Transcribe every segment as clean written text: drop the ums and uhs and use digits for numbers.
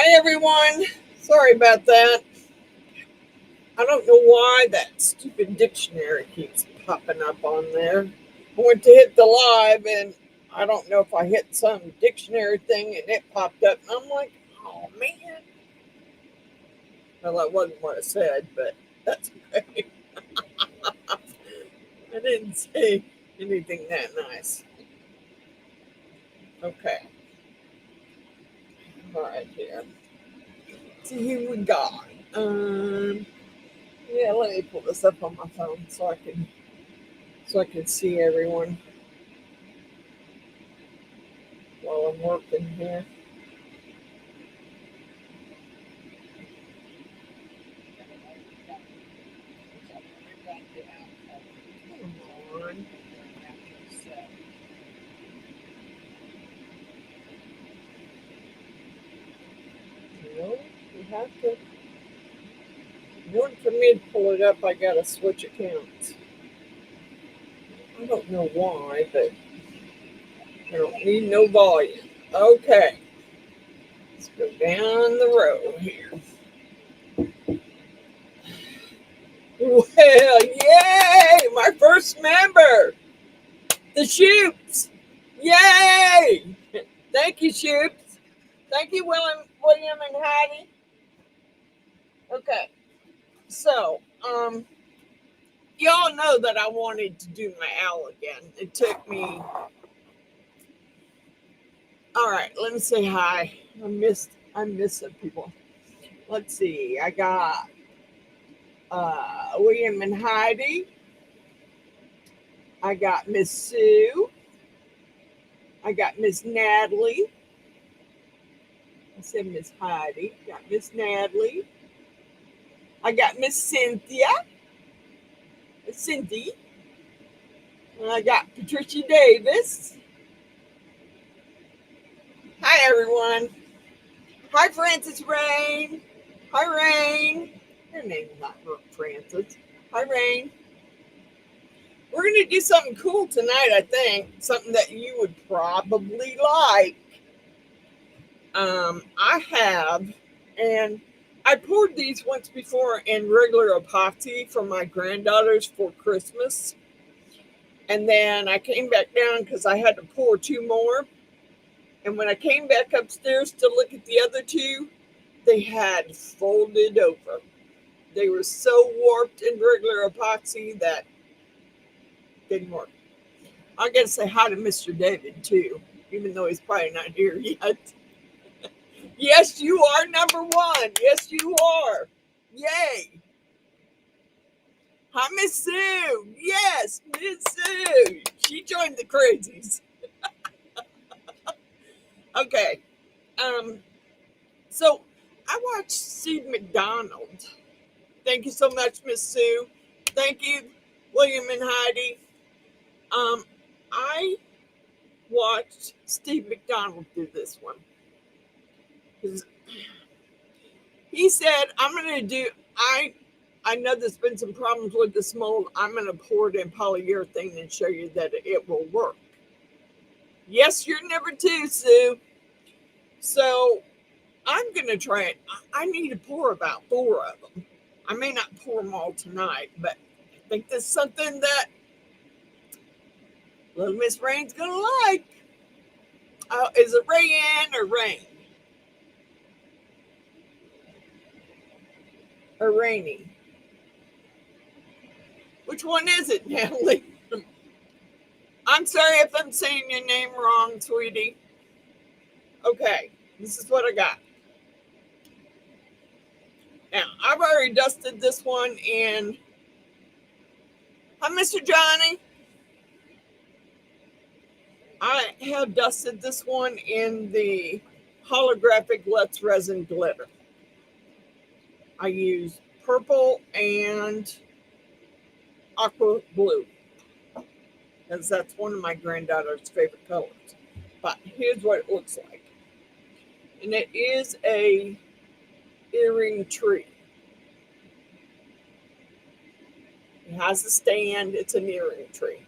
Hi everyone. Sorry about that. I don't know why that stupid dictionary keeps popping up on there. I went to hit the live and I don't know if I hit some dictionary thing and it popped up and I'm like, oh man. Well, that wasn't what I said, but that's okay. I didn't say anything that nice. Okay. All right here. So here we go. Um yeah, let me pull this up on my phone so I can see everyone while I'm working here. Come on. No, you have to. In order for me to pull it up, I gotta switch accounts. I don't know why, but I don't need no volume. Okay, let's go down the road here. Well, yay! My first member, the Shoops. Yay! Thank you, Shoops. Thank you, William and Hattie. Okay, so y'all know that I wanted to do my owl again. It took me. All right, let me say hi. I missed some people. Let's see. I got William and Heidi. I got Miss Sue. I got Miss Natalie. I said Miss Heidi. Got Miss Natalie. I got Miss Cynthia. Cindy. And I got Patricia Davis. Hi everyone. Hi Francis Rain. Hi Rain. Her name's not Francis. Hi Rain. We're going to do something cool tonight, I think. Something that you would probably like. I have, and I poured these once before in regular epoxy for my granddaughters for Christmas. And then I came back down because I had to pour two more. And when I came back upstairs to look at the other two, they had folded over. They were so warped in regular epoxy that didn't work. I got to say hi to Mr. David too, even though he's probably not here yet. Yes, you are number one. Yes, you are. Yay. Hi, Miss Sue. Yes, Miss Sue. She joined the crazies. Okay. Um. So I watched Steve McDonald. Thank you so much, Miss Sue. Thank you, William and Heidi. I watched Steve McDonald do this one. He said, I'm going to do, I know there's been some problems with this mold. I'm going to pour it in polyurethane and show you that it will work. Yes, you're number two, Sue. So I'm going to try it. I need to pour about four of them. I may not pour them all tonight, but I think that's something that little Miss Rain's going to like. Is it Rayanne or Rain? Or Rainy? Which one is it, Natalie? I'm sorry if I'm saying your name wrong, sweetie. Okay, this is what I got. Now, I've already dusted this one in. Hi, Mr. Johnny. I have dusted this one in the Holographic Let's Resin Glitter. I use purple and aqua blue, because that's one of my granddaughter's favorite colors. But here's what it looks like. And it is a earring tree. It has a stand. It's an earring tree.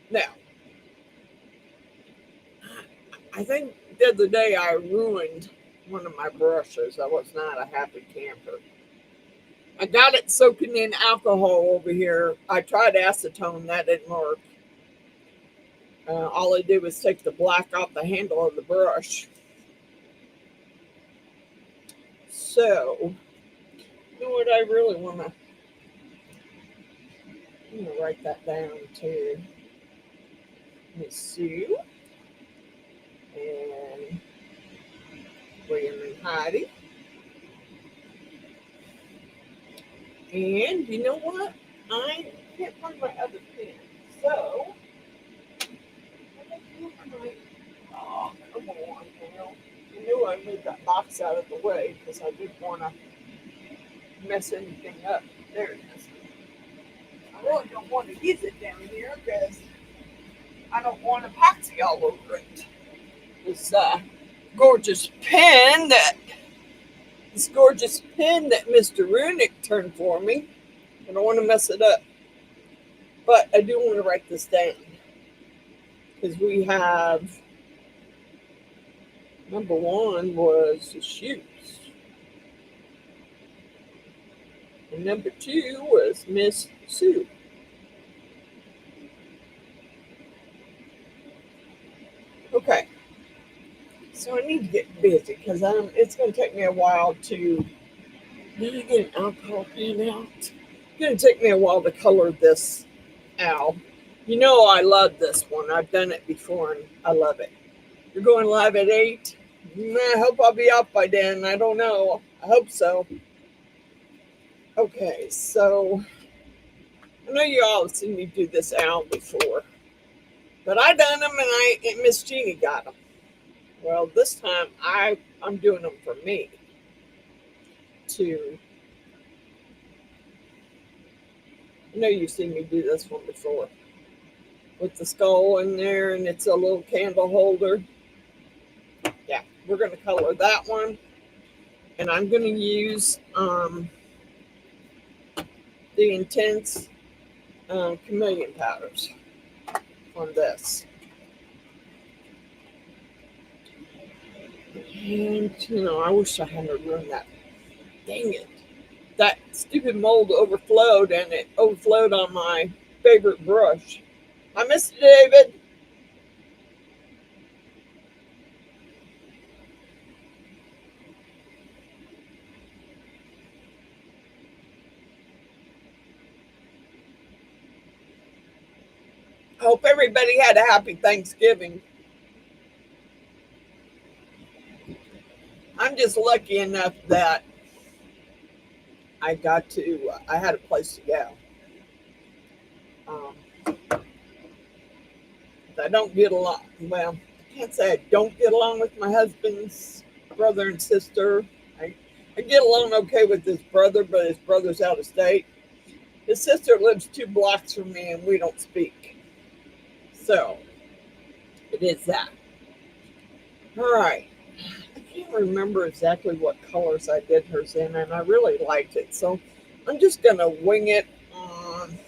Now, I think the other day I ruined one of my brushes. I was not a happy camper. I got it soaking in alcohol over here. I tried acetone, that didn't work. All I did was take the black off the handle of the brush. So, you know what, I really want to, I'm going to write that down too. Miss Sue and William and Heidi. And you know what? I can't find my other pen. So, oh, come on, now. I knew I moved that box out of the way because I didn't want to mess anything up. There it is. I really don't want to use it down here because I don't want epoxy all over it. This gorgeous pen that Mr. Runick turned for me. I don't want to mess it up. But I do want to write this down. Because we have, number one was the shoes. And number two was Miss Sue. Okay. So I need to get busy because it's going to take me a while to, did I get an alcohol pen out? It's going to take me a while to color this owl. You know I love this one. I've done it before and I love it. You're going live at 8? I hope I'll be out by then. I don't know. I hope so. Okay, so I know you all have seen me do this owl before. But I done them and Miss Jeannie got them. Well, this time I'm doing them for me. I know you've seen me do this one before. With the skull in there and it's a little candle holder. Yeah, we're going to color that one. And I'm going to use the Intense Chameleon powders on this. And, I wish I hadn't ruined that. Dang it. That stupid mold overflowed and it overflowed on my favorite brush. I miss you, David. I hope everybody had a happy Thanksgiving. I'm just lucky enough that I had a place to go. I don't get along, well, I can't say I don't get along with my husband's brother and sister. I get along okay with his brother, but his brother's out of state. His sister lives 2 blocks from me and we don't speak. So, it is that. All right. I can't remember exactly what colors I did hers in, and I really liked it. So, I'm just going to wing it on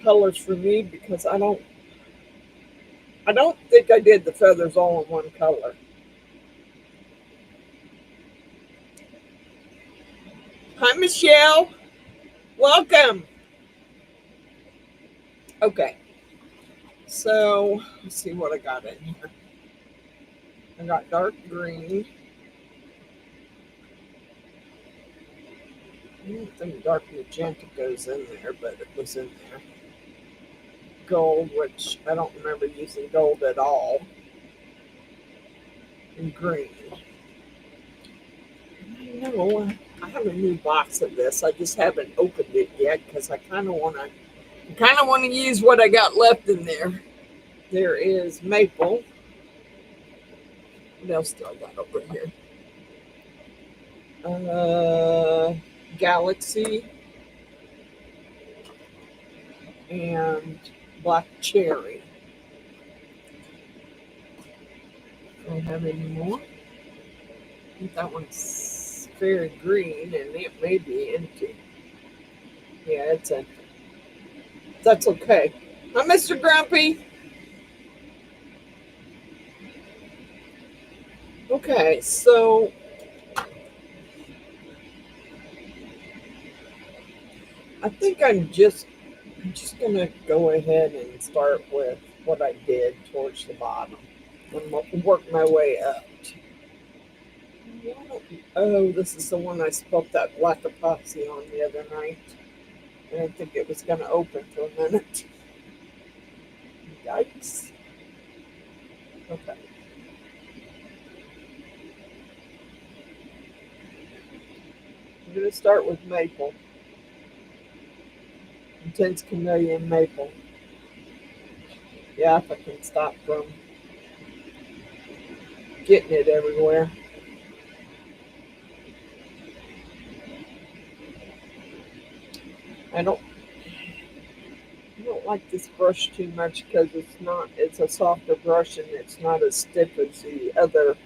colors for me because I don't think I did the feathers all in one color. Hi, Michelle. Welcome. Okay. So, let's see what I got in here. I got dark green. I don't think dark magenta goes in there, but it was in there. Gold, which I don't remember using gold at all. And green. I know I have a new box of this. I just haven't opened it yet because I kind of want to use what I got left in there. There is maple. What else do I got over here? Galaxy and black cherry. I don't have any more. I think that one's very green and it may be empty. Yeah, it's empty. That's okay. Hi, Mr. Grumpy. Okay, so I think I'm just gonna go ahead and start with what I did towards the bottom and work my way up. Oh, this is the one I spilled that black epoxy on the other night. I didn't think it was gonna open for a minute. Yikes. Okay. I'm gonna start with maple. Intense Chameleon maple. Yeah, if I can stop from getting it everywhere. I don't I don't like this brush too much because it's a softer brush and it's not as stiff as the other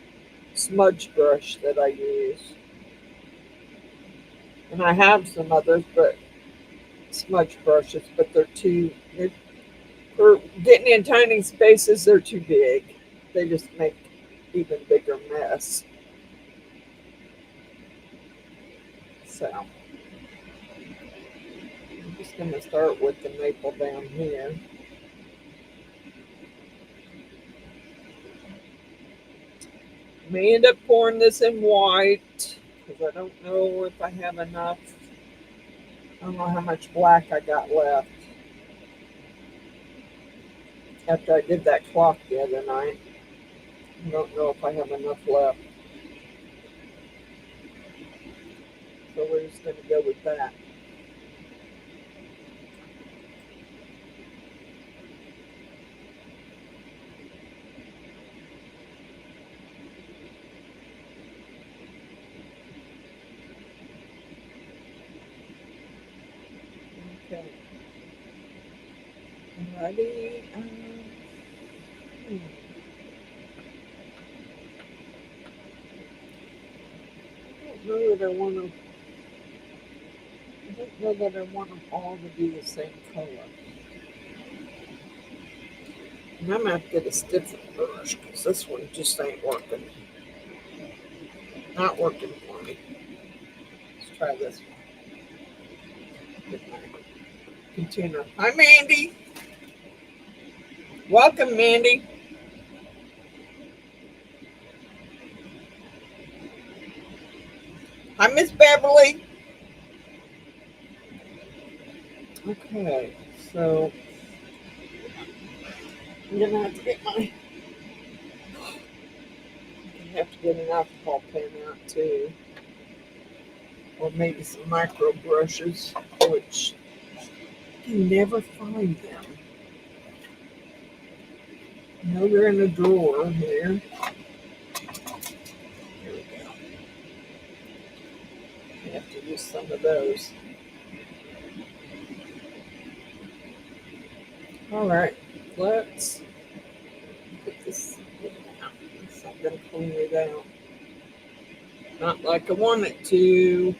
smudge brush that I use. And I have some others, but smudge brushes, but they're for getting in tiny spaces, they're too big. They just make even bigger mess. So I'm just gonna start with the maple down here. May end up pouring this in white because I don't know if I have enough. I don't know how much black I got left after I did that clock the other night. I don't know if I have enough left. So we're just going to go with that. Okay. Ready? I don't know that I want to. I don't know that I want them all to be the same color. And I'm going to have to get a stiffer brush because this one just ain't working. Not working for me. Let's try this one. Get my container. Hi, Mandy. Welcome, Mandy. Hi, Miss Beverly. Okay, so I'm gonna have to get an alcohol pen out too, or maybe some micro brushes, which you never find them. No, they're in a drawer here. Here we go. I have to use some of those. All right, let's put this out. I'm gonna clean it out. Not like I want it to.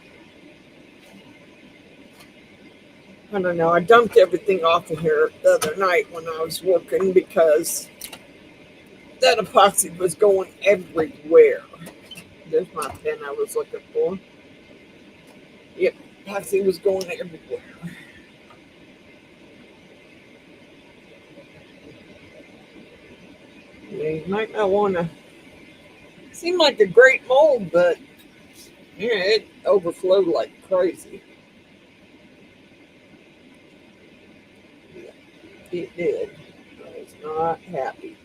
I don't know. I dumped everything off of here the other night when I was working because that epoxy was going everywhere. There's my pen I was looking for. Yep, epoxy was going everywhere. Yeah, you might not want to. Seemed like a great mold, but yeah, it overflowed like crazy. Yeah, it did. I was not happy.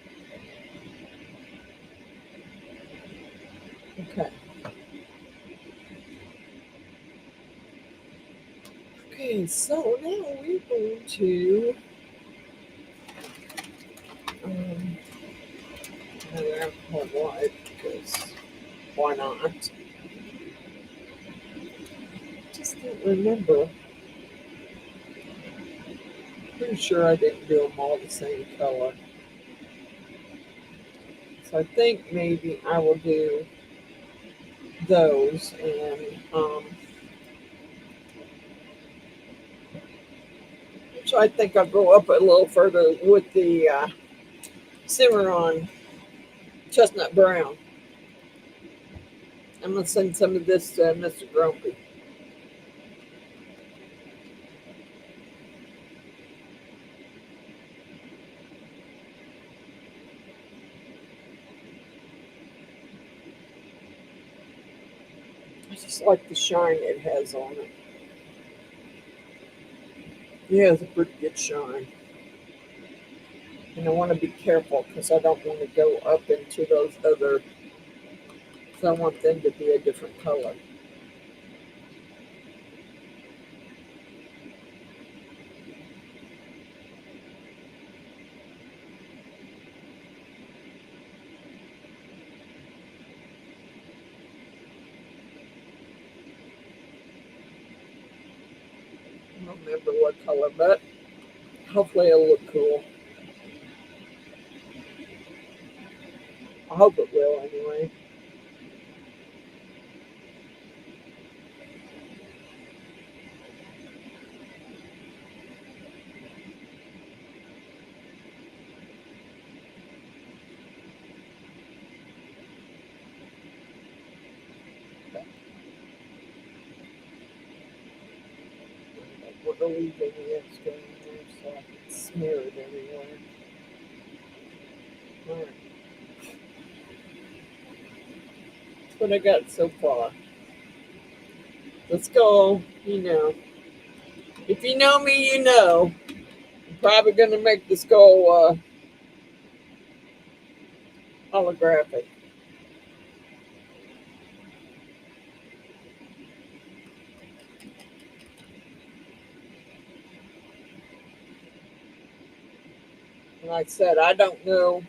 Okay. Okay, so now we're going to um, another alcohol wipe because why not? Just don't remember. Pretty sure I didn't do them all the same color. So I think maybe I will do those and so I think I'll go up a little further with the Cimarron Chestnut Brown. I'm going to send some of this to Mr. Grumpy. I just like the shine it has on it. Yeah, it's a pretty good shine. And I want to be careful because I don't want to go up into those other, because I want them to be a different color. I don't remember what color, but hopefully it'll look cool. I hope it will anyway. Put the leave any extra in there so I can smear it everywhere. Alright. That's what I got so far. Let's go, you know. If you know me, you know. I'm probably going to make this go holographic. And like I said, I don't know.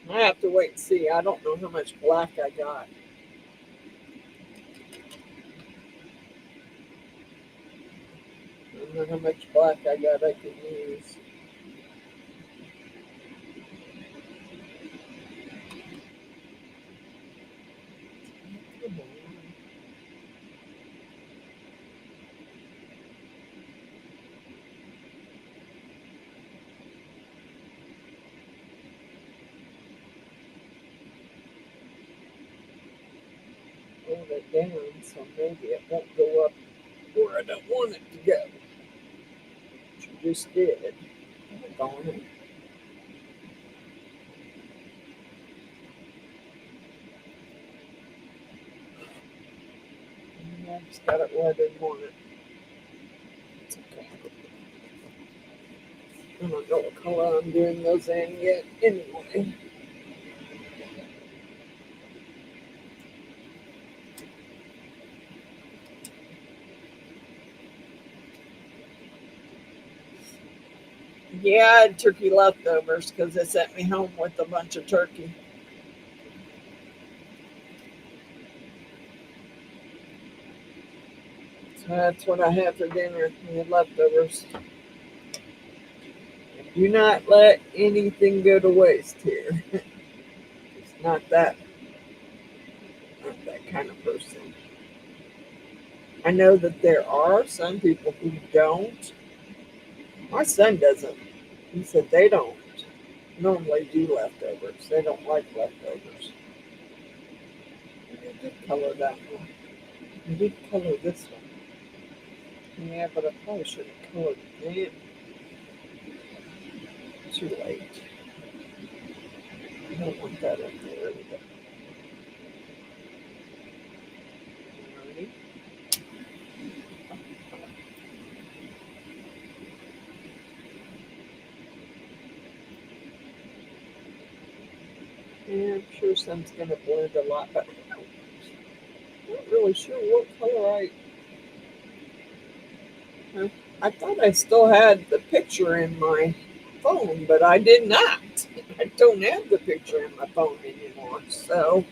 I have to wait and see. I don't know how much black I got. I don't know how much black I got I can use. Come on. Hold it down so maybe it won't go up where I don't want it to go. Which you just did. Darn it. I just got it where I didn't want it. It's okay. I don't know what color I'm doing those in yet. Anyway. Yeah, I had turkey leftovers because they sent me home with a bunch of turkey. So that's what I had for dinner. I had leftovers. Do not let anything go to waste here. It's not that kind of person. I know that there are some people who don't. My son doesn't. He said they don't normally do leftovers. They don't like leftovers. I did color that one. I did color this one. Yeah, but I probably should have colored it. Too late. I don't want that up there either. Alrighty. Yeah, I'm sure some's going to blend a lot, but I'm not really sure what color I thought I still had the picture in my phone, but I did not. I don't have the picture in my phone anymore. So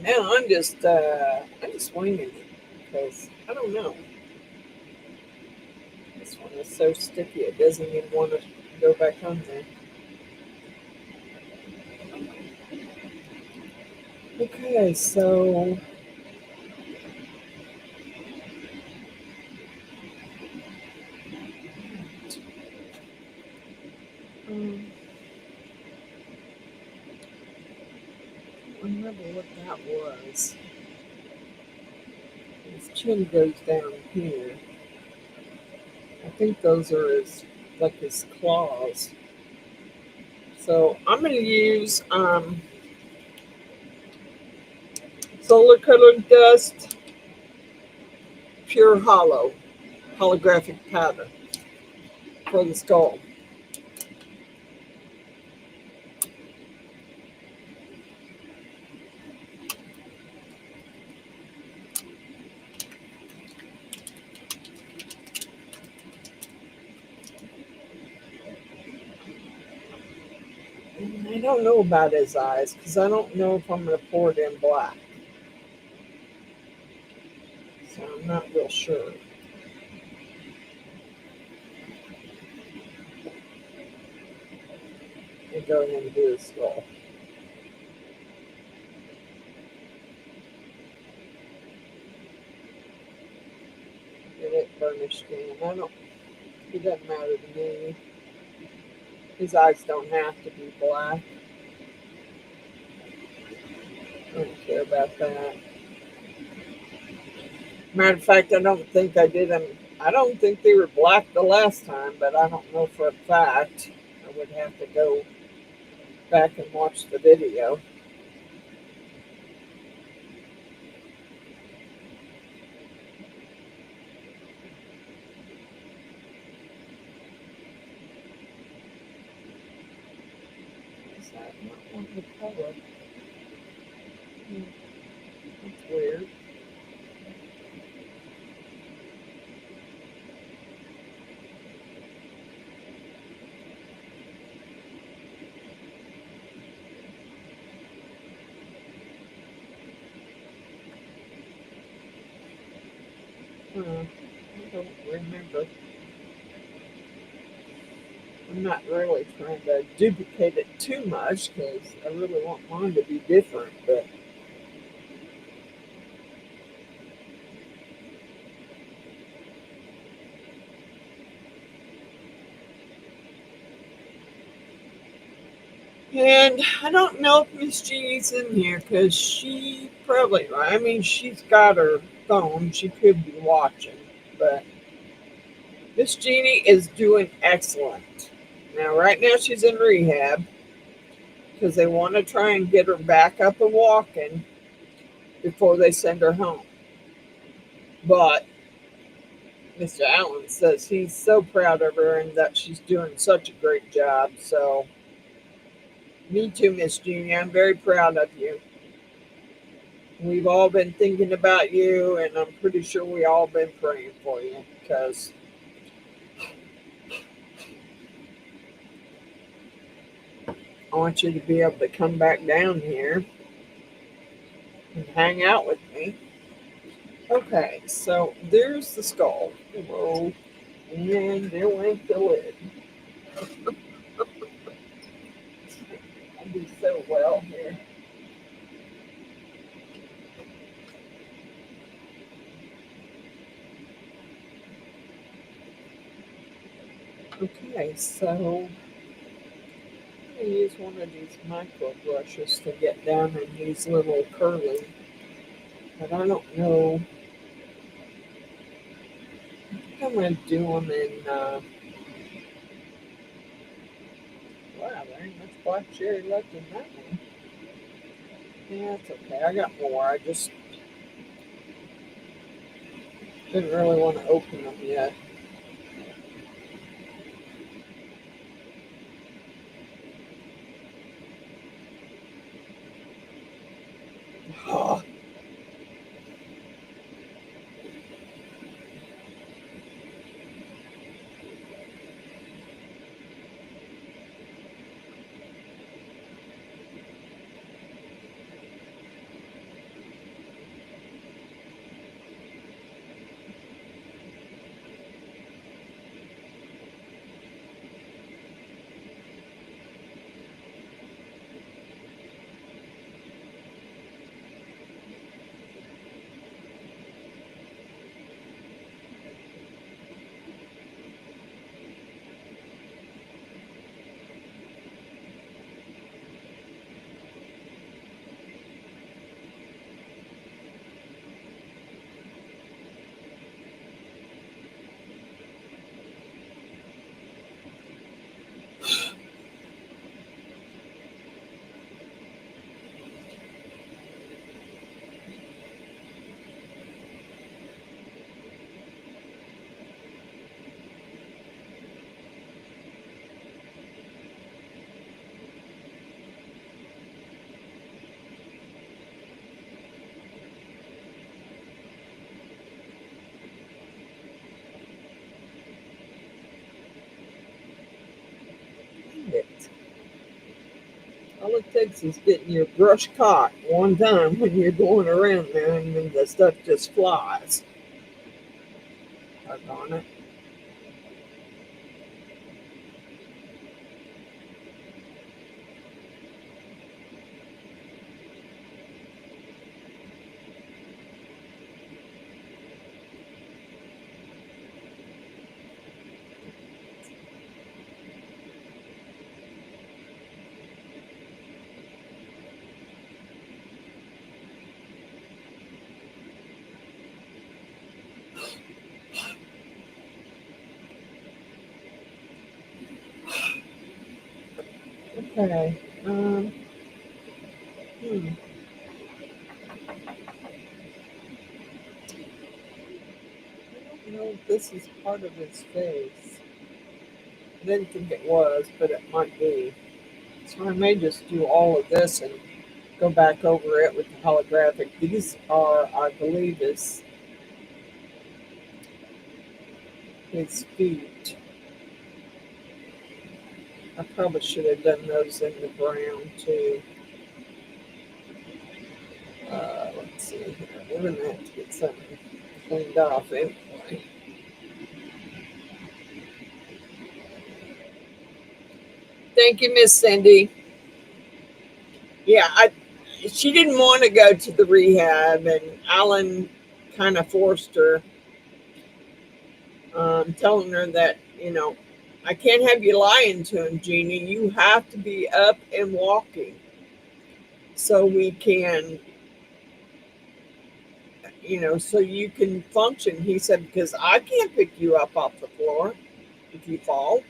now I'm just winging it because I don't know. This one is so sticky it doesn't even want to go back on there. Okay, so um, I remember what that was. chin goes down here. I think those are his claws. So I'm going to use solar colored dust, pure holographic powder for the skull. I don't know about his eyes because I don't know if I'm going to pour it in black. So I'm not real sure. And going into his skull. Get it burnished in. It doesn't matter to me. His eyes don't have to be black. I don't care about that. Matter of fact, I don't think I did them. I don't think they were black the last time, but I don't know for a fact. I would have to go back and watch the video. Is that not one the color? That's weird. I don't remember. I'm not really trying to duplicate it too much because I really want mine to be different, but and I don't know if Miss Jeannie's in here because she probably, I mean, she's got her phone. She could be watching, but Miss Jeannie is doing excellent. Now, right now, she's in rehab because they want to try and get her back up and walking before they send her home. But Mr. Allen says he's so proud of her and that she's doing such a great job. So, me too, Miss Jeannie. I'm very proud of you. We've all been thinking about you, and I'm pretty sure we all been praying for you because I want you to be able to come back down here and hang out with me. Okay, so there's the skull. Whoa. And there went the lid. I do so well here. Okay, so I'm going to use one of these micro brushes to get down in these little curly, but I don't know. I think I'm going to do them in, wow, there ain't much black cherry left in that one. Yeah, it's okay. I got more. I just didn't really want to open them yet. Oh, All it takes is getting your brush caught one time when you're going around there, and then the stuff just flies. Doggone it. Okay. I don't know if this is part of his face. I didn't think it was, but it might be. So I may just do all of this and go back over it with the holographic. These are, I believe, his feet. I probably should have done those in the brown too. Let's see here. We're going to have to get something cleaned off anyway. Thank you, Miss Cindy. Yeah, she didn't want to go to the rehab, and Alan kind of forced her, telling her that, I can't have you lying to him, Jeannie. You have to be up and walking so we can, so you can function. He said, because I can't pick you up off the floor if you fall.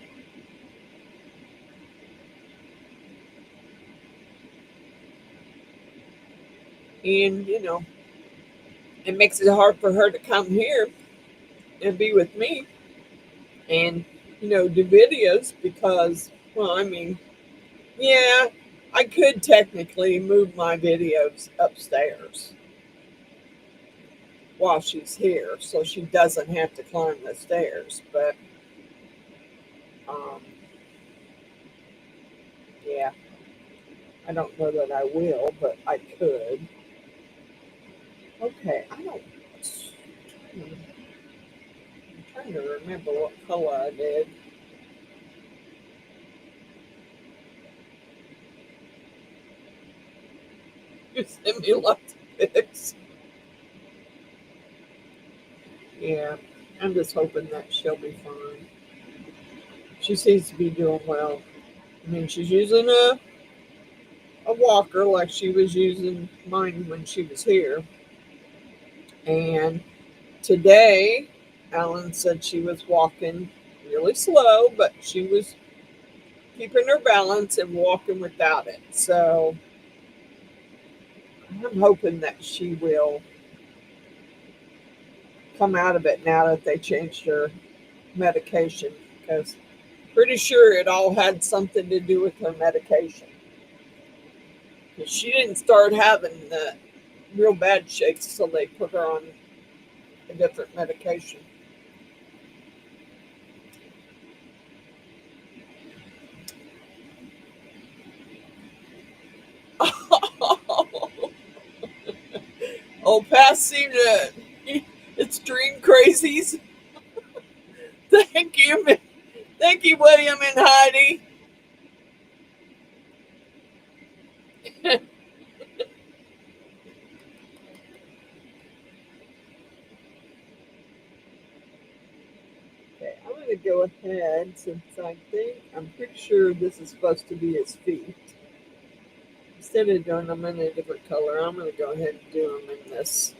And, it makes it hard for her to come here and be with me and, do videos because, well, I mean, yeah, I could technically move my videos upstairs while she's here so she doesn't have to climb the stairs. But, yeah, I don't know that I will, but I could. Okay, I'm trying to remember what color I did. You sent me lots of pics. Yeah, I'm just hoping that she'll be fine. She seems to be doing well. I mean, she's using a walker like she was using mine when she was here. And today, Alan said she was walking really slow, but she was keeping her balance and walking without it. So I'm hoping that she will come out of it now that they changed her medication, because pretty sure it all had something to do with her medication. She didn't start having the real bad shakes until they put her on a different medication. Oh, passing it's Dream Crazies. Thank you. Thank you, William and Heidi. Okay, I'm going to go ahead since I'm pretty sure this is supposed to be his feet. Instead of doing them in a different color, I'm going to go ahead and do them in this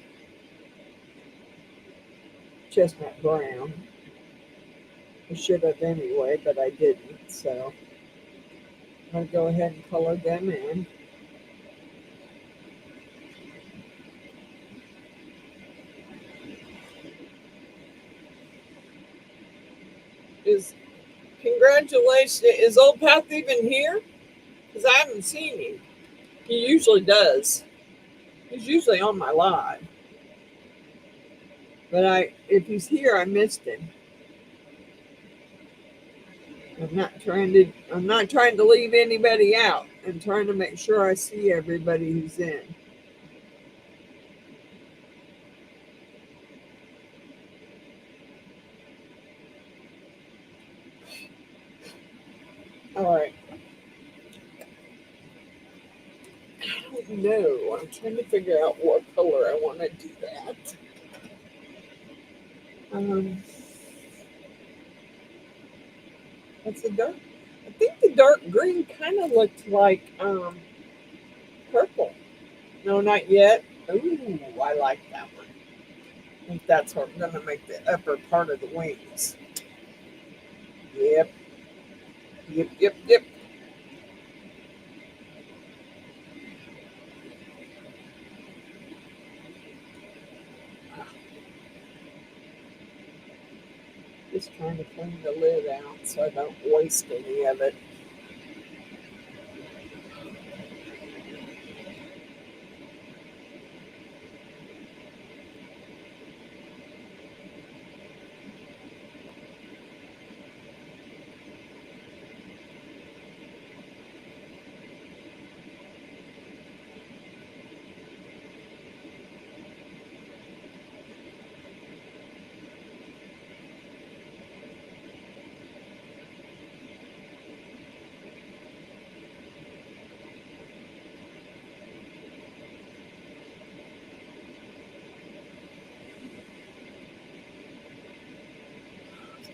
chestnut brown. I should have anyway, but I didn't. So I'm going to go ahead and color them in. Congratulations. Is Old Path even here? Because I haven't seen him. He usually does. He's usually on my live. But if he's here, I missed him. I'm not trying to leave anybody out. and trying to make sure I see everybody who's in. All right. I don't know. I'm trying to figure out what color I want to do that. That's a dark. I think the dark green kind of looked like purple. No, not yet. Ooh, I like that one. I think that's what I'm gonna make the upper part of the wings. Yep, yep, yep, yep. Just trying to clean the lid out so I don't waste any of it.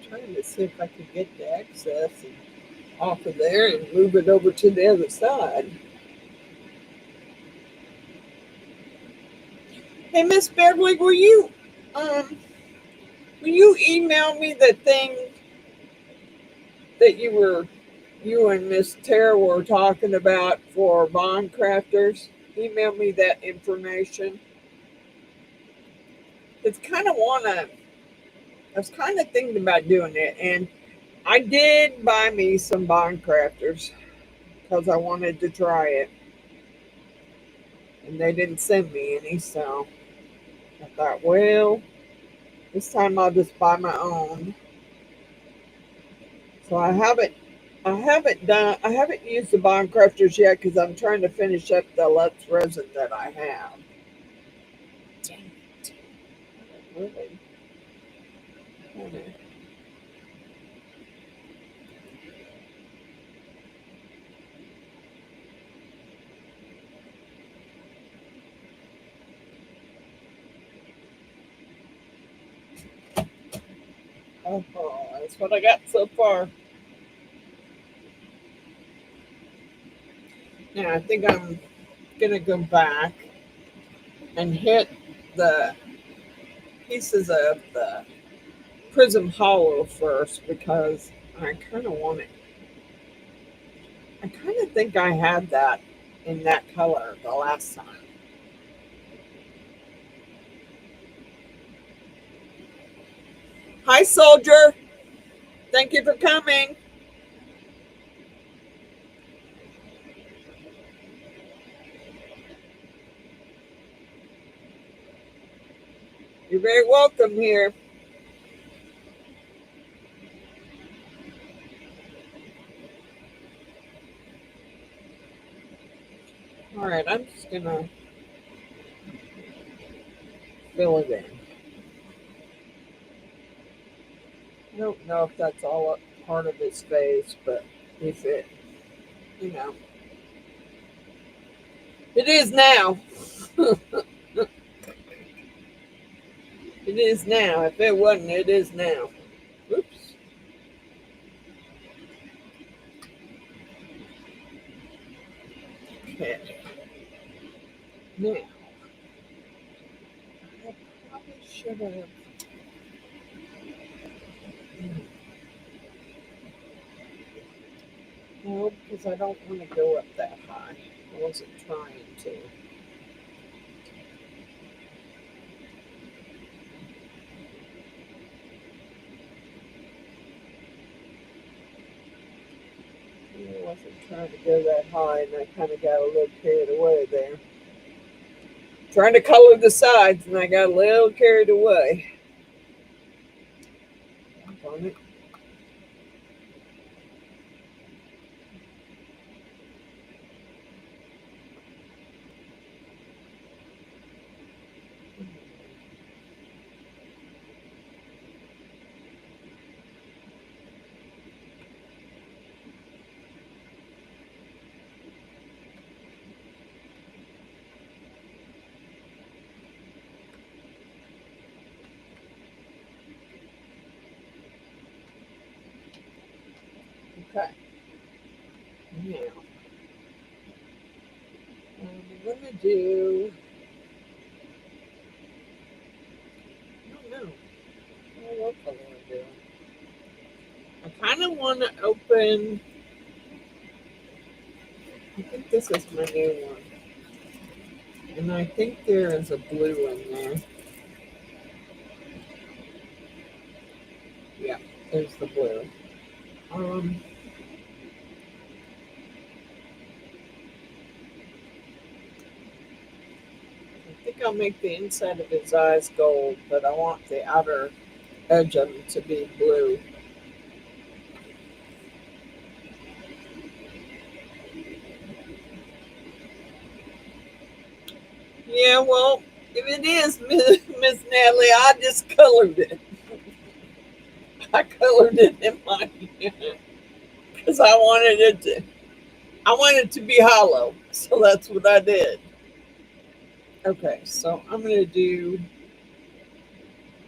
Trying to see if I could get the excess off of there and move it over to the other side. Hey, Miss Beverly, will you email me the thing that you and Miss Tara were talking about for bond crafters? Email me that information. It's kind of wanna. I was kind of thinking about doing it, and I did buy me some bond crafters because I wanted to try it, and they didn't send me any, so I thought, well, this time I'll just buy my own. So I haven't used the bond crafters yet because I'm trying to finish up the Lux resin that I have. Dang it. Really? Okay. Oh, that's what I got so far. Now I think I'm gonna go back and hit the pieces of the Prism Hollow first because I kind of want it. I kind of think I had that in that color the last time. Hi, soldier. Thank you for coming. You're very welcome here. All right, I'm just gonna fill it in. I don't know if that's all part of his face, but if it, you know, it is now. It is now. If it wasn't, it is now. Oops. Okay. Now, I probably should have. No, because I don't want to go up that high. I wasn't trying to. I wasn't trying to go that high, and I kind of got a little carried away there. Trying to color the sides, and I got a little carried away. On it. Okay. Now, I'm going to do, I don't know. What color I do. I kind of want to open, I think this is my new one. And I think there is a blue in there. Yeah, there's the blue. Um, I think I'll make the inside of his eyes gold, but I want the outer edge of him to be blue. Yeah, well, if it is Miss Natalie, I just colored it. I colored it in my because I wanted it to be hollow, so that's what I did. Okay, so I'm gonna do.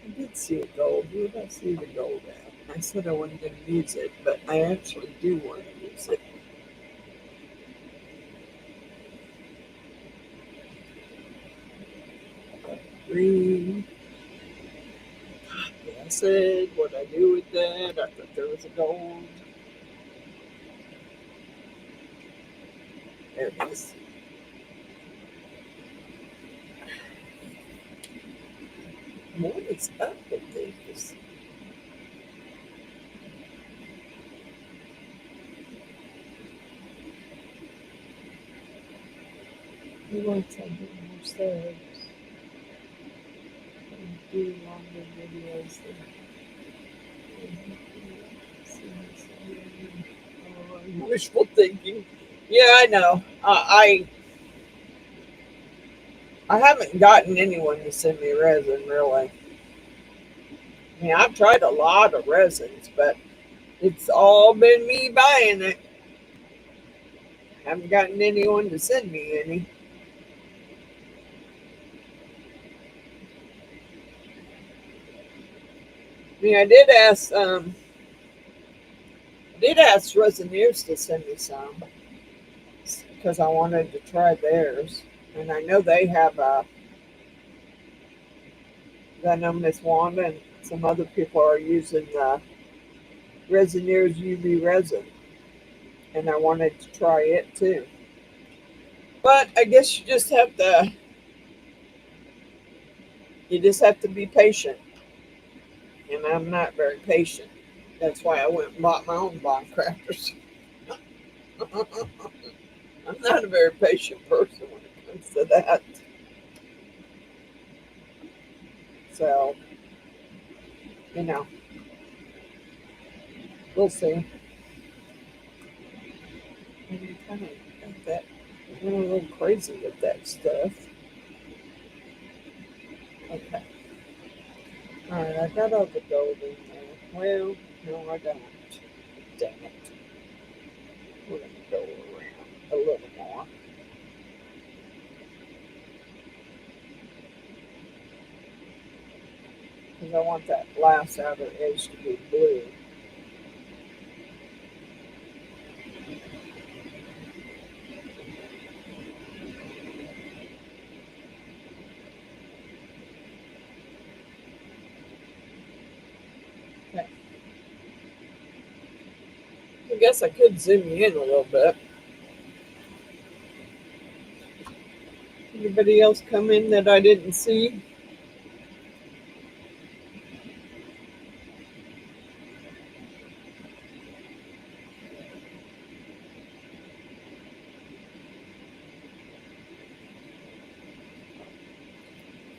I did see a gold. Where did I see the gold at? I said I wasn't gonna use it, but I actually do want to use it. Green. Acid. What I do with that? I thought there was a gold. There it is. What is up with these? He wants something more subs. Do longer videos. Wishful thinking. Yeah, I know. I haven't gotten anyone to send me resin really. I mean, I've tried a lot of resins, but it's all been me buying it. Haven't gotten anyone to send me any. I mean, I did ask Resineers to send me some because I wanted to try theirs, and I know they have I know Miss Wanda and some other people are using Resineers UV resin, and I wanted to try it too. But I guess you just have to be patient, and I'm not very patient. That's why I went and bought my own bond crafters. I'm not a very patient person when it comes to that. So, you know, we'll see. And you kind of got that, went a little crazy with that stuff. Okay. All right, I got all the gold in there. Well, no, I don't. Dang it. We're going to go around a little more. Because I want that last outer edge to be blue. Okay. I guess I could zoom you in a little bit. Anybody else come in that I didn't see?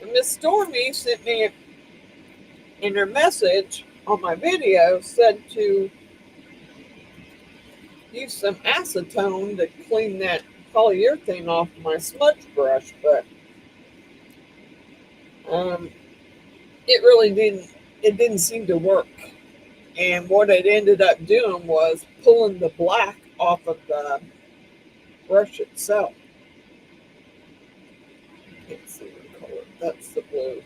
And Miss Stormy sent me in her message on my video said to use some acetone to clean that polyurethane off my smudge brush, but um, it really didn't. It didn't seem to work. And what it ended up doing was pulling the black off of the brush itself. Can't see the color. That's the blue.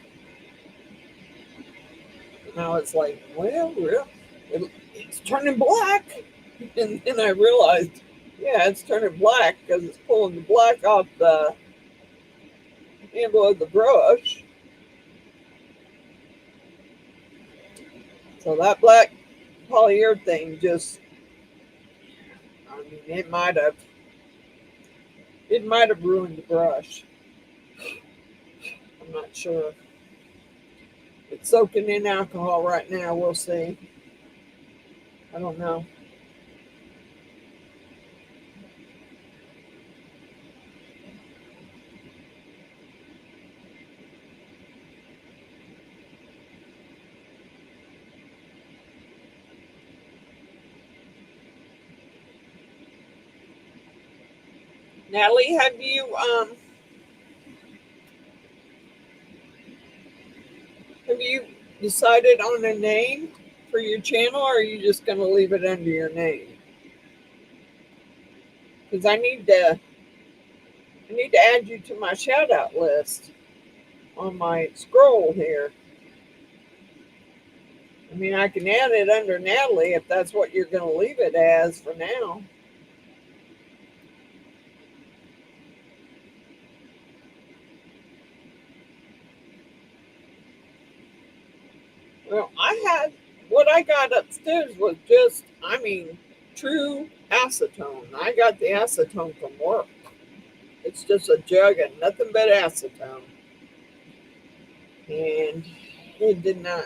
Now it's like, well, it's turning black. And then I realized, yeah, it's turning black because it's pulling the black off the handle of the brush. So that black polyurethane just, I mean, it might have ruined the brush. I'm not sure. It's soaking in alcohol right now. We'll see. I don't know. Natalie, have you decided on a name for your channel, or are you just going to leave it under your name? Because I need to add you to my shout out list on my scroll here. I mean, I can add it under Natalie if that's what you're going to leave it as for now. Well, what I got upstairs was just, I mean, true acetone. I got the acetone from work. It's just a jug of nothing but acetone. And it did not,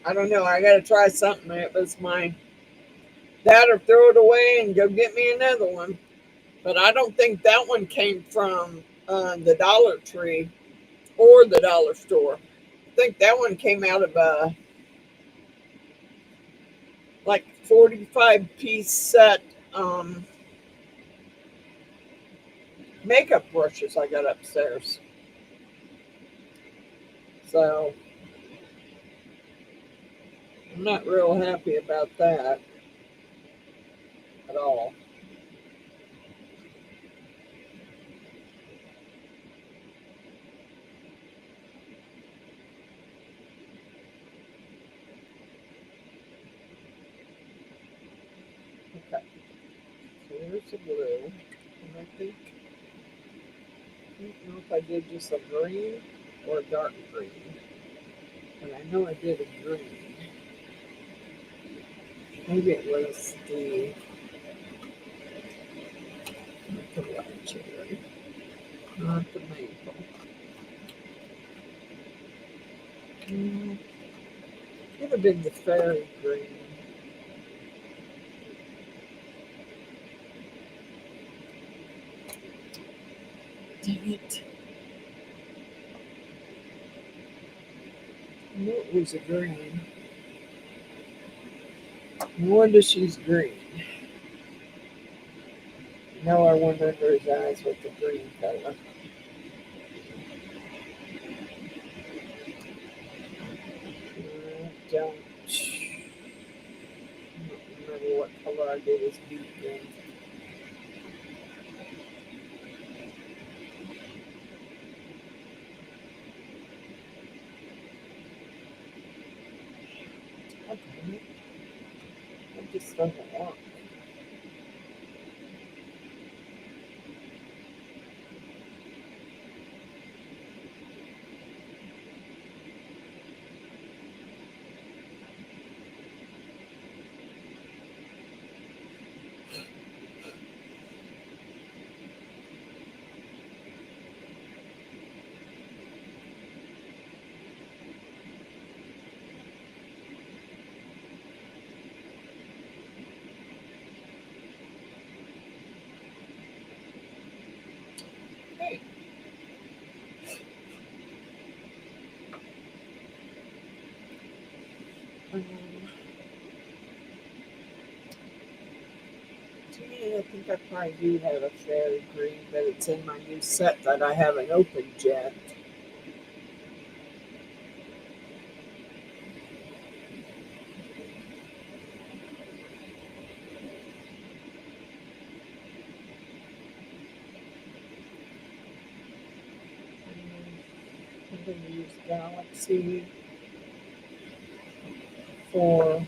I don't know, I got to try something. It was that or throw it away and go get me another one. But I don't think that one came from the Dollar Tree or the dollar store. I think that one came out of a like 45-piece set makeup brushes I got upstairs. So I'm not real happy about that at all. Okay, so here's the blue. And I don't know if I did just a green or a dark green, but I know I did a green. Maybe it was the white cherry, not the maple. Could have been the fairy green. Dang it. I knew it was a green. No wonder she's green. Now I wonder under his eyes with the green color. Don't remember what color I did his beak in. Okay. It just doesn't work. Hey. To me, I think I probably do have a fairy green, but it's in my new set that I haven't opened yet. I'm going to use Galaxy for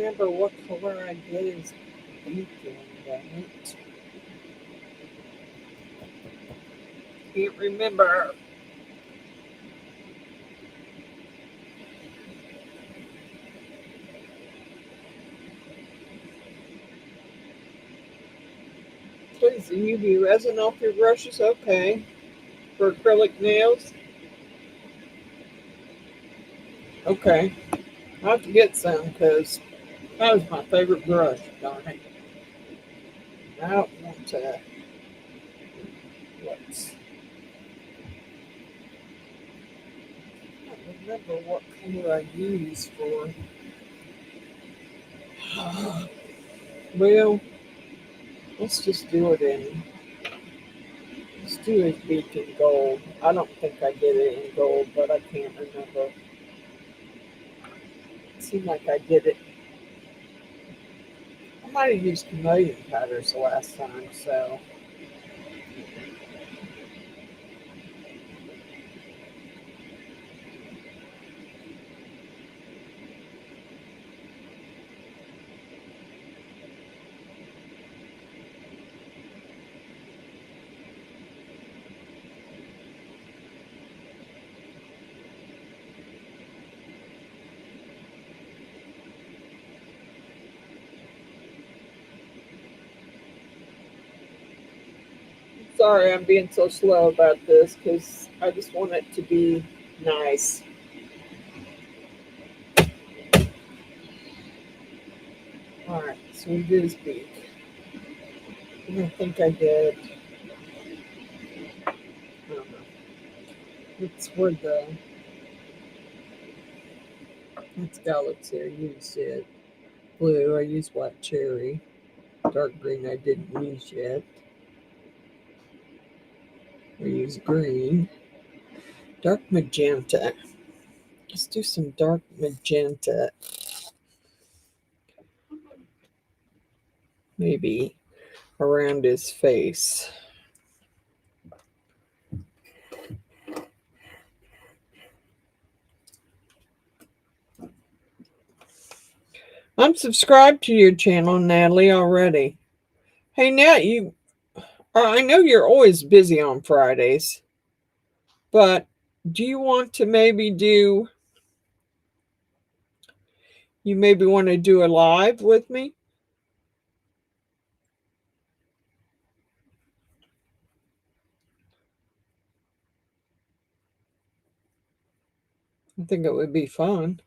remember what color I did his beak in, damn it. Can't remember. What is the UV resin off your brushes? Okay. For acrylic nails? Okay. I'll have to get some because that was my favorite brush, darn it. I don't want to. Let's. I don't remember what color I used for. Well, let's just do it in. Let's do his beak in gold. I don't think I did it in gold, but I can't remember. It seemed like I did it. I might have used Chameleon powders the last time, so. Sorry, I'm being so slow about this because I just want it to be nice. Alright, so we did his beak. I don't think I did. I don't know. It's where the. It's galaxy. I used it. Blue, I used white cherry. Dark green, I didn't use yet. I used green. Dark magenta. Let's do some dark magenta. Maybe around his face. I'm subscribed to your channel, Natalie, already. Hey, Nat, I know you're always busy on Fridays, but do you want to maybe do, you maybe want to do a live with me? I think it would be fun.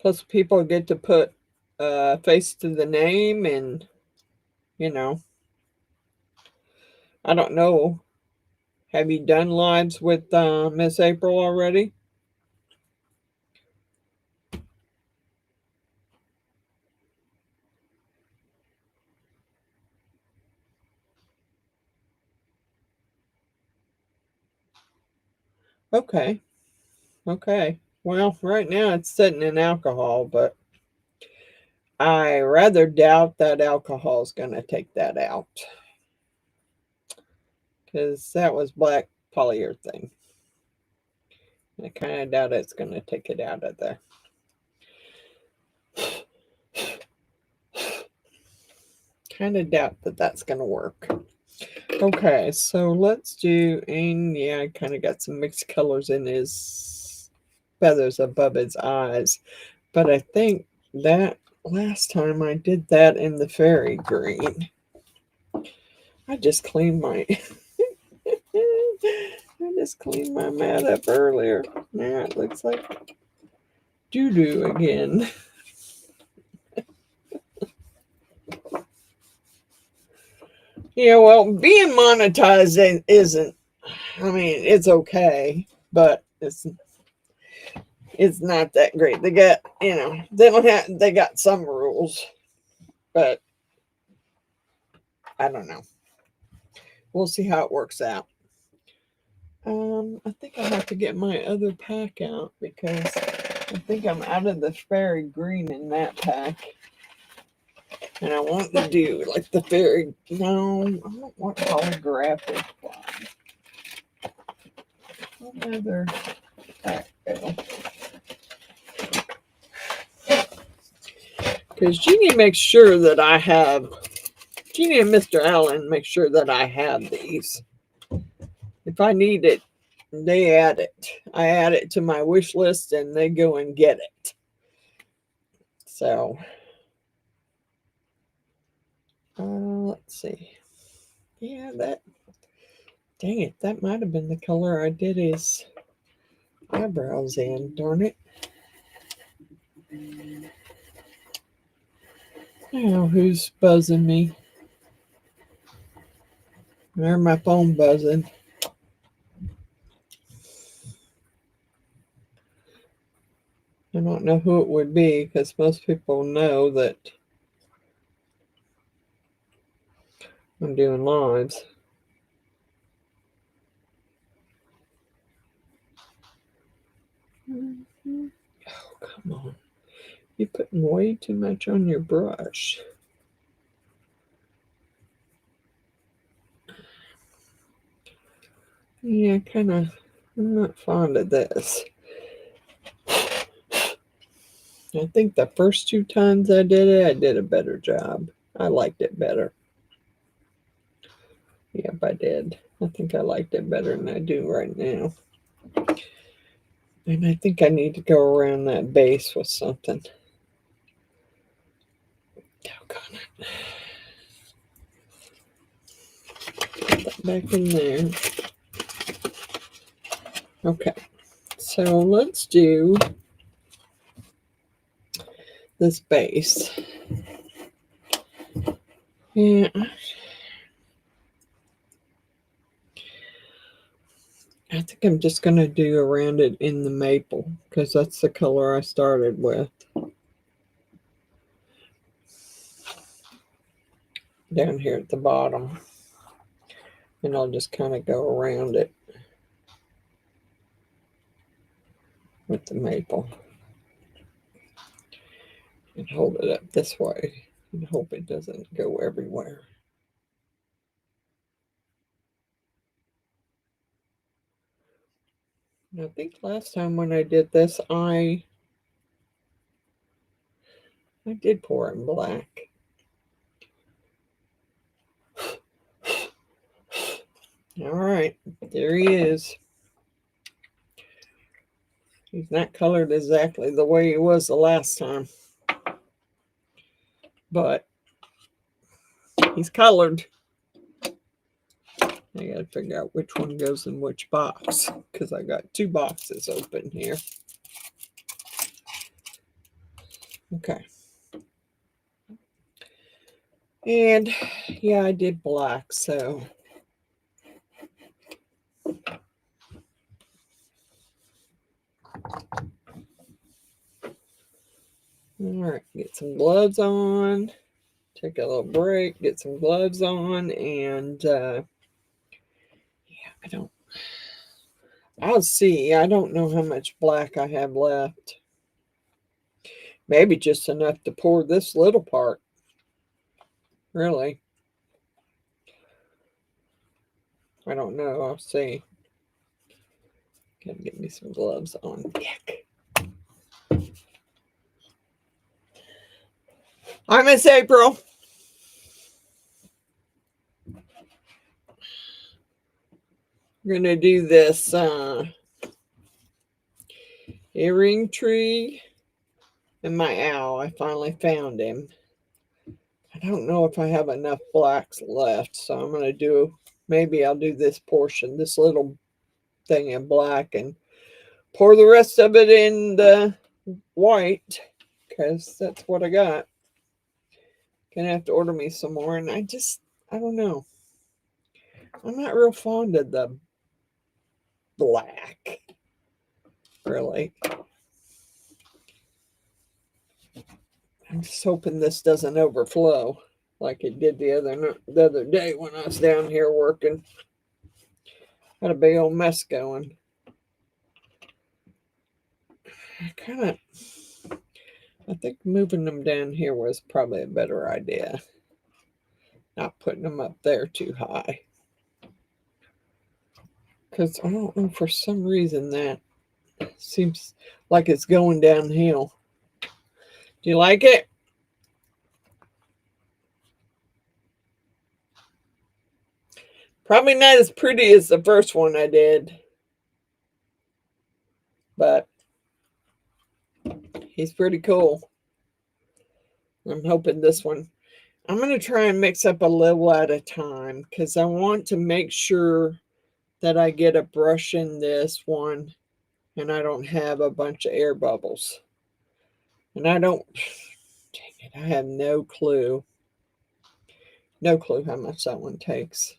Plus, people get to put a face to the name, and you know, I don't know. Have you done lives with Miss April already? Okay. Okay. Well, right now it's sitting in alcohol, but I rather doubt that alcohol is going to take that out. Because that was black polyurethane. I kind of doubt it's going to take it out of there. Kind of doubt that that's going to work. Okay, so let's do, and yeah, I kind of got some mixed colors in his feathers above his eyes. But I think that last time I did that in the fairy green. I just cleaned my I just cleaned my mat up earlier. Now it looks like doo-doo again. Yeah, well, being monetized isn't, I mean, it's okay, but it's not that great. They got, they got some rules, but I don't know. We'll see how it works out. I think I have to get my other pack out because I think I'm out of the fairy green in that pack. And I want to do like the fairy, no, I don't want holographic one. Another pack go. Because Jeannie makes sure that I have, Jeannie and Mr. Allen make sure that I have these. If I need it, they add it. I add it to my wish list and they go and get it. So, let's see. Yeah, that, dang it, that might have been the color I did his eyebrows in, darn it. Now, who's buzzing me? There's my phone buzzing. I don't know who it would be because most people know that I'm doing lives. Oh, come on. You're putting way too much on your brush. Yeah, kind of, I'm not fond of this. I think the first 2 times I did a better job. I liked it better. Yep, I did. I think I liked it better than I do right now. And I think I need to go around that base with something. Doggone it. Put that back in there. Okay, so let's do this base. Yeah. I think I'm just going to do around it in the maple because that's the color I started with. Down here at the bottom. And I'll just kind of go around it with the maple. And hold it up this way and hope it doesn't go everywhere. And I think last time when I did this, I did pour in black. All right, there he is. He's not colored exactly the way he was the last time, but he's colored. I gotta figure out which one goes in which box because I got 2 boxes open here. Okay. And yeah, I did black, so all right, get some gloves on, take a little break, get some gloves on, and yeah, I'll see. I don't know how much black I have left. Maybe just enough to pour this little part. Really. I don't know. I'll see. Gotta get me some gloves on. Yuck. Hi, Miss April. We're gonna do this earring tree and my owl. I finally found him. I don't know if I have enough blacks left, so I'm gonna do, maybe I'll do this portion, this little thing in black, and pour the rest of it in the white because that's what I got. Gonna have to order me some more, and I don't know. I'm not real fond of the black, really. I'm just hoping this doesn't overflow like it did the other day when I was down here working. Had a big old mess going. I think moving them down here was probably a better idea. Not putting them up there too high. Because I don't know, for some reason that seems like it's going downhill. Do you like it? Probably not as pretty as the first one I did. But he's pretty cool. I'm hoping this one. I'm going to try and mix up a little at a time because I want to make sure that I get a brush in this one and I don't have a bunch of air bubbles. And I don't, dang it, I have no clue. No clue how much that one takes.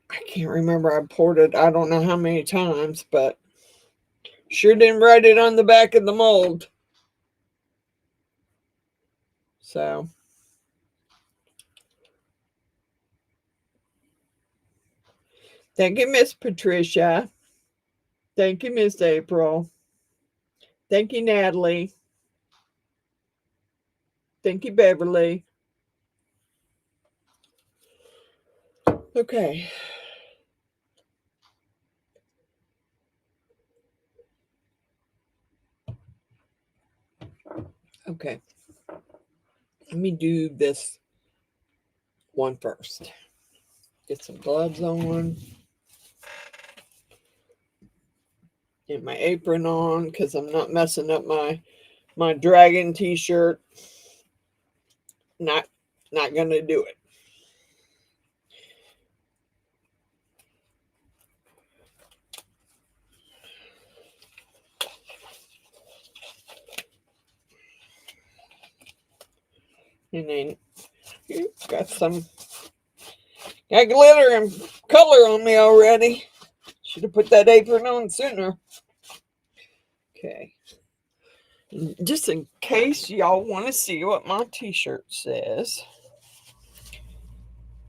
I can't remember. I poured it, I don't know how many times, but sure didn't write it on the back of the mold. So, thank you, Miss Patricia. Thank you, Miss April. Thank you, Natalie. Thank you, Beverly. Okay. Okay. Let me do this one first. Get some gloves on. Get my apron on because I'm not messing up my dragon t-shirt. Not gonna do it. And then got glitter and color on me already. Should have put that apron on sooner. Okay. Just in case y'all want to see what my t-shirt says.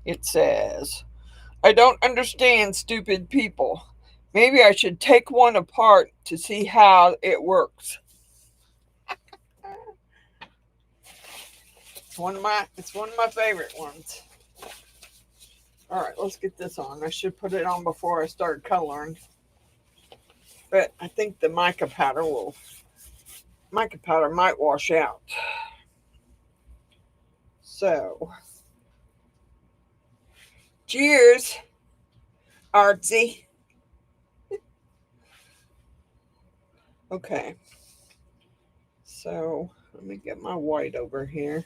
It says, I don't understand stupid people. Maybe I should take one apart to see how it works. It's one of my favorite ones. All right, let's get this on. I should put it on before I start coloring. But I think the mica powder might wash out. So, cheers, artsy. Okay. So, let me get my white over here.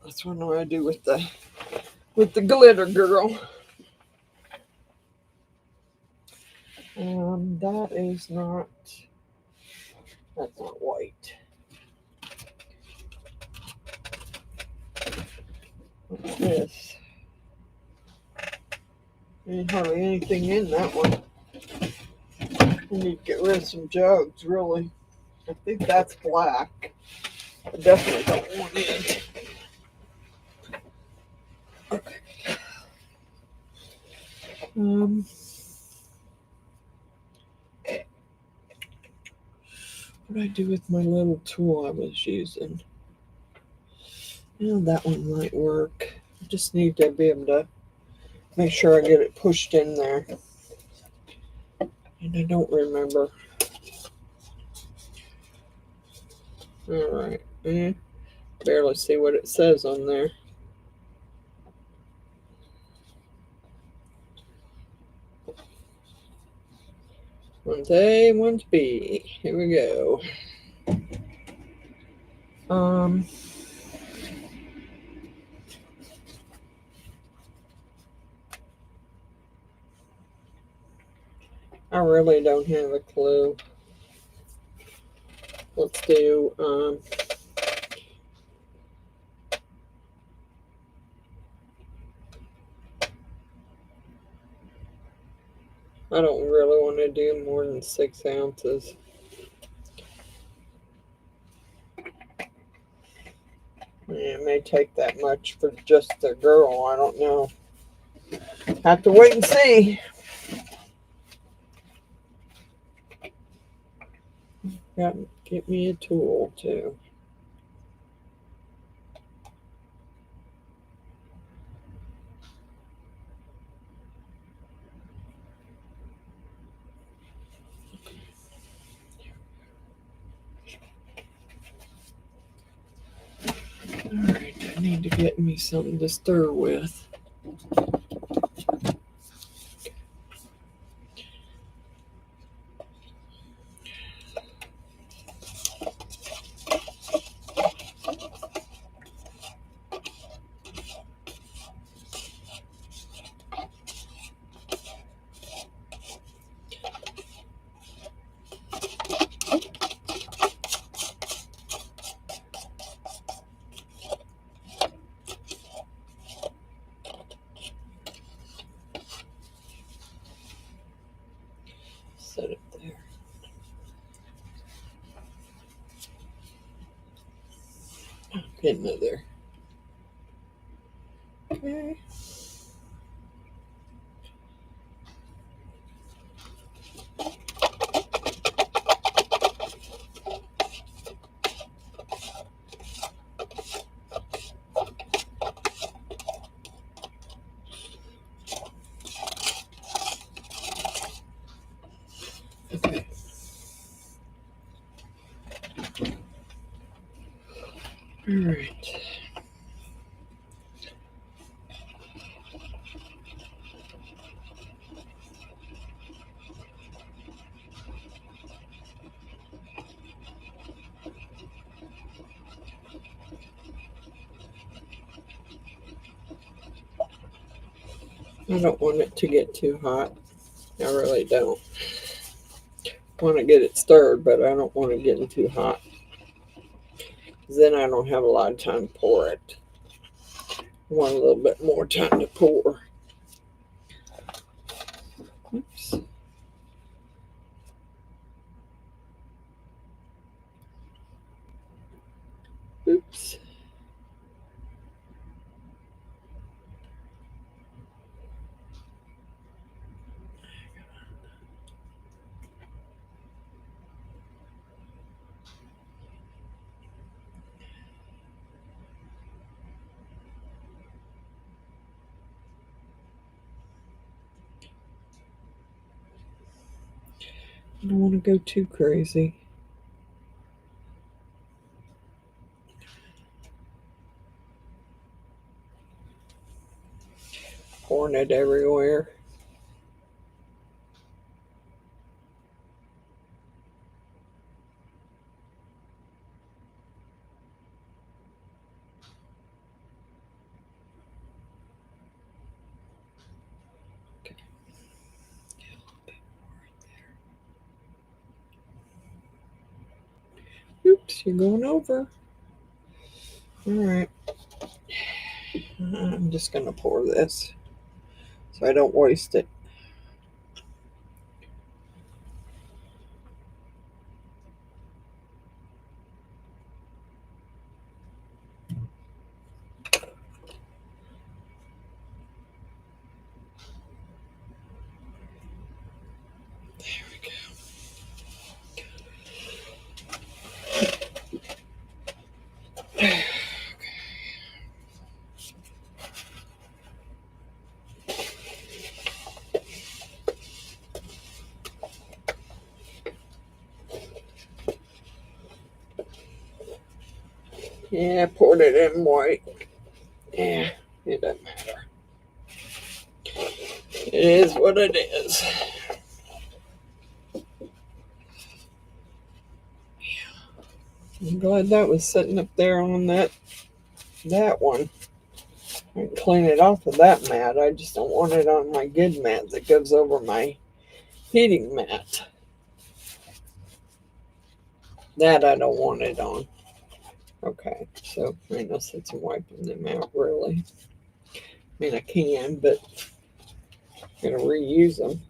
That's what I do with the glitter girl. That's not white. What's this? Ain't hardly anything in that one. I need to get rid of some jugs, really. I think that's black. I definitely don't want it. Okay. What did I do with my little tool I was using? That one might work. I just need to be able to make sure I get it pushed in there. And I don't remember. All right. Barely see what it says on there. One's A, one's B. Here we go. I really don't have a clue. Let's do I don't really want to do more than 6 ounces. It may take that much for just the girl. I don't know. Have to wait and see. Got to get me a tool too. need to get me something to stir with. Set it there. Get another. Okay. Okay. All right. I don't want it to get too hot. I really don't. I want to get it stirred, but I don't want it getting too hot. Then I don't have a lot of time to pour it. I want a little bit more time to pour. Oops. Oops. I don't want to go too crazy. Pouring it everywhere. Okay. Oops, you're going over. All right. I'm just going to pour this so I don't waste it. There we go. Yeah, I poured it in white. Yeah, it doesn't matter. It is what it is. I'm glad that was sitting up there on that one. I can clean it off of that mat. I just don't want it on my good mat that goes over my heating mat. That I don't want it on. Okay, so I know since I'm wiping them out, really. I mean, I can, but I'm going to reuse them.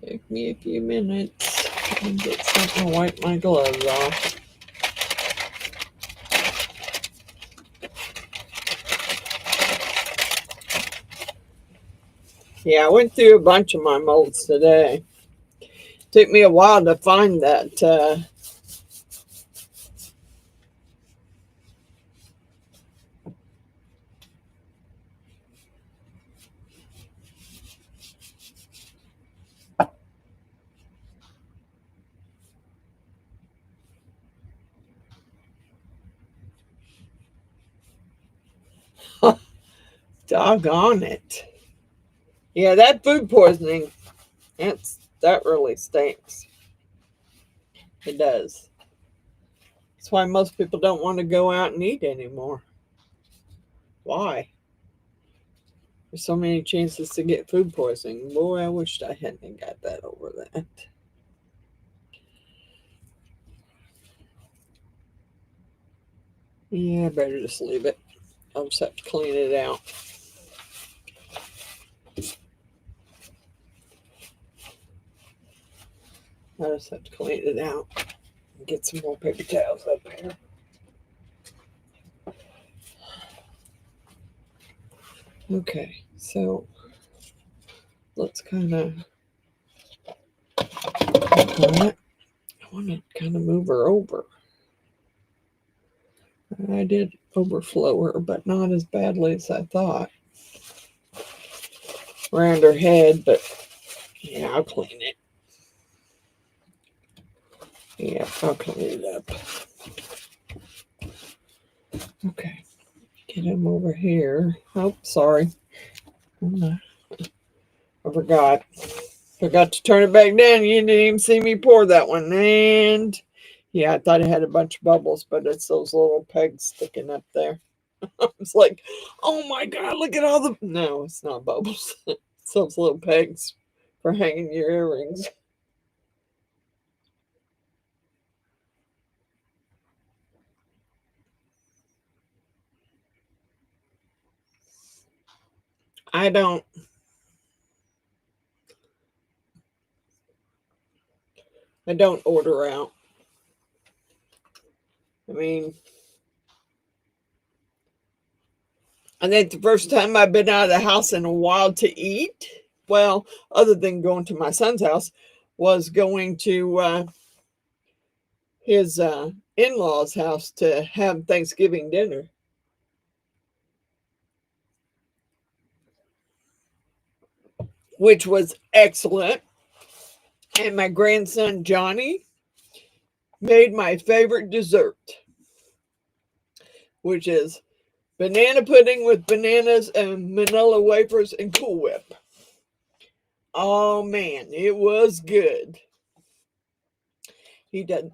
Take me a few minutes and get something to wipe my gloves off. Yeah, I went through a bunch of my molds today. Took me a while to find that Doggone it. Yeah, that food poisoning, that really stinks. It does. That's why most people don't want to go out and eat anymore. Why? There's so many chances to get food poisoning. Boy, I wished I hadn't got that over that. Yeah, I better just leave it. I'll just have to clean it out. I just have to clean it out and get some more paper towels up here. Okay, so let's kind of I want to kind of move her over. I did overflow her, but not as badly as I thought. Around her head, but yeah, I'll clean it. Yeah, I'll clean it up. Okay, get him over here. Oh, sorry. I forgot. Forgot to turn it back down. You didn't even see me pour that one. And yeah, I thought it had a bunch of bubbles, but it's those little pegs sticking up there. I was like, oh my God, look at all the... No, it's not bubbles. It's those little pegs for hanging your earrings. I don't order out. I mean, I think the first time I've been out of the house in a while to eat, well, other than going to my son's house, was going to his in-laws' house to have Thanksgiving dinner. Which was excellent. And my grandson, Johnny, made my favorite dessert, which is banana pudding with bananas and manila wafers and Cool Whip. Oh man, it was good. He done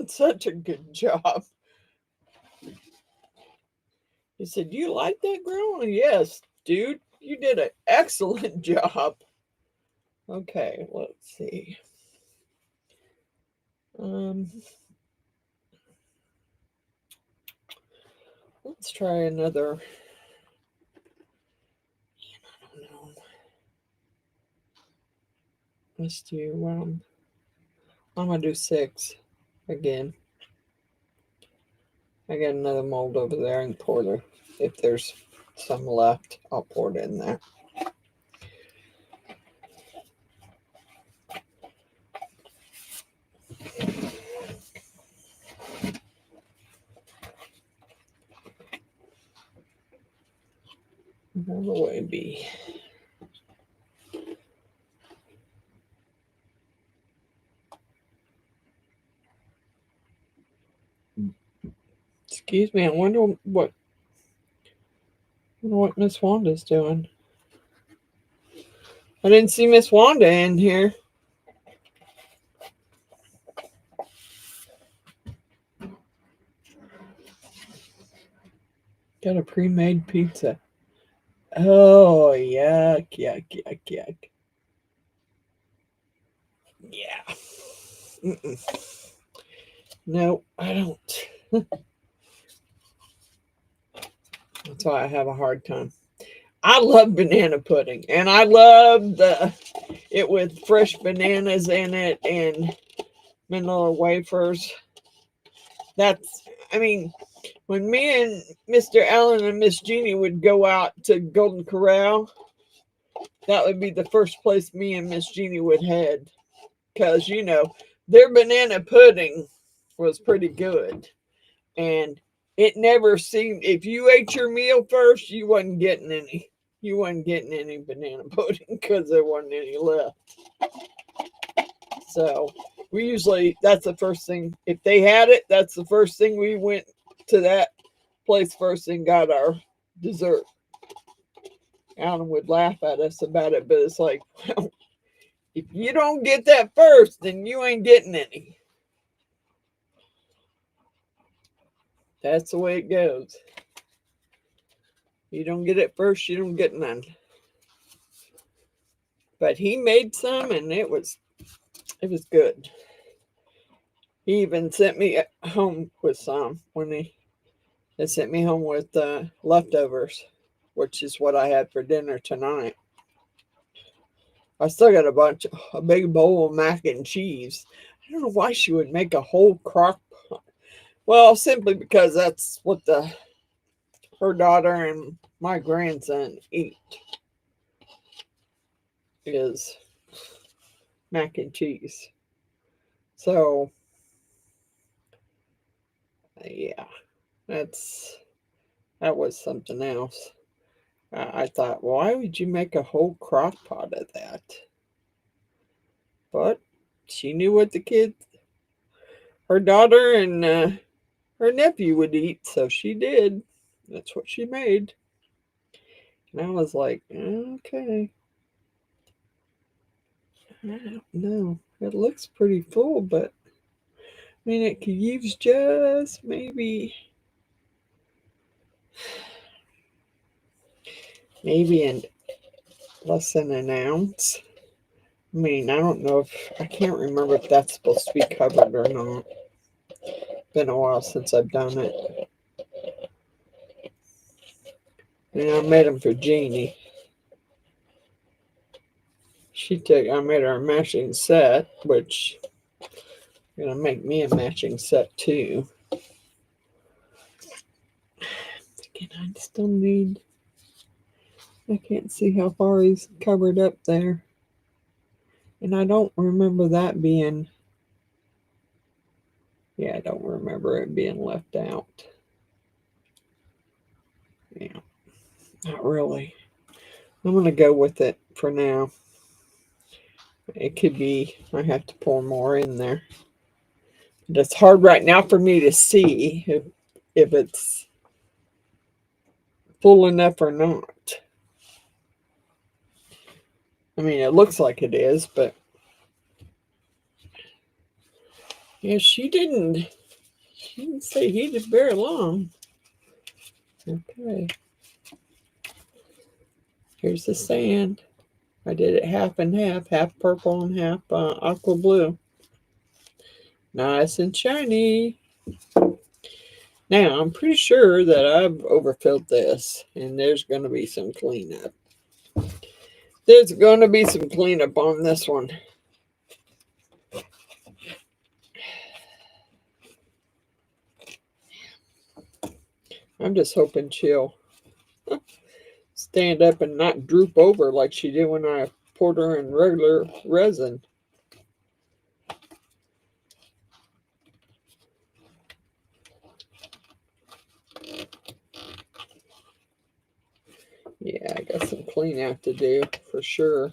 such a good job. He said, "You like that, Grandma?" Yes, dude, you did an excellent job. Okay, let's see. Let's try another. I don't know. Let's do. I'm gonna do 6 again. I got another mold over there and pour there. If there's some left, I'll pour it in there. Another way be. Excuse me, I wonder what Miss Wanda's doing. I didn't see Miss Wanda in here. Got a pre-made pizza. Oh, yuck, yuck, yuck, yuck. Yeah. No, I don't. That's why I have a hard time. I love banana pudding, and I love it with fresh bananas in it and vanilla wafers. I mean, when me and Mr. Allen and Miss Jeannie would go out to Golden Corral, that would be the first place me and Miss Jeannie would head. Because, their banana pudding was pretty good. And it never seemed, if you ate your meal first, you wasn't getting any. You wasn't getting any banana pudding because there wasn't any left. So that's the first thing. If they had it, that's the first thing we went to that place first and got our dessert. Alan would laugh at us about it, but it's like, well, if you don't get that first, then you ain't getting any. That's the way it goes. You don't get it first, you don't get none. But he made some, and it was good. He even sent me home with some when he sent me home with leftovers, which is what I had for dinner tonight. I still got a big bowl of mac and cheese. I don't know why she would make a whole crock pot. Well, simply because that's what her daughter and my grandson eat, is mac and cheese. So, yeah, that was something else. I thought, why would you make a whole crock pot of that? But she knew what her daughter and her nephew would eat, so she did. That's what she made. And I was like, okay. I don't know. It looks pretty full, but I mean, it could use just maybe in less than an ounce. I mean, I don't know I can't remember if that's supposed to be covered or not. Been a while since I've done it. And I made them for Jeannie. I made her a matching set, which gonna make me a matching set too. Again, I still need. I can't see how far he's covered up there, and I don't remember that being. Yeah, I don't remember it being left out. Yeah, not really. I'm gonna go with it for now. It could be I have to pour more in there. It's hard right now for me to see if it's full enough or not. I mean, it looks like it is, but yeah, she didn't say he did very long. Okay. Here's the sand. I did it half and half purple and half aqua blue. Nice and shiny. Now, I'm pretty sure that I've overfilled this, and there's going to be some cleanup. There's going to be some cleanup on this one. I'm just hoping she'll stand up and not droop over like she did when I poured her in regular resin. Yeah, I got some clean out to do for sure.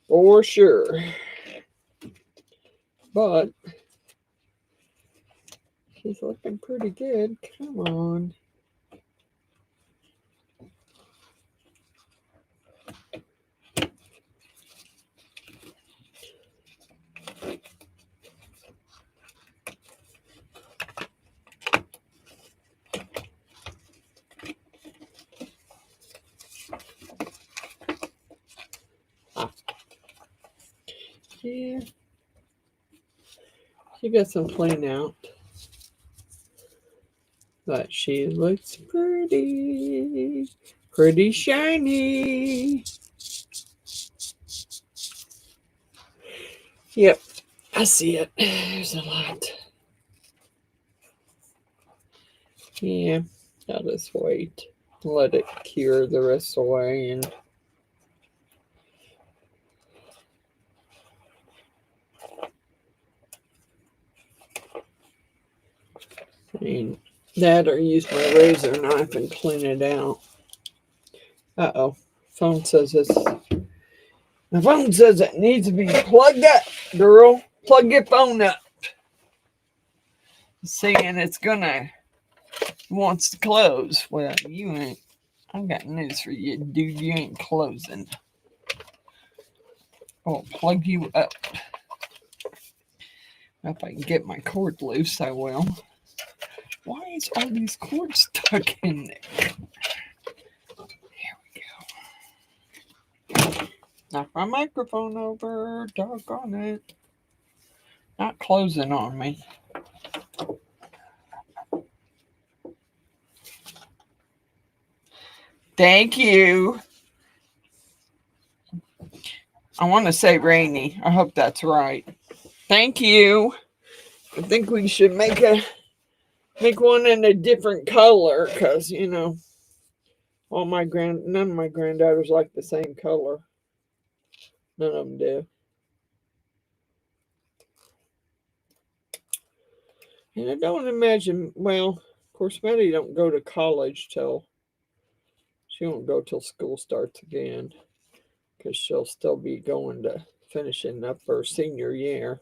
For sure. But she's looking pretty good. Come on. Yeah. She got some clean out. But she looks pretty. Pretty shiny. Yep. I see it. There's a lot. Yeah. I'll just wait. Let it cure the rest away and that or use my razor knife and clean it out. Uh-oh. Phone says it's... My phone says it needs to be plugged up, girl. Plug your phone up. Saying it's wants to close. Well, you ain't. I got news for you, dude. You ain't closing. I'll plug you up. If I can get my cord loose, I will. Why is all these cords stuck in there? There we go. Knock my microphone over. Doggone it. Not closing on me. Thank you. I want to say rainy. I hope that's right. Thank you. I think we should make one in a different color, because none of my granddaughters like the same color. None of them do. And I don't imagine, well, of course, Maddie don't go to college she won't go till school starts again, because she'll still be going to finishing up her senior year.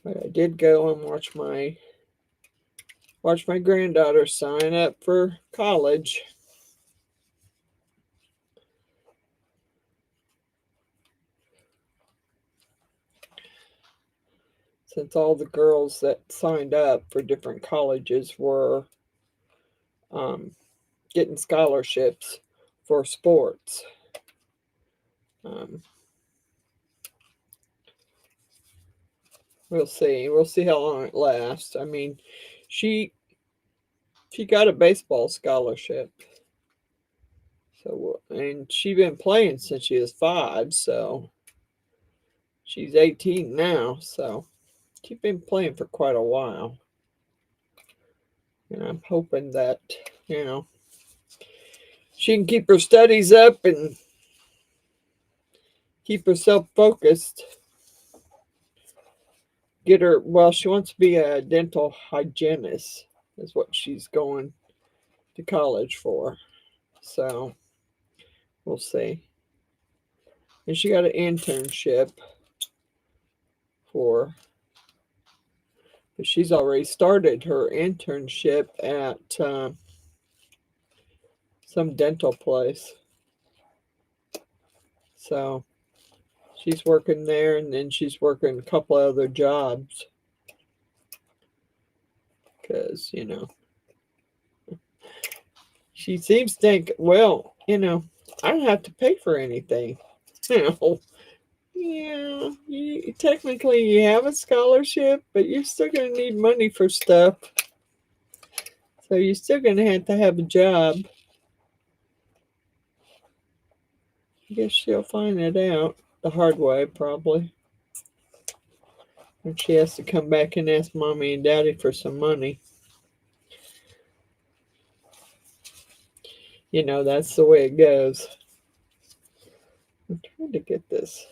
But I did go and watch my granddaughter sign up for college. Since all the girls that signed up for different colleges were getting scholarships for sports. We'll see. We'll see how long it lasts. I mean, she got a baseball scholarship. So, and she's been playing since she was 5, so she's 18 now, so she's been playing for quite a while. And I'm hoping that, she can keep her studies up and keep herself focused. She wants to be a dental hygienist, is what she's going to college for. So, we'll see. And she got an internship but she's already started her internship at some dental place. So she's working there, and then she's working a couple of other jobs. Because, she seems to think, well, I don't have to pay for anything. Yeah, technically you have a scholarship, but you're still going to need money for stuff. So you're still going to have a job. I guess she'll find it out the hard way, probably. And she has to come back and ask Mommy and Daddy for some money. That's the way it goes. I'm trying to get this.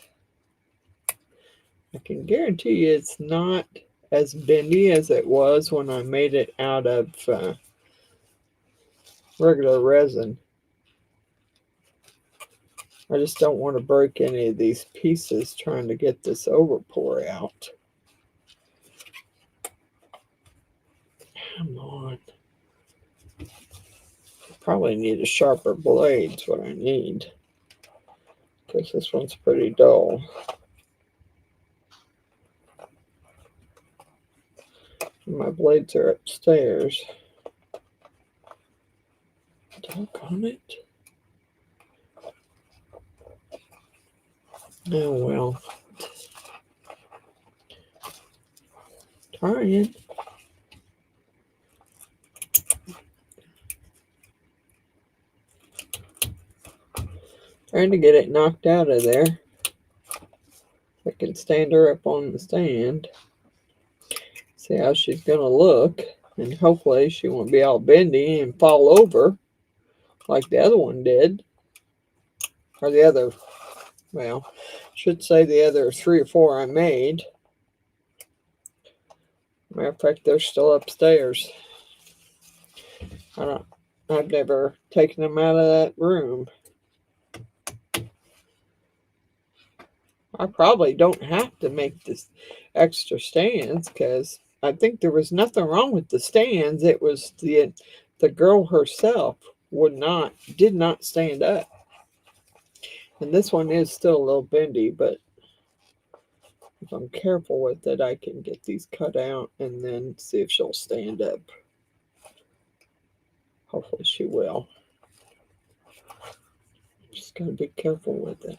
I can guarantee you it's not as bendy as it was when I made it out of regular resin. I just don't want to break any of these pieces trying to get this overpour out. Come on. Probably need a sharper blade, is what I need. Because this one's pretty dull. My blades are upstairs. Doggone it. Oh well. Trying. Trying to get it knocked out of there. I can stand her up on the stand. See how she's going to look. And hopefully she won't be all bendy and fall over like the other one did. Or the other, well, I should say the other 3 or 4 I made. Matter of fact, they're still upstairs. I've never taken them out of that room. I probably don't have to make this extra stands because I think there was nothing wrong with the stands. It was the girl herself did not stand up. And this one is still a little bendy, but if I'm careful with it, I can get these cut out and then see if she'll stand up. Hopefully she will. Just gotta be careful with it.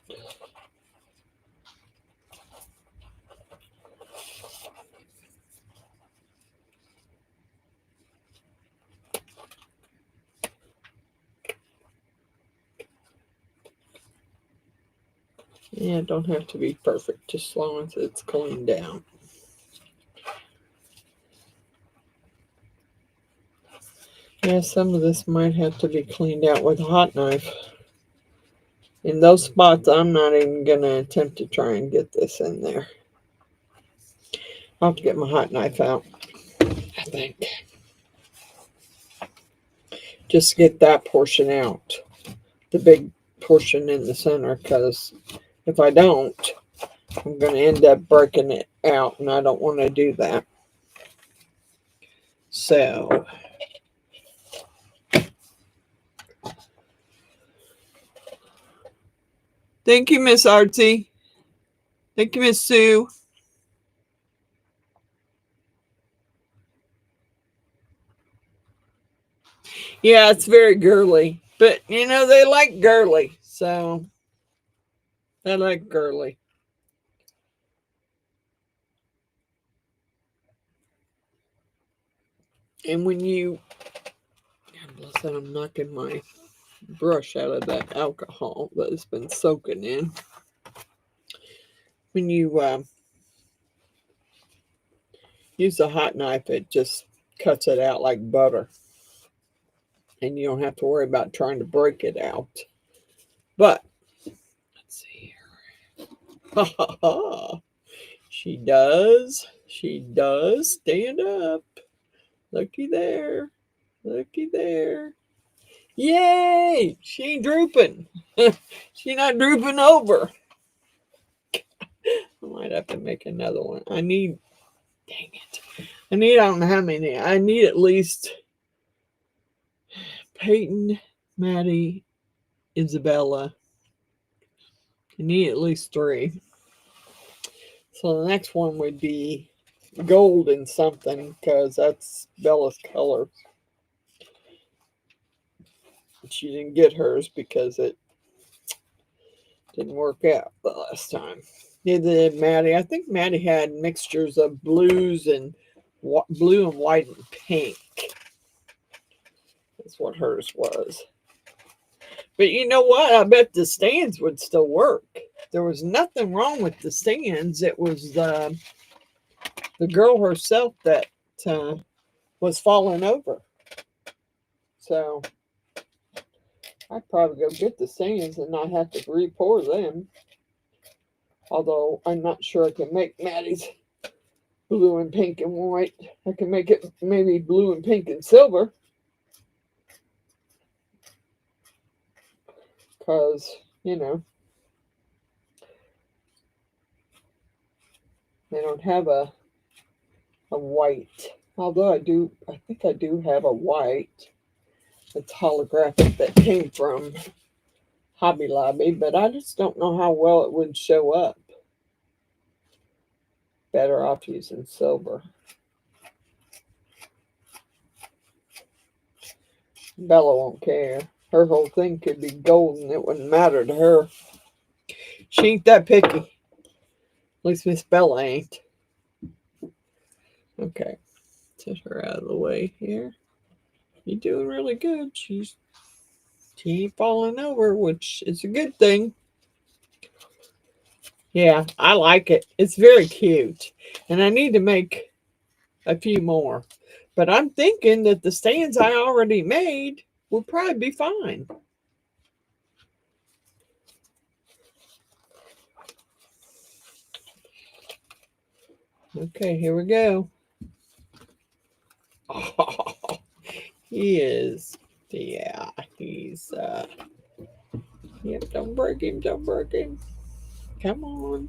Yeah, it don't have to be perfect, just as long as it's cleaned down. Yeah, some of this might have to be cleaned out with a hot knife. In those spots, I'm not even going to attempt to try and get this in there. I'll have to get my hot knife out, I think. Just get that portion out. The big portion in the center, because if I don't, I'm going to end up breaking it out, and I don't want to do that. So, thank you, Miss Artsy. Thank you, Miss Sue. Yeah, it's very girly, but you know, they like girly, so they like girly. And when you, God bless it, I'm knocking my brush out of that alcohol that has been soaking in. When you use a hot knife, it just cuts it out like butter. And you don't have to worry about trying to break it out. But, let's see here. Ha ha ha. She does stand up. Looky there. Looky there. Yay! She ain't drooping. She not drooping over. I might have to make another one. Dang it. I don't know how many. I need at least Peyton, Maddie, Isabella. I need at least 3. So the next one would be gold and something, because that's Bella's color. She didn't get hers because it didn't work out the last time. Neither did Maddie. I think Maddie had mixtures of blues and blue and white and pink. That's what hers was. But you know what? I bet the stands would still work. There was nothing wrong with the stands. It was the girl herself that was falling over. So I'd probably go get the stands and not have to re-pour them. Although I'm not sure I can make Maddie's blue and pink and white. I can make it maybe blue and pink and silver. Because, you know, they don't have a white. Although I think I do have a white. It's holographic that came from Hobby Lobby, but I just don't know how well it would show up. Better off using silver. Bella won't care. Her whole thing could be gold and it wouldn't matter to her. She ain't that picky. At least Miss Bella ain't. Okay. Set her out of the way here. You're doing really good. She ain't falling over, which is a good thing. Yeah, I like it. It's very cute. And I need to make a few more. But I'm thinking that the stands I already made will probably be fine. Okay, here we go. Oh, he is. Yeah, he's yep, don't break him, don't break him. Come on.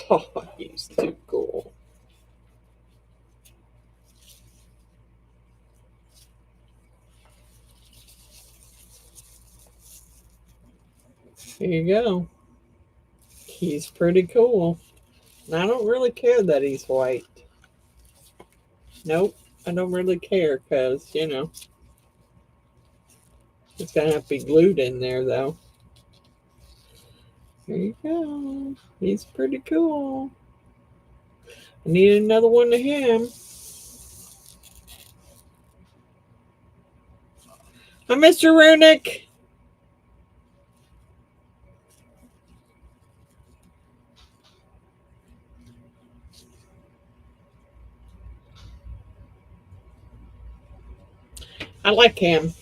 Oh, he's too cool. Here you go. He's pretty cool. And I don't really care that he's white. Nope, I don't really care because, you know, it's going to have to be glued in there though. Here you go. He's pretty cool. I need another one of him. Hi, Mr. Runick. I like him.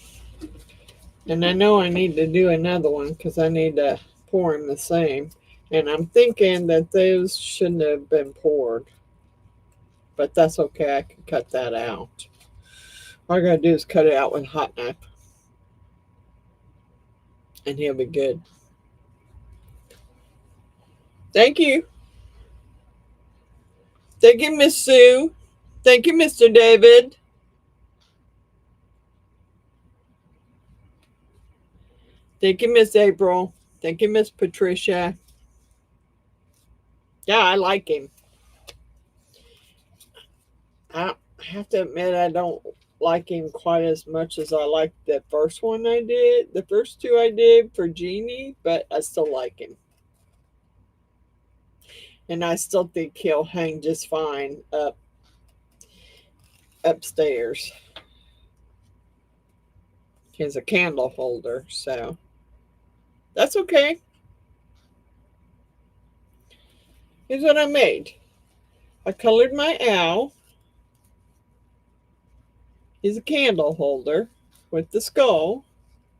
And I know I need to do another one because I need to pour him the same. And I'm thinking that those shouldn't have been poured. But that's okay. I can cut that out. All I got to do is cut it out with a hot knife. And he'll be good. Thank you. Thank you, Miss Sue. Thank you, Mr. David. Thank you, Miss April. Thank you, Miss Patricia. Yeah, I like him. I have to admit, I don't like him quite as much as I liked the first one I did. The first two I did for Jeannie, but I still like him. And I still think he'll hang just fine upstairs. He has a candle holder, so that's okay. Here's what I made. I colored my owl. He's a candle holder with the skull,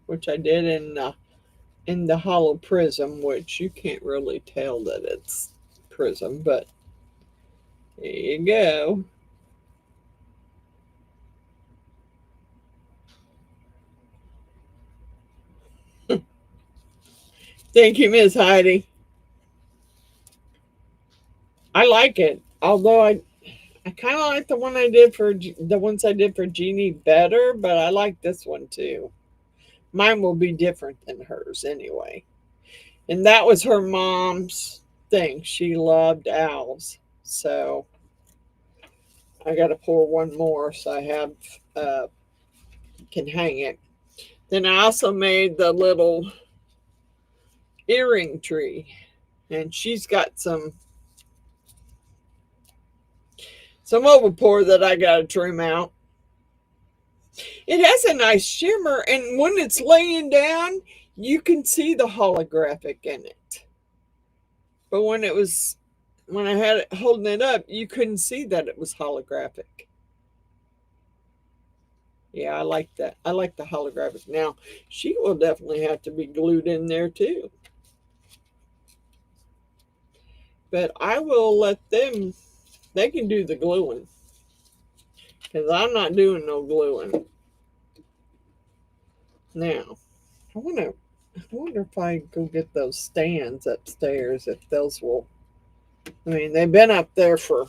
which I did in the hollow prism, which you can't really tell that it's prism, but there you go. Thank you, Miss Heidi. I like it, although I kind of like the one I did for the ones I did for Jeannie better, but I like this one too. Mine will be different than hers anyway. And that was her mom's thing. She loved owls. So I got to pour one more so I have can hang it. Then I also made the little earring tree, and she's got some overpour that I got to trim out. It has a nice shimmer, and when it's laying down, you can see the holographic in it. But when I had it holding it up, you couldn't see that it was holographic. Yeah, I like that. I like the holographic. Now, she will definitely have to be glued in there too. But I will let them, they can do the gluing. Because I'm not doing no gluing. Now, I wonder if I go get those stands upstairs, if those will, I mean, they've been up there for,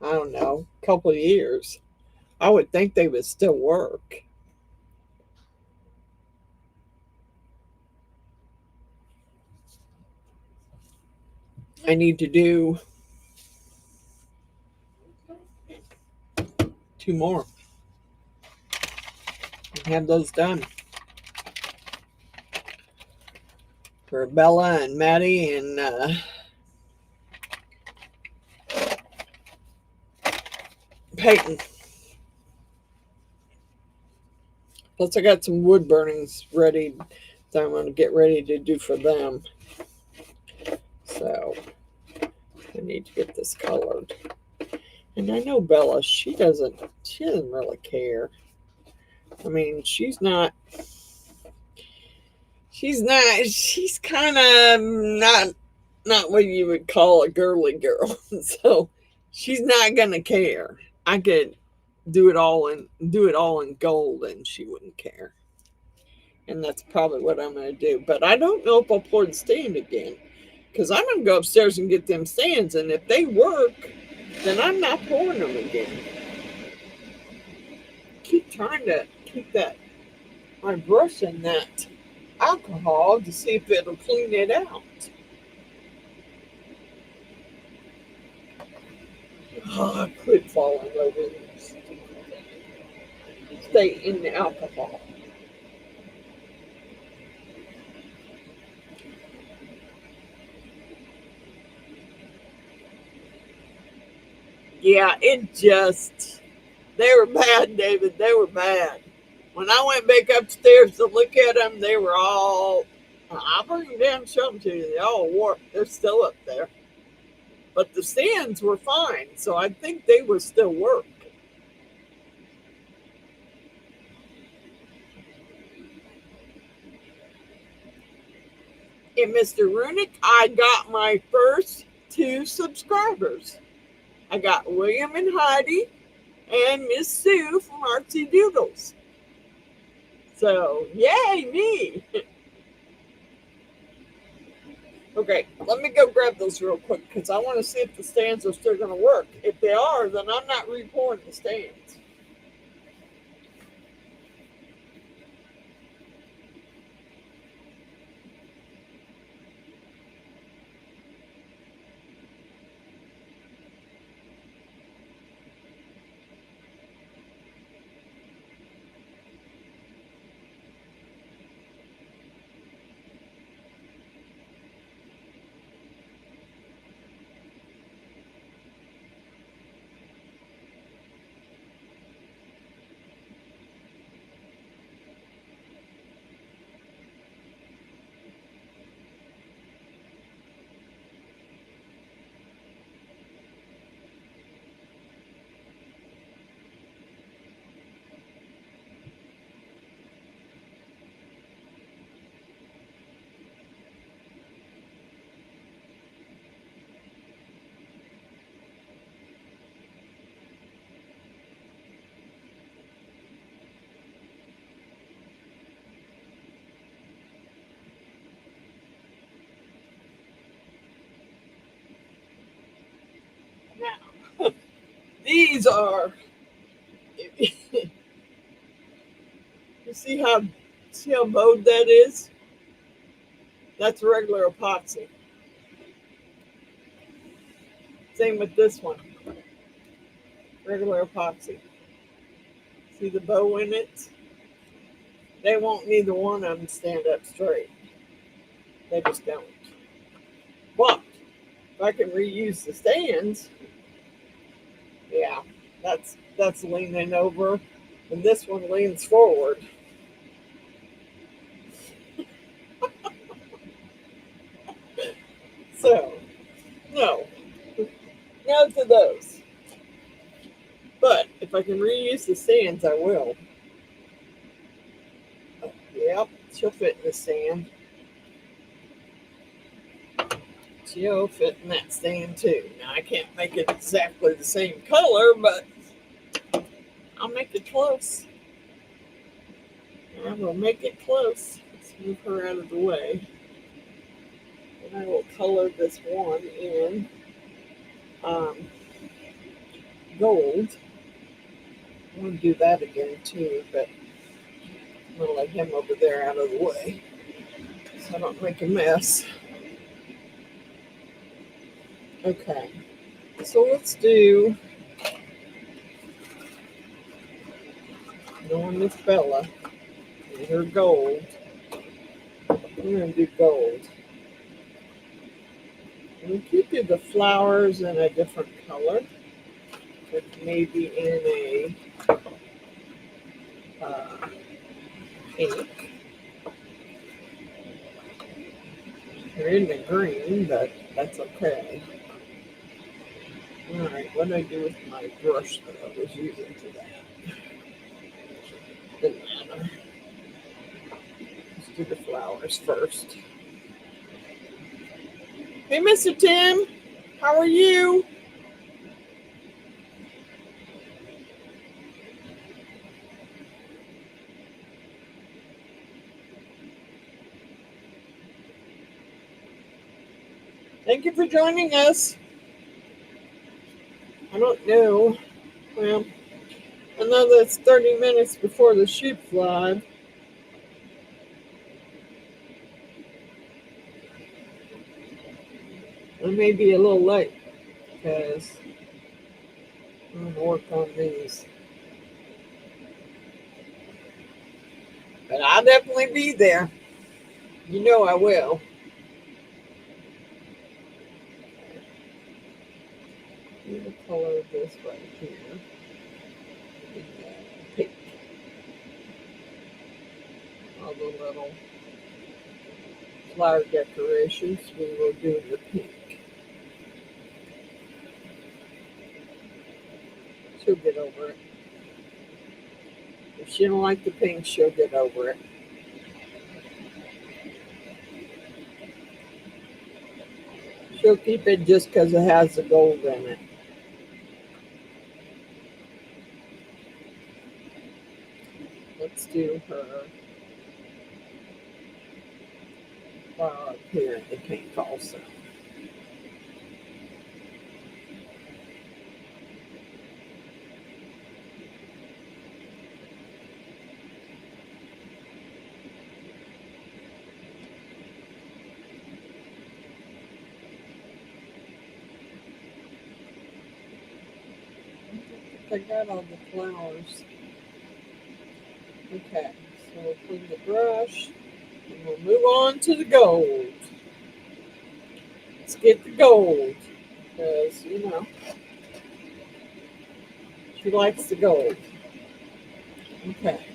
I don't know, a couple of years. I would think they would still work. I need to do 2 more and have those done for Bella and Maddie and Peyton. Plus, I got some wood burnings ready that I'm going to get ready to do for them. So I need to get this colored. And I know Bella, she doesn't really care. I mean, she's kind of not what you would call a girly girl. So she's not gonna care. I could do it all in gold and she wouldn't care. And that's probably what I'm gonna do. But I don't know if I'll pour the stand again. because I'm going to go upstairs and get them stands, and if they work, then I'm not pouring them again. Keep trying to keep my brush in that alcohol to see if it'll clean it out. Oh, I quit falling over this. Stay in the alcohol. Yeah, they were bad, David. They were bad. When I went back upstairs to look at them, they were all, I'll bring them down and show them to you. They all warped. They're still up there. But the stands were fine, so I think they would still work. And Mr. Runick, I got my first 2 subscribers. I got William and Heidi and Miss Sue from Artsy Doodles. So, yay, me. Okay, let me go grab those real quick because I want to see if the stands are still going to work. If they are, then I'm not re-pouring the stands. Now, these are, you see how bowed that is? That's regular epoxy. Same with this one. Regular epoxy. See the bow in it? They won't neither one of them stand up straight. They just don't. But if I can reuse the stands, yeah, that's leaning over, and this one leans forward. So, no to those. But if I can reuse the stands, I will. Yep, she'll fit in the stand. She'll fit in that stand too. Now I can't make it exactly the same color, but I'll make it close. I will make it close. Let's move her out of the way. And I will color this one in gold. I want to do that again too, but I'm going to let him over there out of the way so I don't make a mess. Okay, so let's do on this Bella and her gold. We're going to do gold. We could do the flowers in a different color, but maybe in a pink. They're in the green, but that's okay. All right, what do I do with my brush that I was using to that? Didn't matter. Let's do the flowers first. Hey, Mr. Tim, how are you? Thank you for joining us. I don't know. Well, I know that's 30 minutes before the sheep fly. I may be a little late because I'm going to work on these. But I'll definitely be there. You know I will. I'm going to color this right here. Pink. All the little flower decorations we will do in the pink. She'll get over it. If she don't like the pink, she'll get over it. She'll keep it just because it has the gold in it. Let's do her flower up here in the pink also. I got all the flowers. Okay, so we'll clean the brush and we'll move on to the gold. Let's get the gold because, you know, she likes the gold. Okay.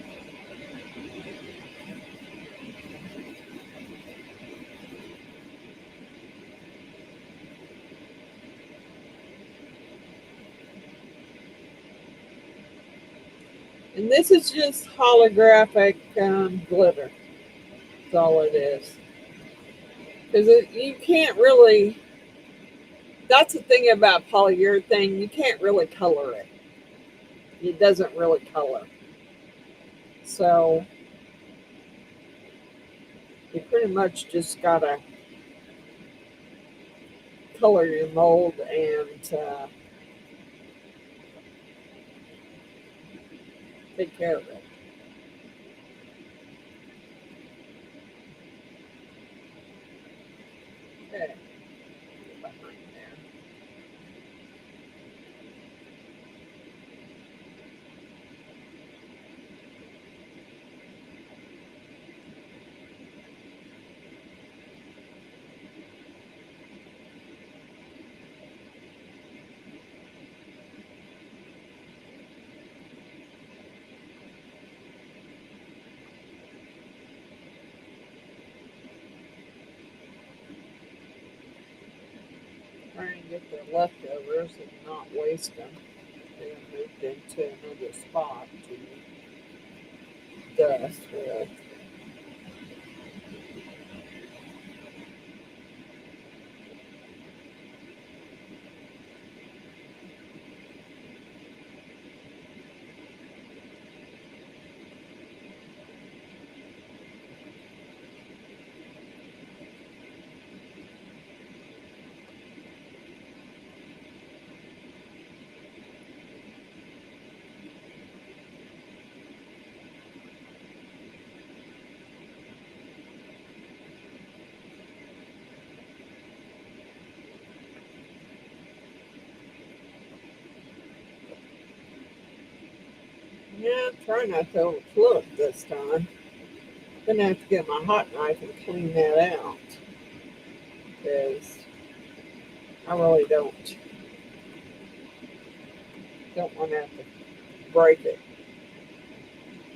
And this is just holographic glitter. That's all it is. Because you can't really, that's the thing about polyurethane, you can't really color it. It doesn't really color. So you pretty much just gotta color your mold and take care of it. Okay. Behind there. Try and get the leftovers and not waste them. They moved into another spot to dust with. Yeah, try not to overflow it this time. I'm gonna have to get my hot knife and clean that out because I really don't want to have to break it.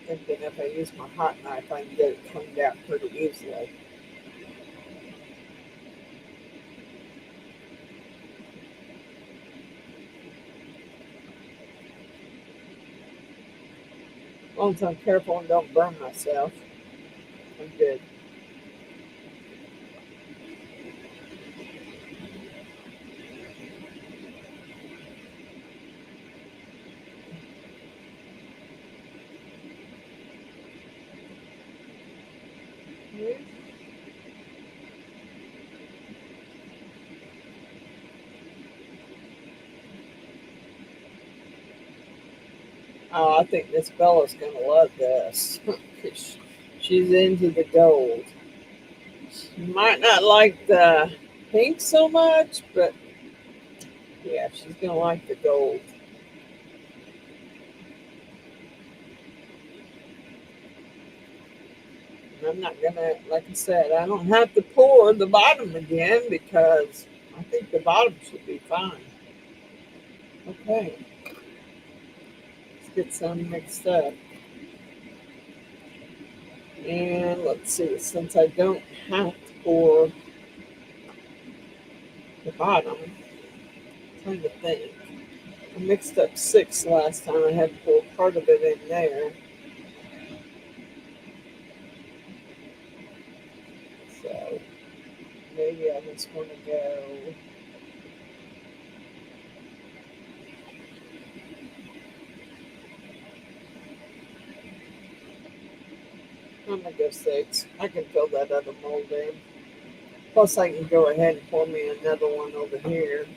Thinking if I use my hot knife, I can get it cleaned out pretty easily. As long as I'm careful and don't burn myself, I'm good. Oh, I think Miss Bella's going to love this. 'Cause she's into the gold. She might not like the pink so much, but yeah, she's going to like the gold. And I'm not going to, like I said, I don't have to pour the bottom again because I think the bottom should be fine. Okay, let's get some mixed up. And let's see, since I don't have to pour the bottom, I'm trying to think. I mixed up 6 last time. I had to pour part of it in there. So maybe I just want to go. I'm going to go 6. I can fill that other mold in. Plus, I can go ahead and pour me another one over here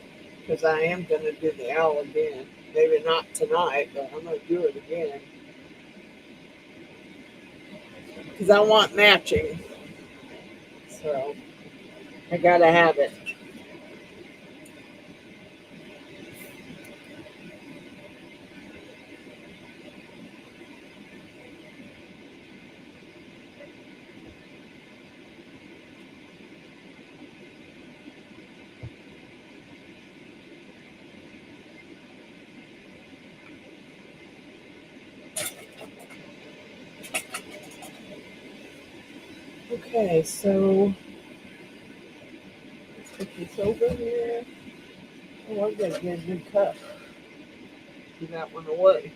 because I am going to do the owl again. Maybe not tonight, but I'm going to do it again because I want matching. So I got to have it. Okay, so let's put this over here. Oh, I'm going to get a new cup. Do that one away.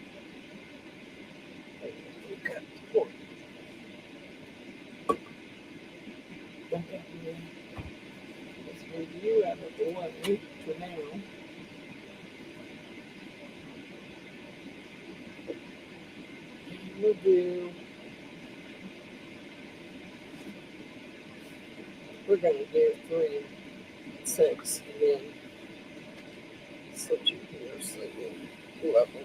New cup. Oh, okay. Let's move you out of the way for now. We'll do, we're going to do 3 and 6 and then switch it here so you level.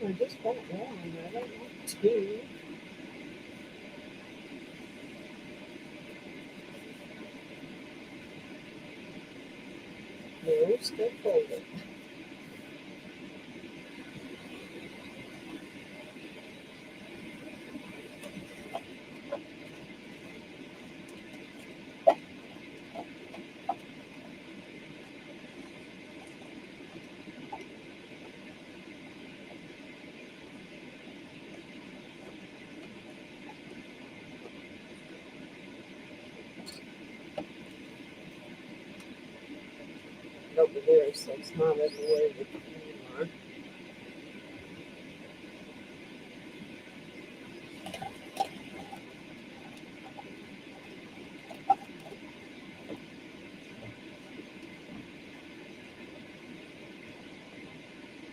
I just want one. I don't want 2. No, still folded. Over there, so it's not everywhere anymore.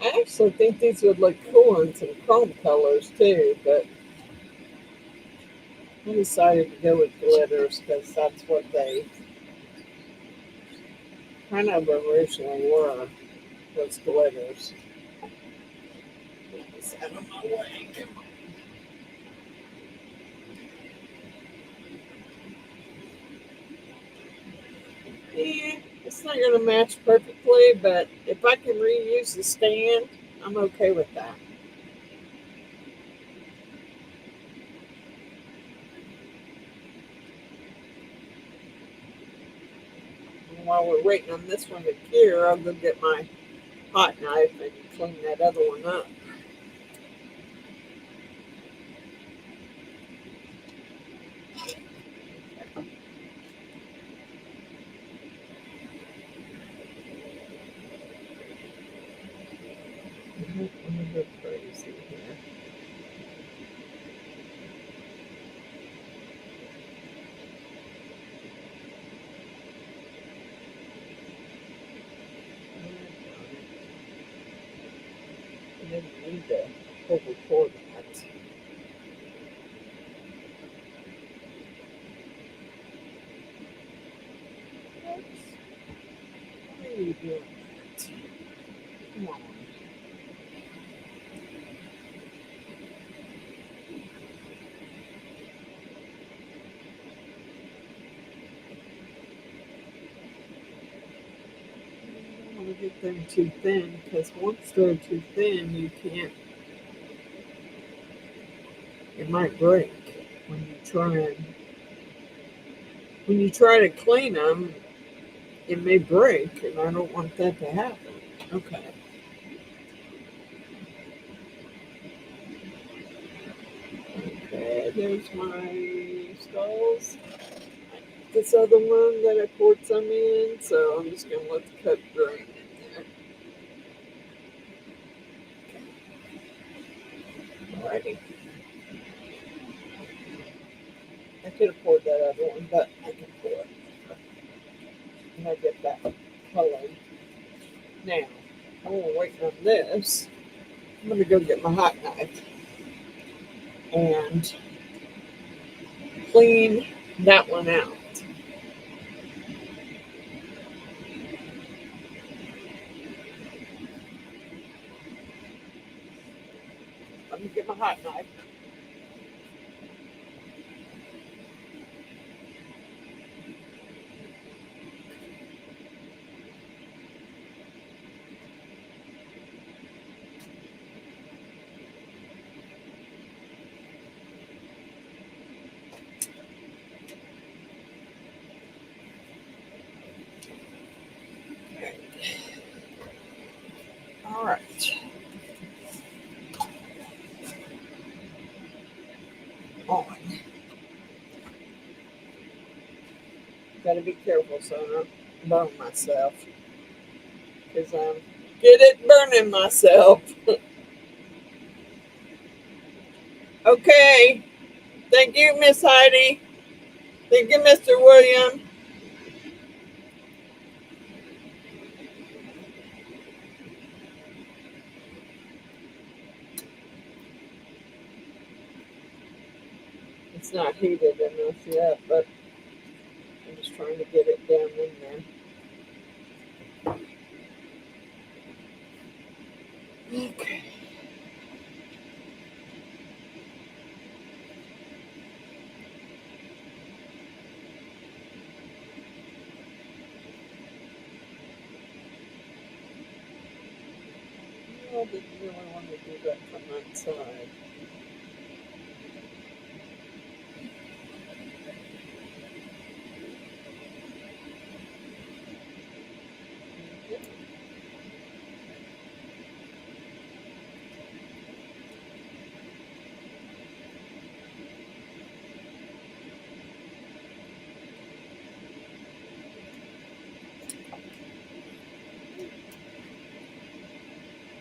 I actually think these would look cool in some chrome colors too, but I decided to go with glitters because that's what they kind of originally were, was glitters. Get this out of my way. Come on. Yeah, it's not going to match perfectly, but if I can reuse the stand, I'm okay with that. And while we're waiting on this one to cure, I'll go get my hot knife and clean that other one up. crazy here. I didn't need to overpour that. Oops. Why are you doing that? Come on. I don't want to get them too thin, because once they're too thin, you can't, it might break when you try to clean them. It may break, and I don't want that to happen. Okay. Okay, there's my skulls. This other one that I poured some in, so I'm just going to let the cup drain in there. Alrighty. I could have poured that other one, but I can pour it. And I get that color. Now, I'm going to wait on this. I'm going to go get my hot knife and clean that one out. Let me get my hot knife. All right. On. Gotta be careful so I don't burn myself. Because I'm good at burning myself. Okay. Thank you, Miss Heidi. Thank you, Mr. William. It's not heated enough yet, but I'm just trying to get it down in there. Okay. I didn't really want to do that from that side.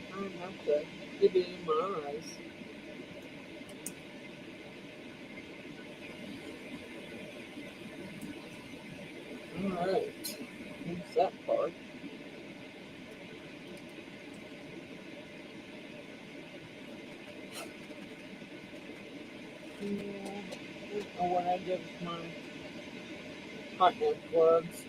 I don't have to get it in my eyes. Alright. Here's that part. Yeah. I don't know what I did with my hot knife gloves.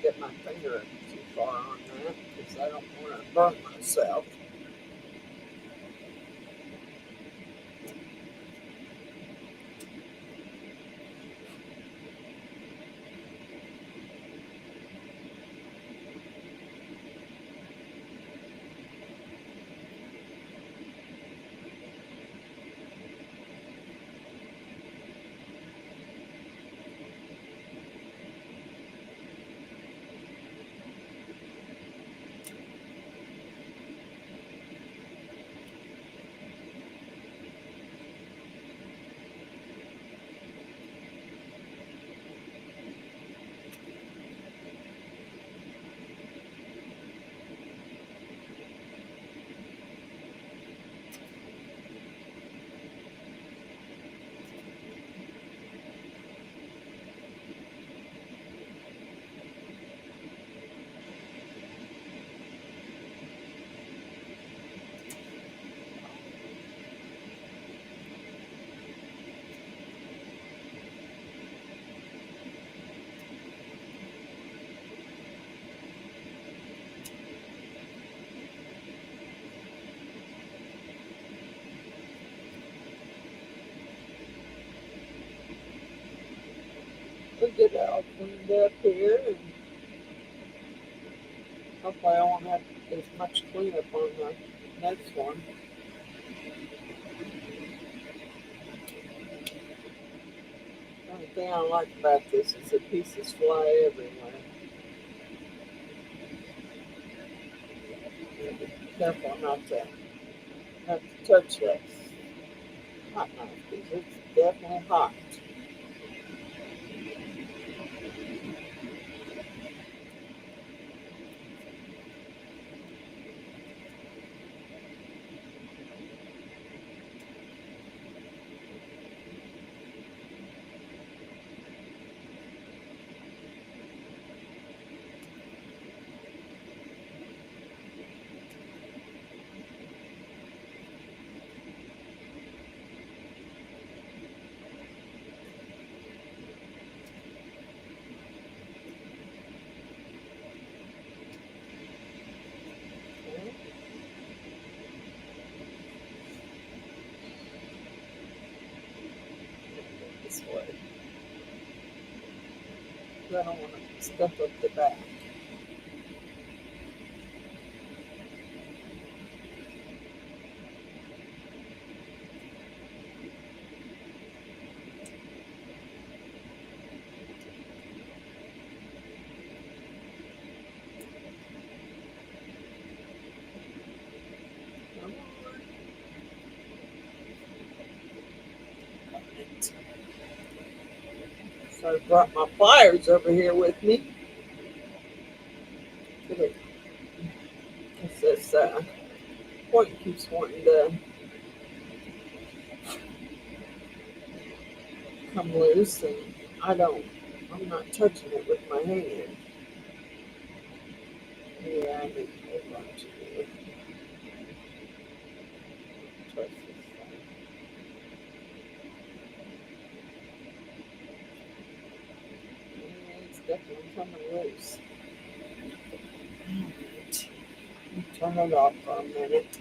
get my finger too far on that because I don't want to burn myself. We'll get it all cleaned up here, and hopefully I won't have as much cleanup on the next one. The only thing I like about this is the pieces fly everywhere. Be careful not to touch that hot knife because it's definitely hot. This way. I don't want to stuff up the back. So I brought my pliers over here with me. This point keeps wanting to come loose, and I'm not touching it with my hand. Yeah, I need to hold on to it. Touch this thing. Yeah, it's definitely coming loose. Alright. Turn it off for a minute.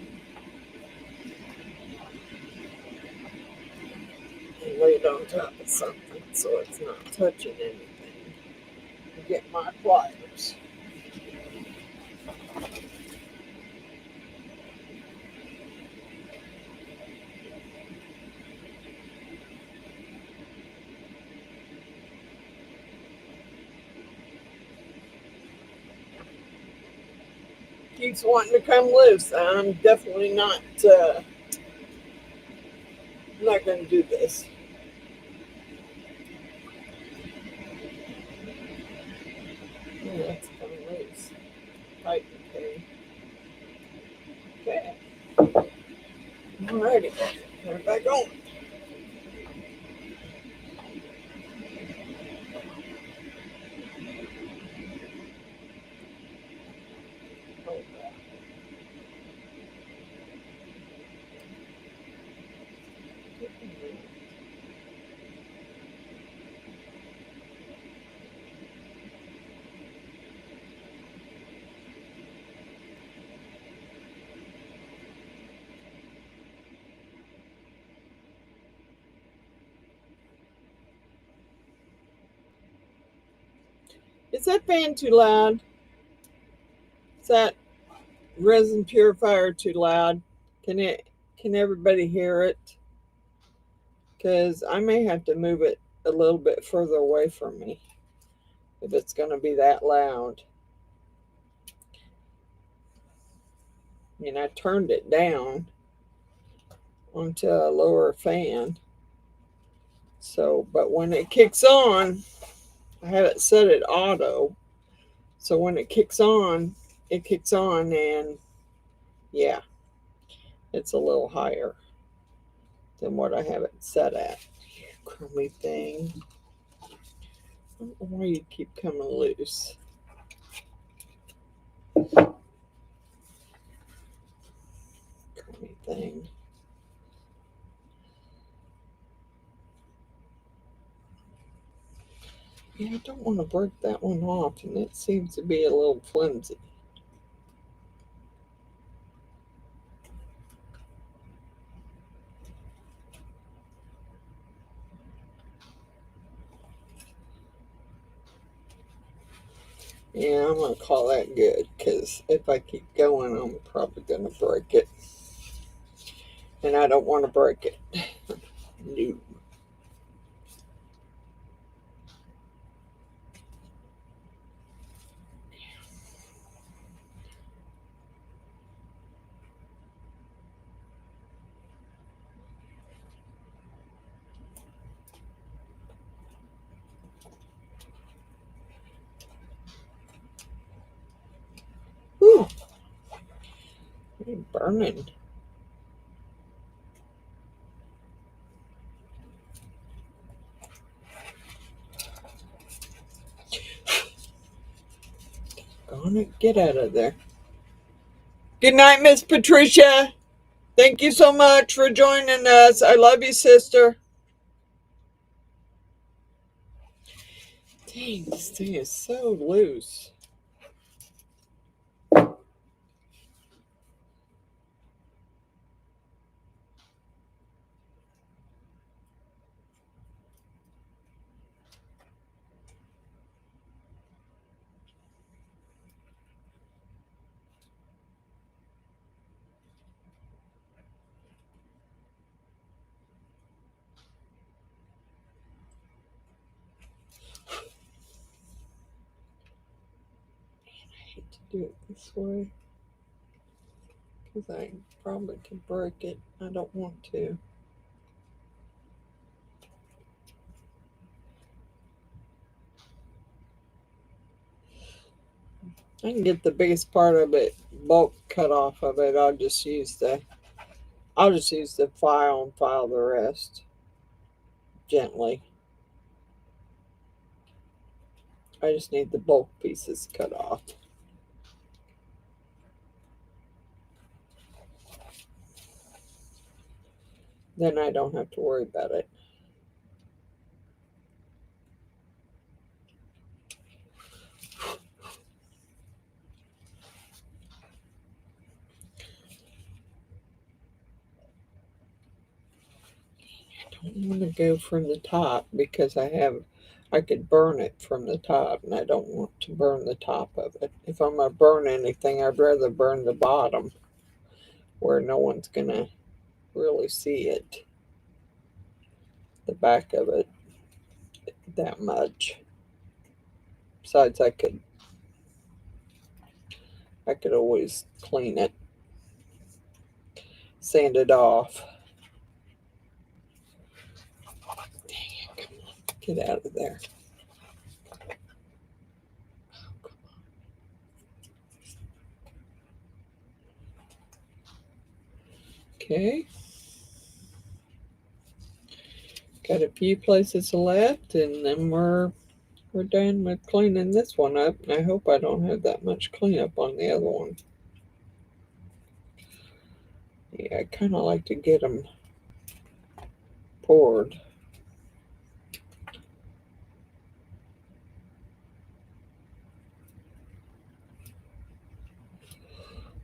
And lay it on top of something so it's not touching anything. Get my pliers. Keeps wanting to come loose. I'm definitely not going to do this. Yeah, it's coming loose. Right, okay. Alrighty, put it back on. Is that fan too loud? Is that resin purifier too loud? Can everybody hear it? Because I may have to move it a little bit further away from me if it's going to be that loud. I mean, I turned it down onto a lower fan. So, but when it kicks on, I have it set at auto. So when it kicks on, and yeah, it's a little higher than what I have it set at. Crummy thing. I don't know why you keep coming loose. Crummy thing. Yeah, I don't want to break that one off, and it seems to be a little flimsy. Yeah, I'm going to call that good, because if I keep going, I'm probably going to break it. And I don't want to break it. No. Whew. It's burning. Gonna get out of there. Good night, Miss Patricia. Thank you so much for joining us. I love you, sister. Dang, this thing is so loose. I hate to do it this way because I probably could break it. I don't want to. I can get the biggest part of it bulk cut off of it. I'll just use the file and file the rest gently. I just need the bulk pieces cut off. Then I don't have to worry about it. I don't want to go from the top because I could burn it from the top, and I don't want to burn the top of it. If I'm going to burn anything, I'd rather burn the bottom where no one's going to really see it, the back of it, that much. Besides, I could always clean it, sand it off. Dang it, come on, get out of there. Okay. Got a few places left, and then we're done with cleaning this one up. And I hope I don't have that much cleanup on the other one. Yeah, I kind of like to get them poured.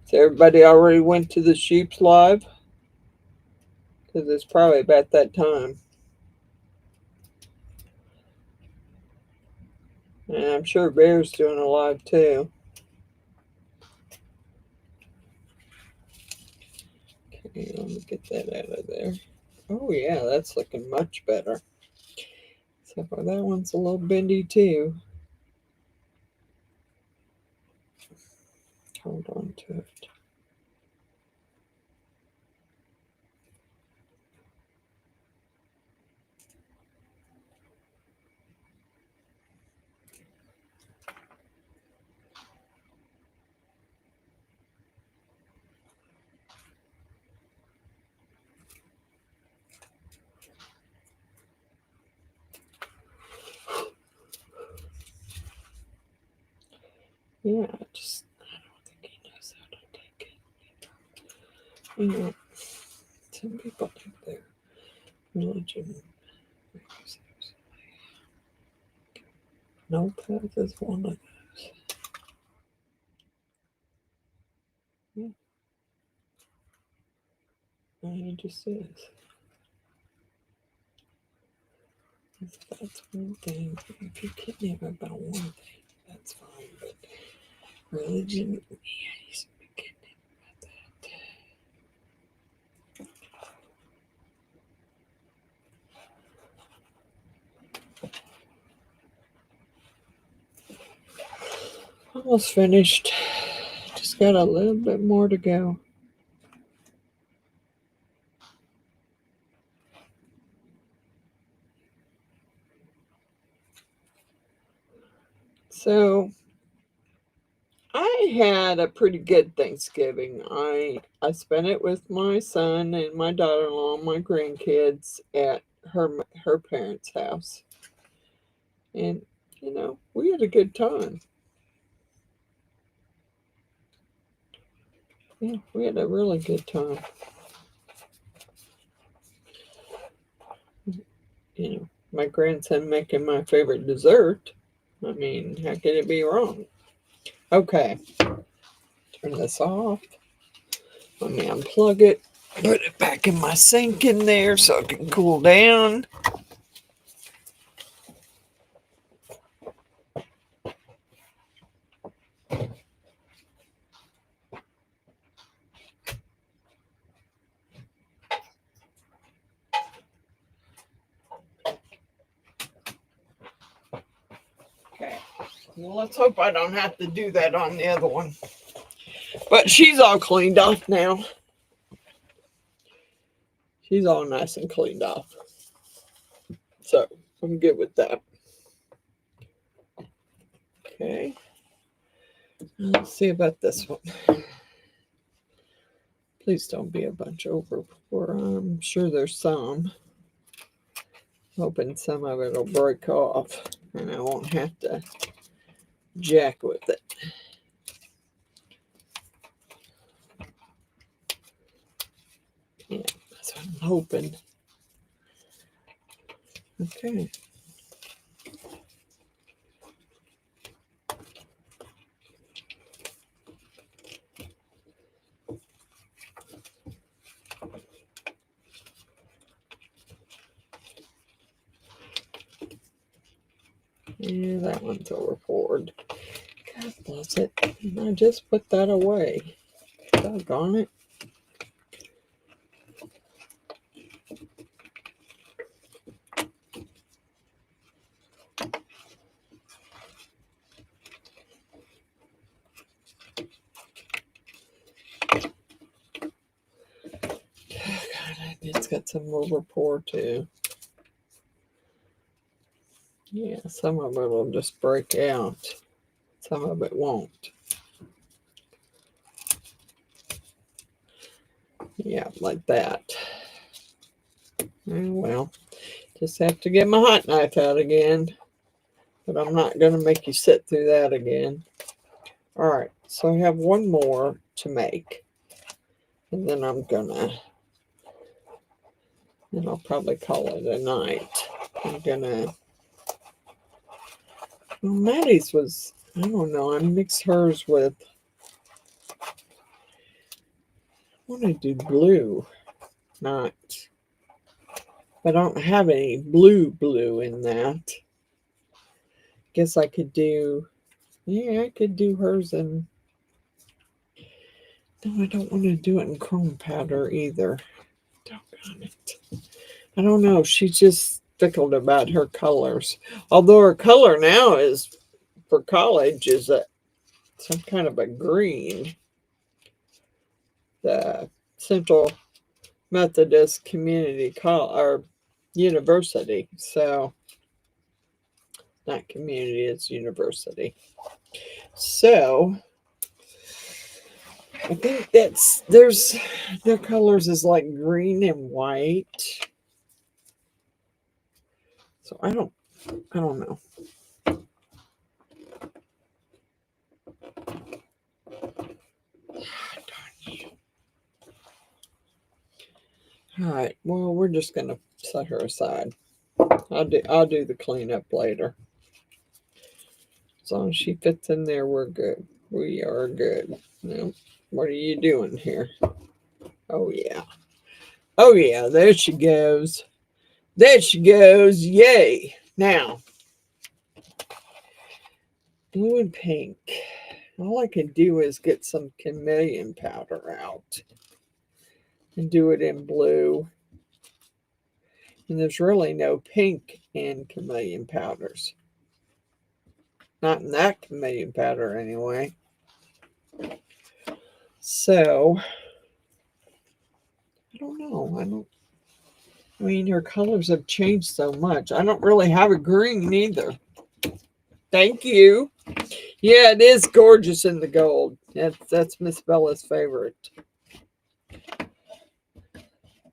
So everybody already went to the sheep's live? Because it's probably about that time. And I'm sure Bear's doing a live too. Okay, let me get that out of there. Oh yeah, that's looking much better. So far that one's a little bendy too. Hold on to it. Yeah, I don't think he knows how to take it. You know, some people think their religion. No path is one of those. Yeah, it just is. That's one thing. If you're kidding him about one thing, that's fine. But religion, yeah, you should be kidding him about that. Almost finished. Just got a little bit more to go. So I had a pretty good Thanksgiving. I spent it with my son and my daughter-in-law and my grandkids at her parents' house. And you know, we had a good time. Yeah, we had a really good time. You know, my grandson making my favorite dessert. I mean, how could it be wrong? Okay, turn this off. Let me unplug it. Put it back in my sink in there so it can cool down. Okay, well, let's hope I don't have to do that on the other one. But she's all cleaned off now. She's all nice and cleaned off. So I'm good with that. Okay. Let's see about this one. Please don't be a bunch over pour. I'm sure there's some. Hoping some of it will break off and I won't have to jack with it. Yeah, that's what I'm hoping. Okay. Yeah, that one's over poured. God bless it. I just put that away. Doggone it. God, it's got some over pour too. Yeah, some of it will just break out. Some of it won't. Yeah, like that. Well, just have to get my hot knife out again. But I'm not going to make you sit through that again. All right, so I have one more to make. And then I'm gonna, and I'll probably call it a night. I'm gonna, well, Maddie's was, I don't know, I mixed hers with, I want to do blue, not, I don't have any blue in that. Guess I could do, yeah, I could do hers in, no, I don't want to do it in chrome powder either. Doggone it. I don't know. She's just fickled about her colors. Although her color now is, for college, is some kind of a green. The Central Methodist Community or University. So, not community, it's university. So, I think their colors is like green and white. So I don't know. All right. Well, we're just gonna set her aside. I'll do the cleanup later. As long as she fits in there, we're good. We are good. Now, what are you doing here? Oh yeah. Oh yeah. There she goes. There she goes. Yay. Now, blue and pink. All I can do is get some Chameleon powder out and do it in blue. And there's really no pink in Chameleon powders. Not in that Chameleon powder anyway. So, I don't know. I mean, her colors have changed so much. I don't really have a green either. Thank you. Yeah, it is gorgeous in the gold. That's Miss Bella's favorite.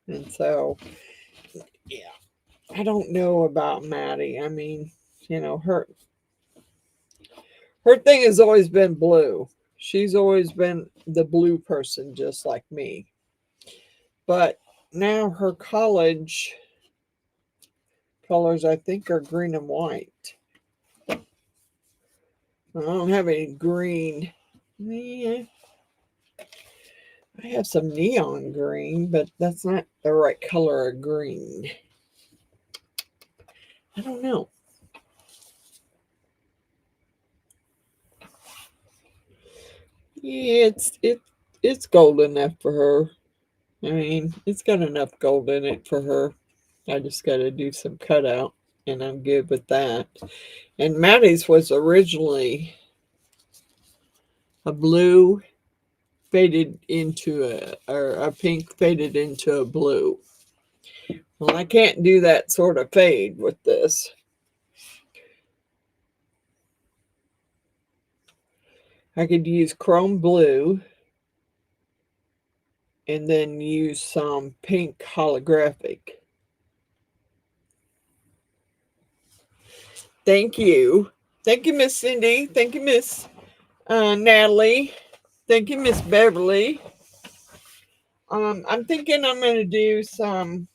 And so, yeah, I don't know about Maddie. I mean, you know, her thing has always been blue. She's always been the blue person, just like me. But now her college colors, I think, are green and white. I don't have any green. Yeah, I have some neon green, but that's not the right color of green. I don't know. Yeah, it's gold enough for her. I mean, it's got enough gold in it for her. I just got to do some cutout, and I'm good with that. And Maddie's was originally a blue faded into a pink faded into a blue. Well, I can't do that sort of fade with this. I could use chrome blue and then use some pink holographic. Thank you. Thank you, Miss Cindy. Thank you, Miss Natalie. Thank you, Miss Beverly. I'm thinking I'm going to do some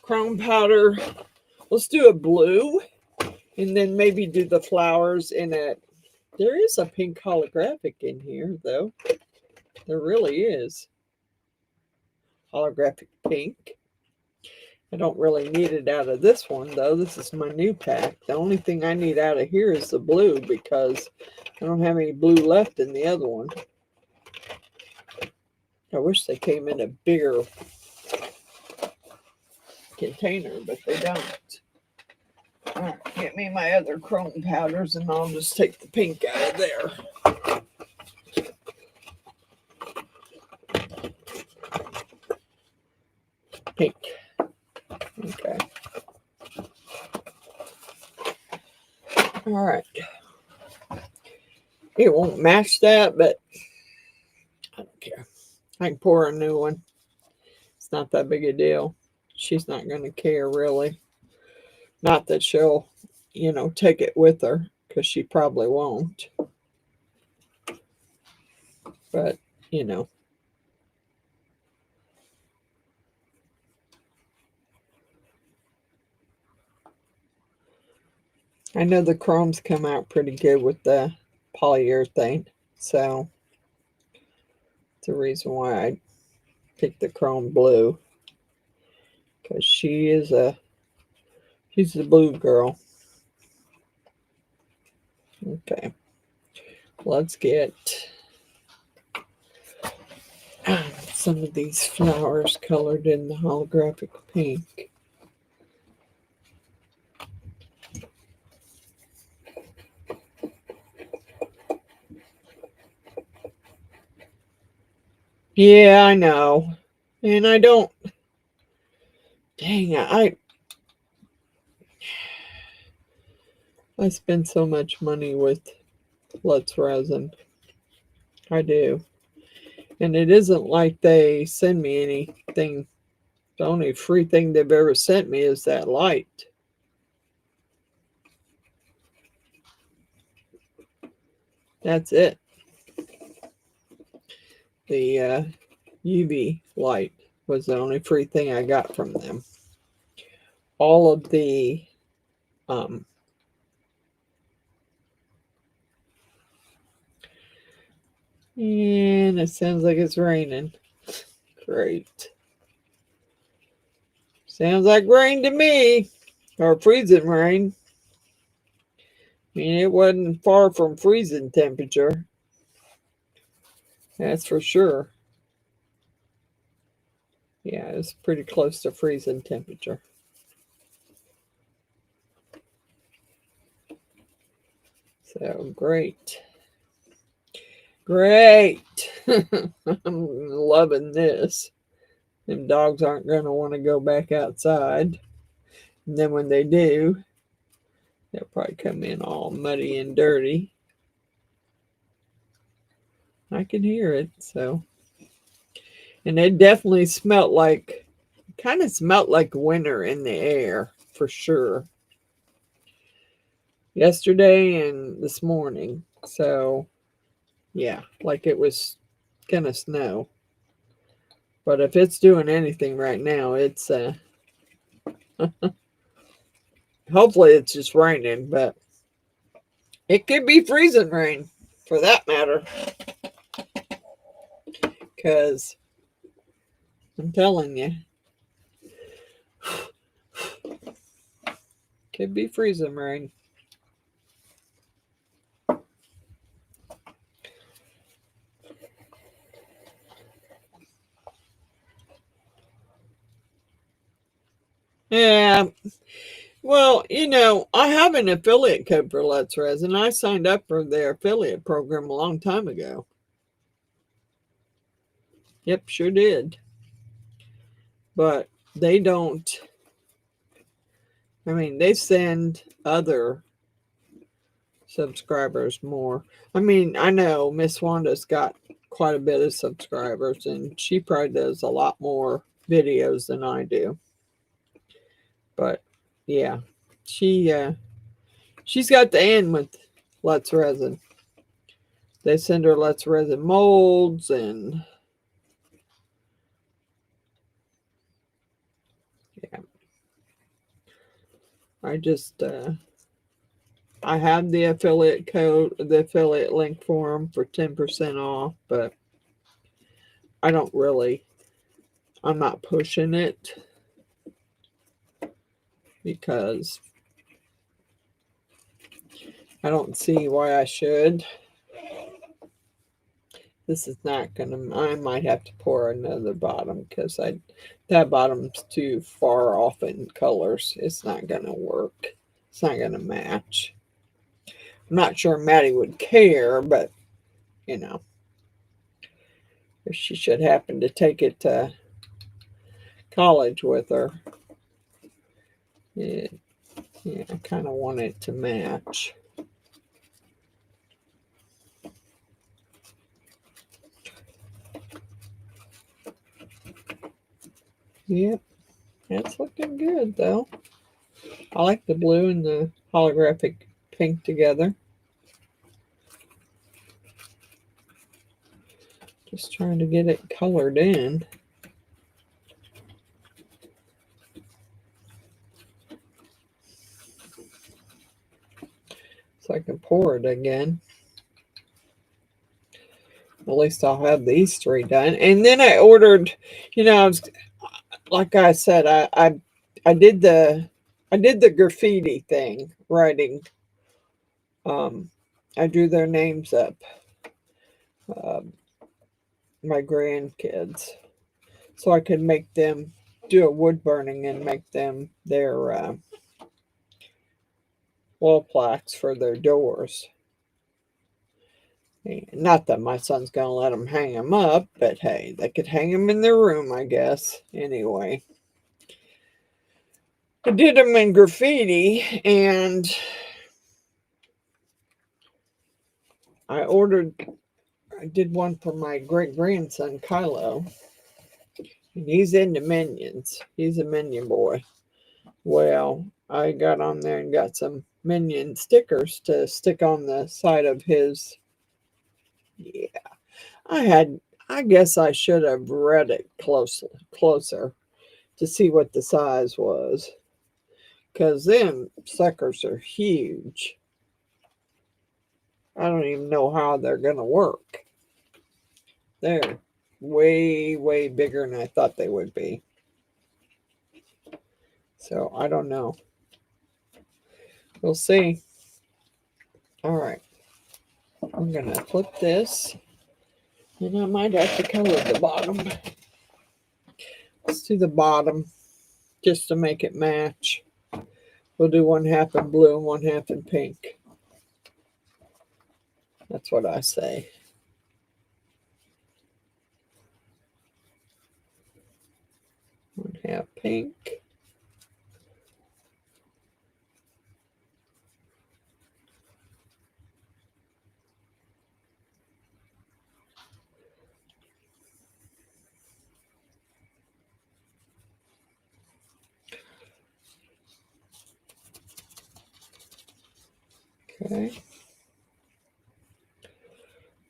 chrome powder. Let's do a blue and then maybe do the flowers in it. There is a pink holographic in here, though. There really is. Holographic pink. I don't really need it out of this one, though. This is my new pack. The only thing I need out of here is the blue because I don't have any blue left in the other one. I wish they came in a bigger container, but they don't. All right, get me my other chrome powders and I'll just take the pink out of there. Pink. Okay. All right. It won't match that, but I don't care. I can pour a new one. It's not that big a deal. She's not going to care, really. Not that she'll, take it with her, because she probably won't. But, I know the chromes come out pretty good with the polyurethane. So, it's the reason why I picked the chrome blue. Because she is a She's the blue girl. Okay. Let's get some of these flowers colored in the holographic pink. Yeah, I know. And I don't... Dang, I spend so much money with Let's Resin. I do. And it isn't like they send me anything. The only free thing they've ever sent me is that light. That's it. The UV light was the only free thing I got from them. All of the and it sounds like it's raining. Great. Sounds like rain to me. Or freezing rain. I mean, it wasn't far from freezing temperature. That's for sure. Yeah, it's pretty close to freezing temperature. So, great. Great. I'm loving this. Them dogs aren't going to want to go back outside. And then when they do, they'll probably come in all muddy and dirty. I can hear it, so. And it definitely smelled like, kind of smelled like winter in the air, for sure. Yesterday and this morning. So, yeah, like it was going to snow. But if it's doing anything right now, it's, hopefully it's just raining, but it could be freezing rain, for that matter. Because I'm telling you, could be freezing rain. Yeah. Well, you know, I have an affiliate code for Let's Resin. I signed up for their affiliate program a long time ago. Yep, sure did. But they don't, I mean, they send other subscribers more. I mean, I know Miss Wanda's got quite a bit of subscribers, and she probably does a lot more videos than I do. But yeah, she's got the end with Let's Resin. They send her Let's Resin molds, and yeah, I just I have the affiliate code, the affiliate link for them for 10% off, but I don't really, I'm not pushing it because I don't see why I should. This is not gonna, I might have to pour another bottom because that bottom's too far off in colors. It's not gonna work. It's not gonna match. I'm not sure Maddie would care, but you know, if she should happen to take it to college with her, yeah, I kind of want it to match. Yep, that's looking good though. I like the blue and the holographic pink together. Just trying to get it colored in. So I can pour it again. At least I'll have these three done. And then I ordered, you know, like I said, I did the I did the graffiti thing, writing. I drew their names up, my grandkids, so I could make them do a wood burning and make them their wall plaques for their doors. Not that my son's going to let them hang them up, but hey, they could hang them in their room, I guess. Anyway, I did them in graffiti, and I did one for my great-grandson, Kylo, and he's into Minions. He's a Minion boy. Well, I got on there and got some Minion stickers to stick on the side of his. Yeah, I guess I should have read it closer to see what the size was, because them suckers are huge. I don't even know how they're gonna work. They're way, way bigger than I thought they would be. So I don't know. We'll see. All right. I'm going to flip this. And I might have to color the bottom. Let's do the bottom just to make it match. We'll do one half in blue and one half in pink. That's what I say. One half pink. Okay.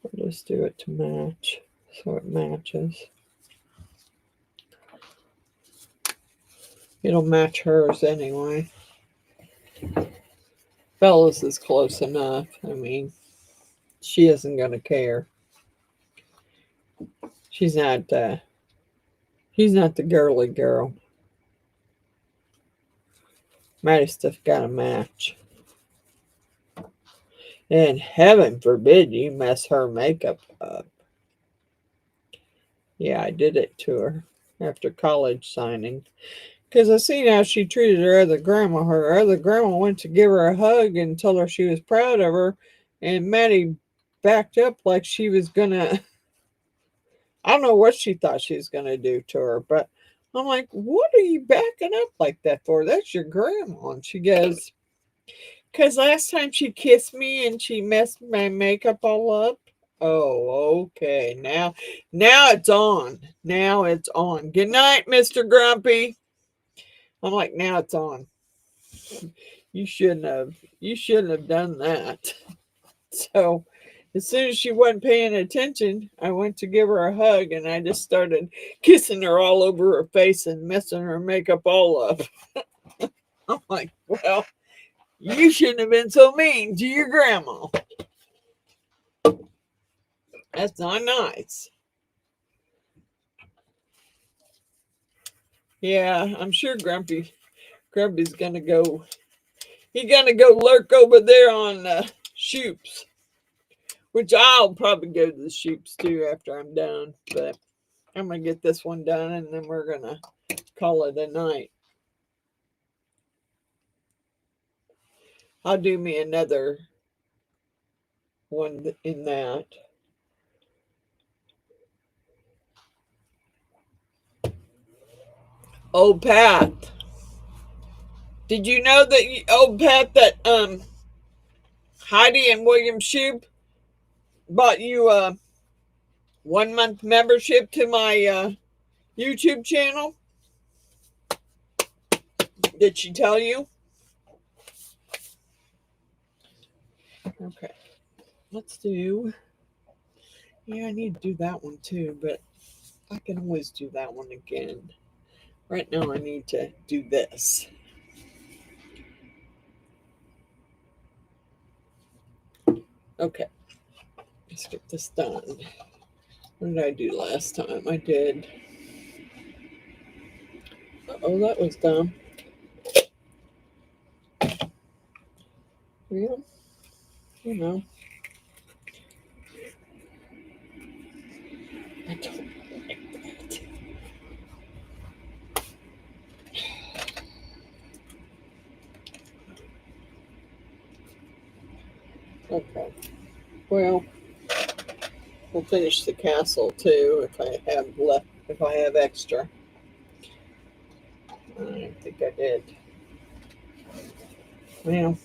I'll just do it to match, so it matches. It'll match hers anyway. Bella's is close enough. I mean, she isn't going to care. She's not the girly girl. Might have stuff got to match. And heaven forbid you mess her makeup up. Yeah, I did it to her after college signing. Because I seen how she treated her other grandma. Her other grandma went to give her a hug and told her she was proud of her. And Maddie backed up like she was going to... I don't know what she thought she was going to do to her. But I'm like, what are you backing up like that for? That's your grandma. And she goes... Because last time she kissed me and she messed my makeup all up. Oh, okay. Now it's on. Now it's on. Good night, Mr. Grumpy. I'm like, now it's on. You shouldn't have done that. So as soon as she wasn't paying attention, I went to give her a hug and I just started kissing her all over her face and messing her makeup all up. I'm like, well, you shouldn't have been so mean to your grandma. That's not nice. Yeah, I'm sure Grumpy's gonna go. He's gonna go lurk over there on Shoops, which I'll probably go to the Shoops too after I'm done. But I'm gonna get this one done and then we're gonna call it a night. I'll do me another one in that. Oh, Pat. Did you know that, Pat, that Heidi and William Shoup bought you a 1-month membership to my YouTube channel? Did she tell you? Okay. Let's do... Yeah, I need to do that one too, but I can always do that one again. Right now I need to do this. Okay. Let's get this done. What did I do last time? I did... Oh, that was dumb. Well, you know, I don't like that. Okay. Well, we'll finish the castle too if I have left, if I have extra. I think I did. Well,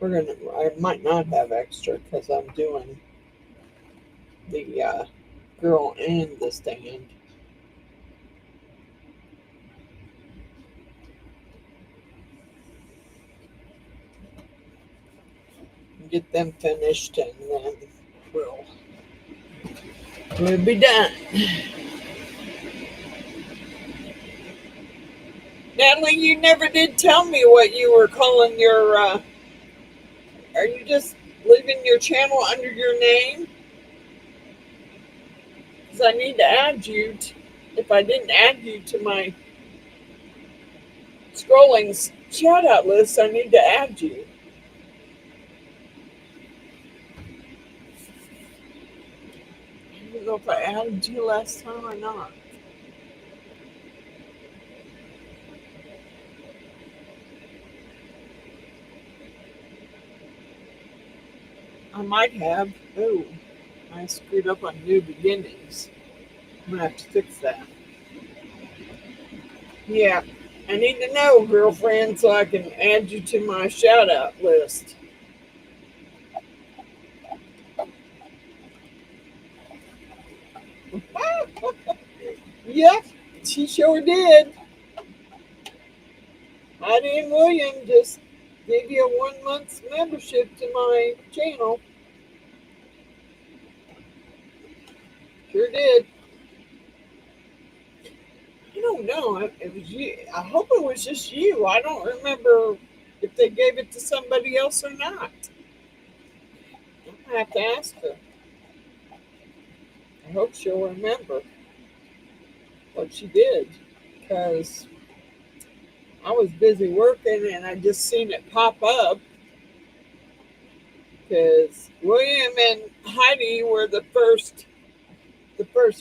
I might not have extra because I'm doing the girl and the stand. Get them finished and then we'll, we'll be done. Natalie, you never did tell me what you were calling your. Are you just leaving your channel under your name? Because I need to add you. If I didn't add you to my scrolling shout out list, I need to add you. I don't know if I added you last time or not. I might have. Oh, I screwed up on new beginnings. I'm gonna have to fix that. Yeah, I need to know, girlfriend, so I can add you to my shout out list. Yep, she sure did. Heidi and William just gave you a 1 month's membership to my channel. Sure did. I don't know. It was you. I hope it was just you. I don't remember if they gave it to somebody else or not. I have to ask her. I hope she'll remember what she did because I was busy working and I just seen it pop up because William and Heidi were the first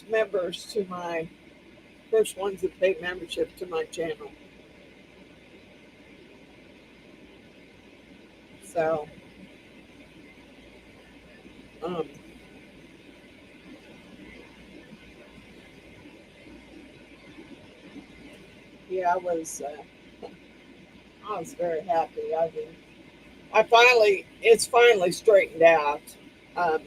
members to my first ones that paid membership to my channel. So, um, yeah, I was very happy. It's finally straightened out. Um,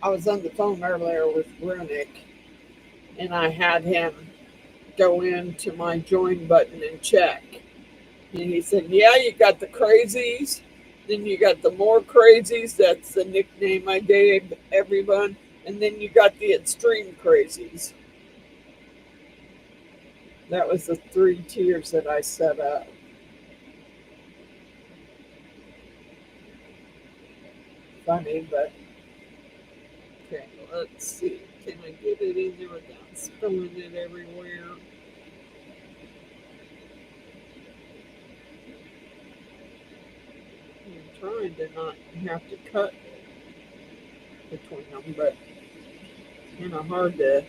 I was on the phone earlier with Runick, and I had him go into my join button and check. And he said, "Yeah, you got the crazies, then you got the more crazies. That's the nickname I gave everyone, and then you got the extreme crazies." That was the 3 tiers that I set up. Funny, but okay, let's see. Can I get it in there without spilling it everywhere? I'm trying to not have to cut between them, but it's kind of hard to,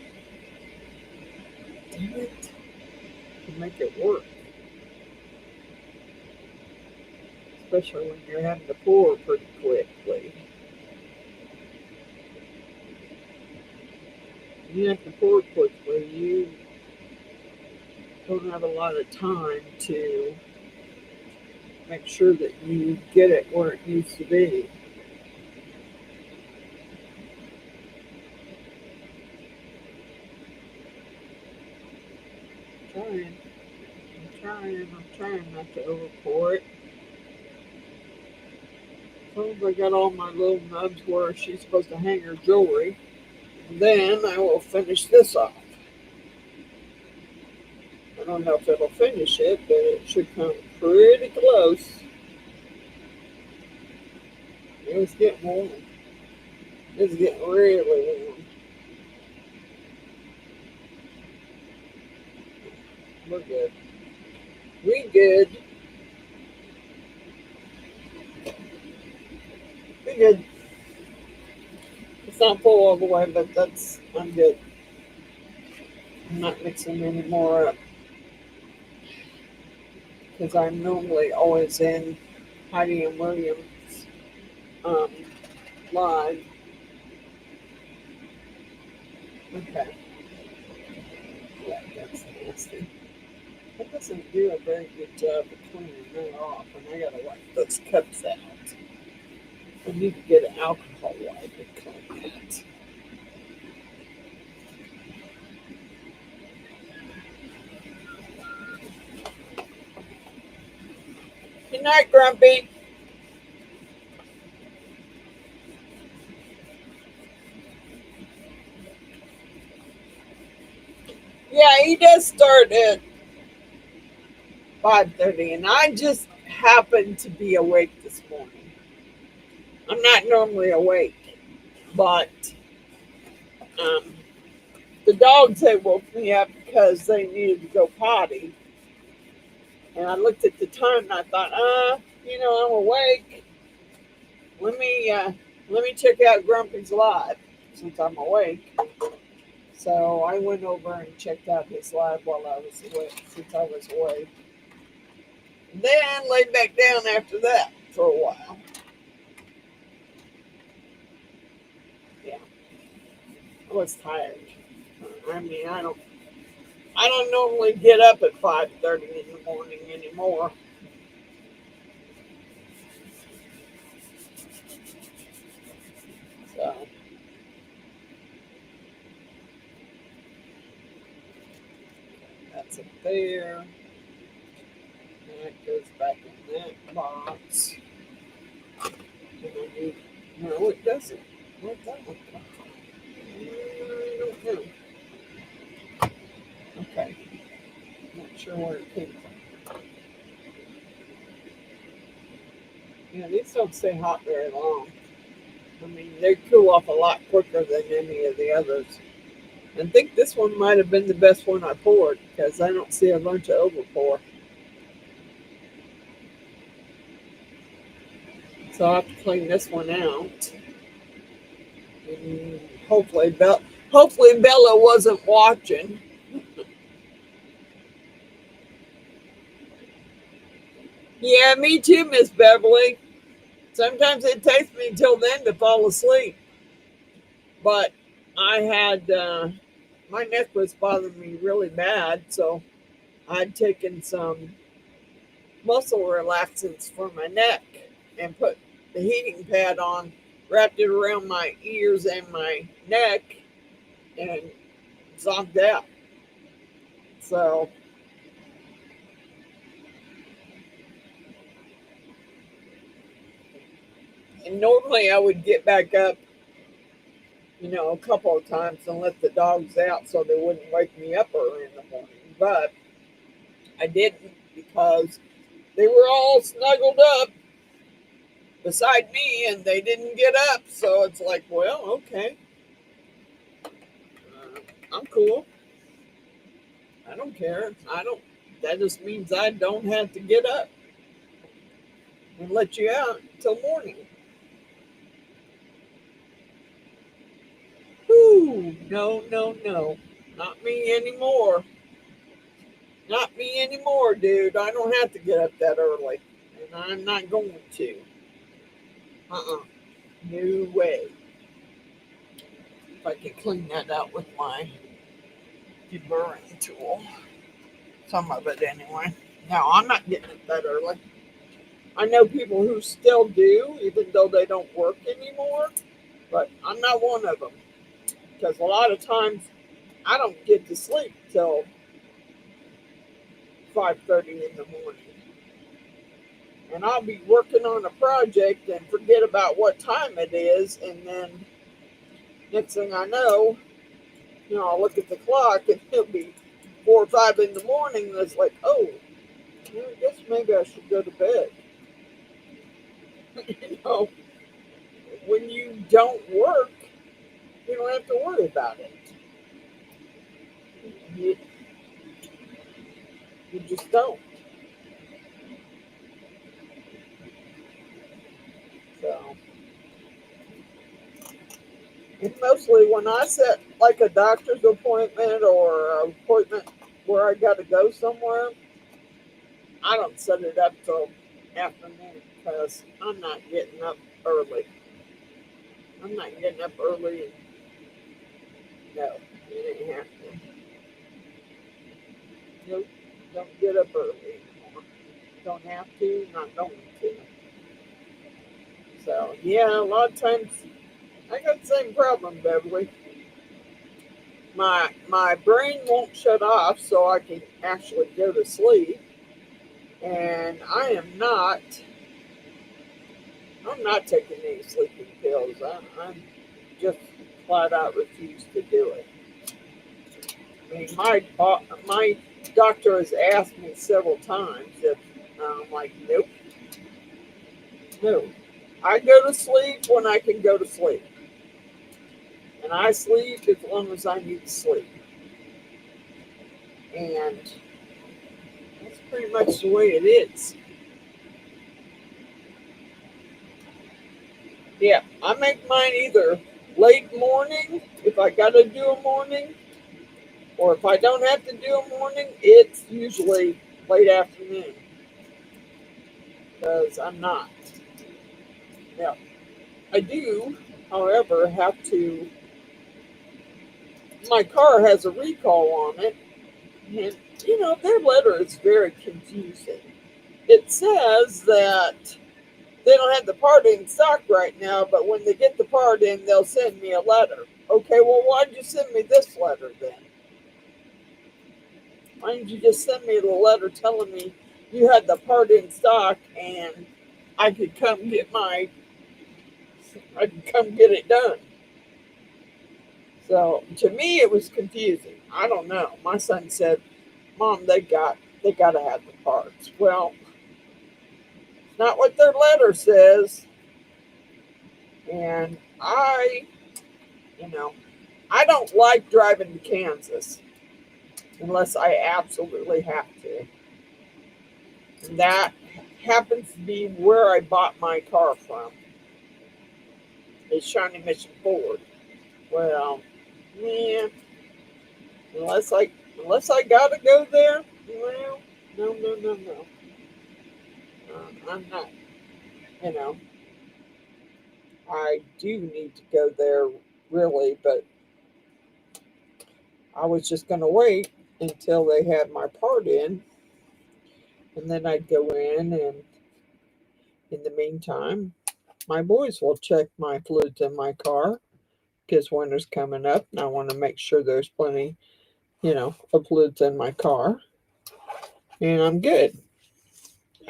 damn it, to make it work, especially when you're having to pour pretty quickly. You have to pour quickly. You don't have a lot of time to make sure that you get it where it needs to be. Trying. I'm trying not to overpour it. As long as I got all my little nubs where she's supposed to hang her jewelry, then I will finish this off. I don't know if it'll finish it, but it should come pretty close. It was getting warm. It's getting really warm. We're good. We good. pretty good. It's not full all the way, but I'm good. I'm not mixing any more up because I'm normally always in Heidi and Williams um, live. Okay, yeah, that's nasty. That doesn't do a very good job of cleaning that off, and I gotta wipe those cups out. I need to get an alcohol wipe and clean that. Good night, Grumpy. Yeah, he does start at 5:30, and I just happened to be awake this morning. I'm not normally awake, but um, the dogs had woke me up because they needed to go potty, and I looked at the time and I thought, I'm awake. Let me check out Grumpy's live since I'm awake. So I went over and checked out his live while I was awake, since I was awake. Then laid back down after that for a while. Yeah, I was tired. I mean, I don't normally get up at 5:30 in the morning anymore. So that's up there. And that goes back in that box. And I need, no, it doesn't. Where'd that one come from? I don't know. Okay. Not sure where it came from. Yeah, these don't stay hot very long. I mean, they cool off a lot quicker than any of the others. I think this one might have been the best one I poured because I don't see a bunch of overpour. So I'll have to clean this one out. And hopefully Bella wasn't watching. Yeah, me too, Miss Beverly. Sometimes it takes me until then to fall asleep. But I had my neck was bothering me really bad, so I'd taken some muscle relaxants for my neck and put the heating pad on, wrapped it around my ears and my neck, and zonked out. So, and normally I would get back up, a couple of times and let the dogs out so they wouldn't wake me up early in the morning. But I didn't because they were all snuggled up beside me and they didn't get up. So it's like, well, okay, I'm cool. I don't care. That just means I don't have to get up and let you out until morning. Whoo, no, no, no. Not me anymore. Not me anymore, dude. I don't have to get up that early. And I'm not going to. No way. If I can clean that out with my deburring tool. Some of it anyway. No, I'm not getting it that early. I know people who still do, even though they don't work anymore, but I'm not one of them. Because a lot of times I don't get to sleep till 5:30 in the morning. And I'll be working on a project and forget about what time it is, and then next thing I know, I'll look at the clock and it'll be 4 or 5 in the morning, and it's like, oh, I guess maybe I should go to bed. you know, when you don't work, you don't have to worry about it. You, you just don't. So And mostly when I set like a doctor's appointment or an appointment where I got to go somewhere, I don't set it up till afternoon because I'm not getting up early. I'm not getting up early. No, it ain't happening. Nope, don't get up early anymore. Don't have to, not going to. So yeah, a lot of times I got the same problem, Beverly. My brain won't shut off so I can actually go to sleep, and I'm not taking any sleeping pills. I'm just flat out refuse to do it. I mean, my doctor has asked me several times if I'm like, nope, no. I go to sleep when I can go to sleep, and I sleep as long as I need to sleep, and that's pretty much the way it is. Yeah, I make mine either late morning if I got to do a morning, or if I don't have to do a morning, it's usually late afternoon because I'm not. Yeah, I do, however, have to. My car has a recall on it, and their letter is very confusing. It says that they don't have the part in stock right now, but when they get the part in, they'll send me a letter. Okay, well, why'd you send me this letter then? Why didn't you just send me the letter telling me you had the part in stock and I could come get I could come get it done? So to me, it was confusing. I don't know. My son said, "Mom, they got to have the parts." Well, not what their letter says, and you know, I don't like driving to Kansas unless I absolutely have to. And that happens to be where I bought my car from. It's Shawnee Mission Ford. Well, yeah, unless I gotta go there, well, no, no, no, no. I'm not. You know, I do need to go there really, but I was just gonna wait until they had my part in, and then I'd go in, and in the meantime, my boys will check my fluids in my car because winter's coming up, and I want to make sure there's plenty, of fluids in my car, and I'm good.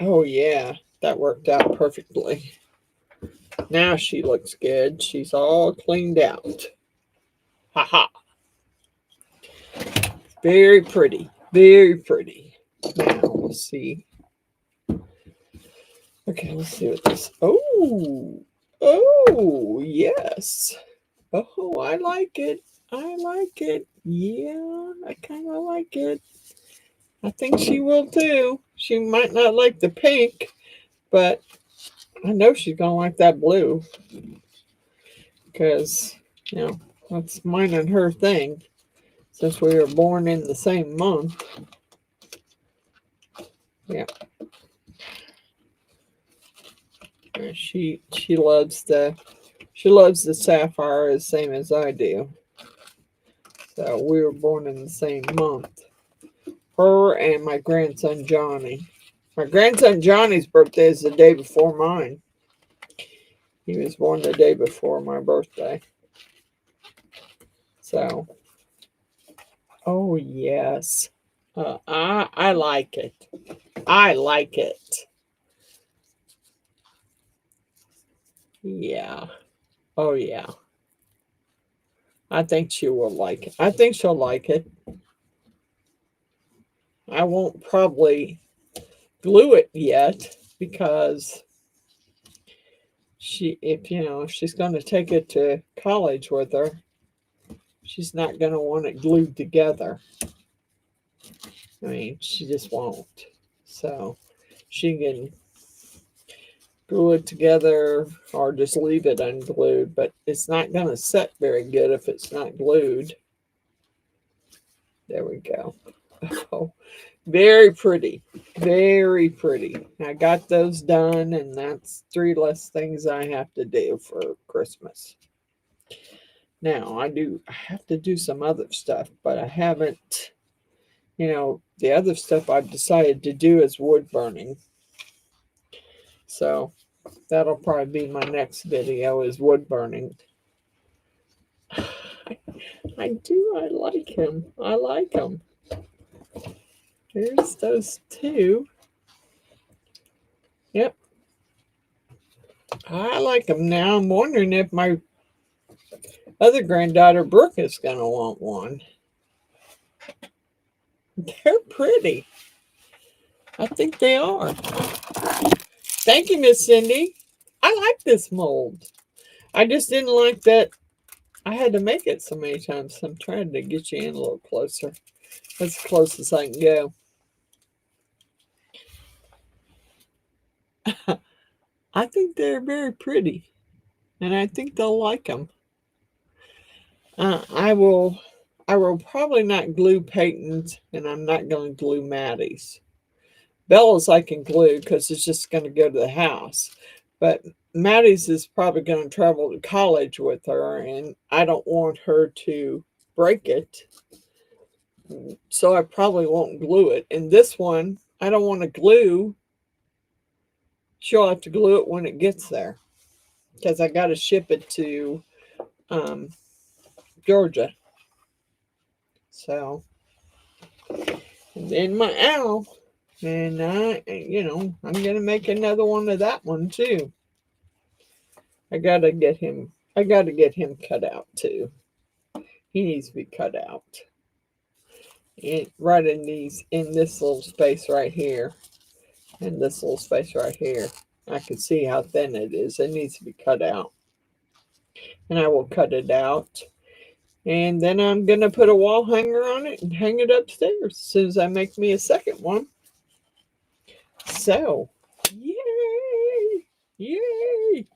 Oh yeah, that worked out perfectly. Now she looks good. She's all cleaned out. Ha ha. Very pretty. Very pretty. Now let's see. Okay, let's see what this. Oh, oh yes. Oh, I like it. I like it. Yeah, I kind of like it. I think she will too. She might not like the pink, but I know she's gonna like that blue because that's mine and her thing. Since we were born in the same month, yeah. She loves the sapphire as same as I do. So we were born in the same month. Her and my grandson Johnny. My grandson Johnny's birthday is the day before mine. He was born the day before my birthday. So, oh yes, I like it. I like it. Yeah. Oh yeah. I think she will like it. I think she'll like it. I won't probably glue it yet because if she's going to take it to college with her, she's not going to want it glued together. I mean, she just won't. So she can glue it together or just leave it unglued, but it's not going to set very good if it's not glued. There we go. Oh, very pretty. Very pretty. I got those done, and that's 3 less things I have to do for Christmas. Now, I have to do some other stuff, but I haven't, the other stuff I've decided to do is wood burning. So that'll probably be my next video, is wood burning. I like him. I like him. There's those 2. Yep. I like them. Now I'm wondering if my other granddaughter, Brooke, is going to want one. They're pretty. I think they are. Thank you, Miss Cindy. I like this mold. I just didn't like that I had to make it so many times. So I'm trying to get you in a little closer. That's as close as I can go. I think they're very pretty, and I think they'll like them. I will probably not glue Peyton's, and I'm not going to glue Maddie's. Bella's I can glue because it's just going to go to the house. But Maddie's is probably going to travel to college with her, and I don't want her to break it. So I probably won't glue it. And this one, I don't want to glue. She'll have to glue it when it gets there, because I got to ship it to Georgia. So, and then my owl, and I'm going to make another one of that one too. I got to get him cut out too. He needs to be cut out. And right in this little space right here, and this little space right here, I can see how thin it is. It needs to be cut out. And I will cut it out. And then I'm going to put a wall hanger on it and hang it upstairs as soon as I make me a second one. So, yay! Yay!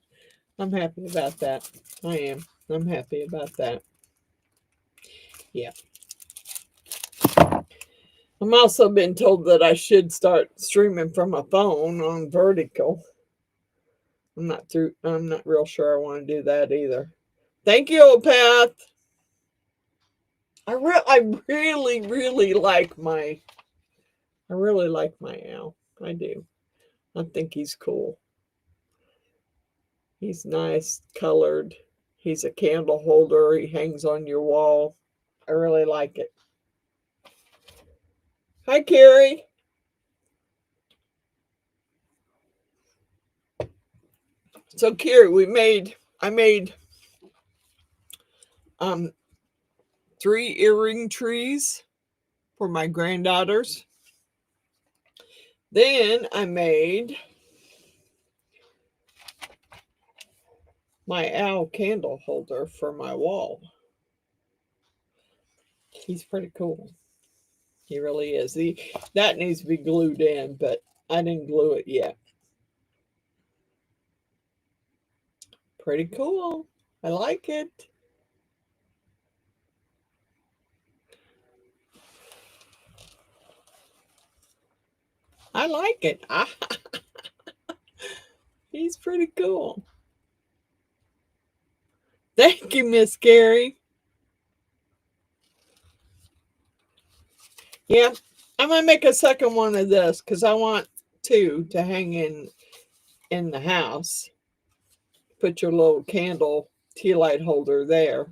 I'm happy about that. I am. I'm happy about that. Yeah. I'm also been told that I should start streaming from a phone on vertical. I'm not real sure I want to do that either. Thank you, old Path. I really like my owl. I do. I think he's cool. He's nice, colored. He's a candle holder. He hangs on your wall. I really like it. Hi, Carrie. So, Carrie, I made 3 earring trees for my granddaughters. Then I made my owl candle holder for my wall. He's pretty cool. He really is. That needs to be glued in, but I didn't glue it yet. Pretty cool. I like it. I like it. He's pretty cool. Thank you, Miss Carrie. Yeah, I'm going to make a second one of this because I want 2 to hang in the house. Put your little candle tea light holder there.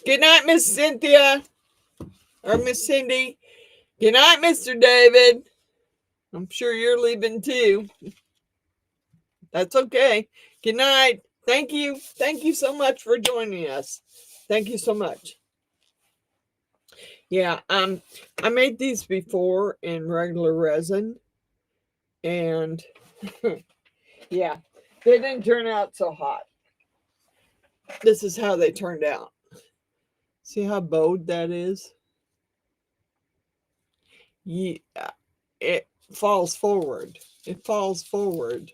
Good night, Miss Cynthia. Or Miss Cindy. Good night, Mr. David. I'm sure you're leaving too. That's okay. Good night. Thank you. Thank you so much for joining us. Thank you so much. Yeah, I made these before in regular resin. And yeah, they didn't turn out so hot. This is how they turned out. See how bowed that is? Yeah, it falls forward It falls forward.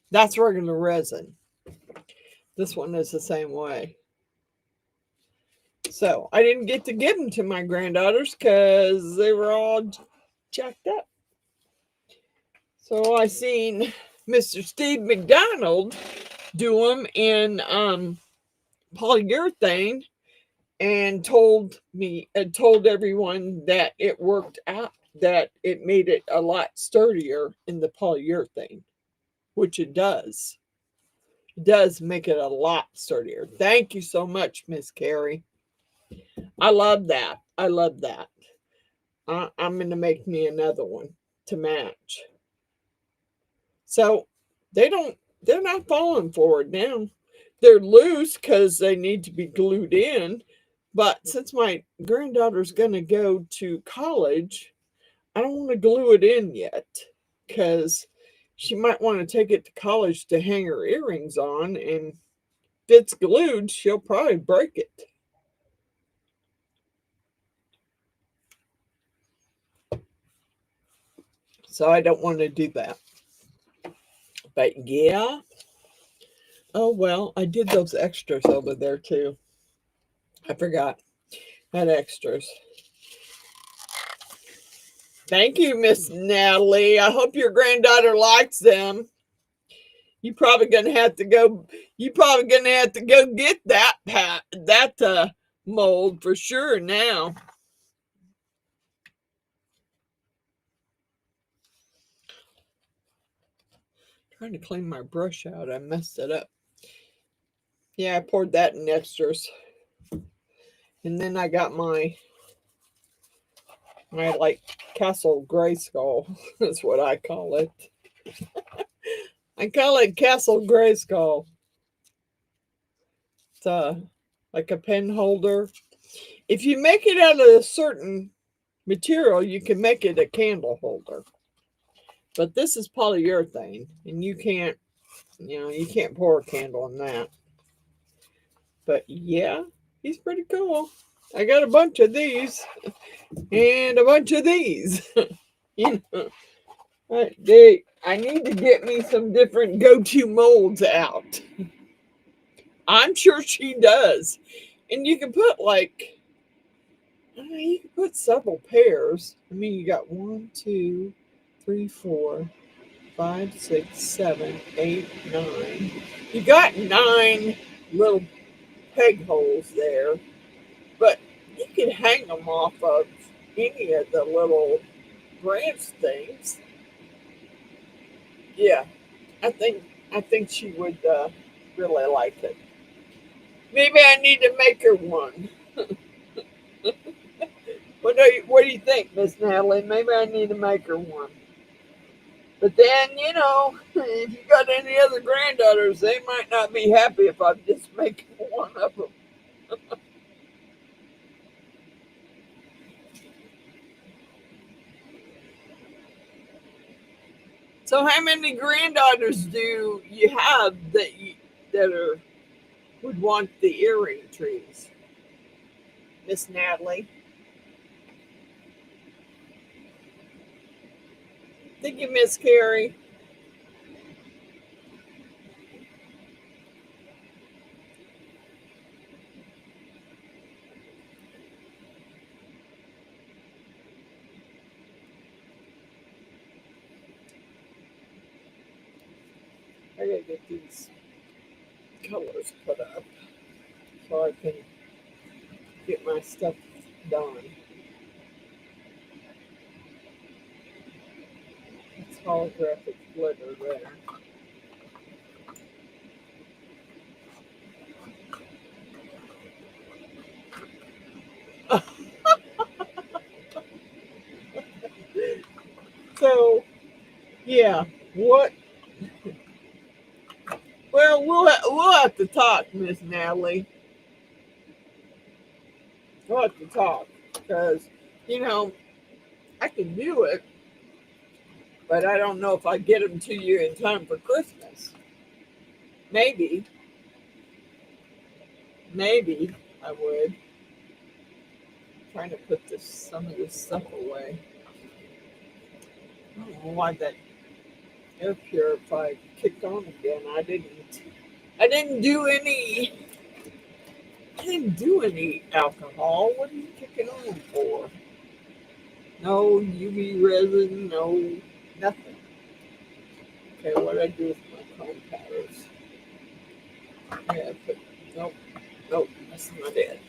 That's regular resin. This one is the same way. So I didn't get to give them to my granddaughters because they were all jacked up. So I seen Mr. Steve McDonald do them in polyurethane and told everyone that it worked out, that it made it a lot sturdier in the polyurethane, which it does. It does make it a lot sturdier. Thank you so much, Miss Carrie. I love that. I love that. I'm going to make me another one to match. So they're not falling forward now. They're loose because they need to be glued in. But since my granddaughter's going to go to college, I don't want to glue it in yet because she might want to take it to college to hang her earrings on. And if it's glued, she'll probably break it. So I don't want to do that. But yeah. Oh, well, I did those extras over there too. I forgot. I had extras. Thank you, Miss Natalie. I hope your granddaughter likes them. You're probably gonna have to go. You probably gonna have to go get that mold for sure now. Trying to clean my brush out. I messed it up. Yeah, I poured that in extras, and then I got my like Castle Grayskull. That's what I call it. I call it Castle Grayskull. It's like a pen holder. If you make it out of a certain material, you can make it a candle holder. But this is polyurethane, and you can't pour a candle in that. But yeah, he's pretty cool. I got a bunch of these and a bunch of these. You know, I need to get me some different go-to molds out. I'm sure she does. And you can put you can put several pairs. I mean, you got 1, 2, 3, 4, 5, 6, 7, 8, 9. You got 9 little peg holes there, but you can hang them off of any of the little branch things. Yeah, I think she would really like it. Maybe I need to make her one. What do you think, Miss Natalie? Maybe I need to make her one. But then, if you got any other granddaughters, they might not be happy if I'm just making one of them. So, how many granddaughters do you have that would want the earring trees, Miss Natalie? Thank you, Miss Carrie. I gotta get these colors put up so I can get my stuff done. It's holographic glitter there. So, yeah, what? Well, we'll have to talk, Miss Natalie. We'll have to talk because I can do it, but I don't know if I get them to you in time for Christmas. Maybe I would. I'm trying to put some of this stuff away. I don't know why that air purifier kicked on again. I didn't do any. I didn't do any alcohol. What are you kicking on for? No UV resin. No nothing. Okay, what did I do with my chrome powders? Yeah, but nope, nope. That's not it.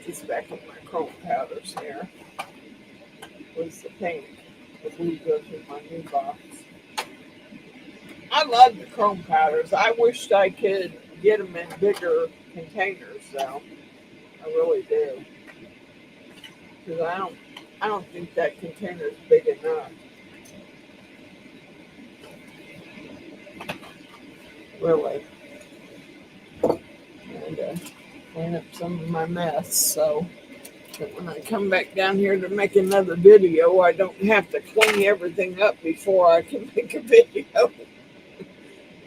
Just back up my chrome powders here. Was the pink. If we go through my new box. I love the chrome powders. I wished I could get them in bigger containers, though. I really do, because I don't think that container is big enough. Really, and clean up some of my mess. So that when I come back down here to make another video, I don't have to clean everything up before I can make a video.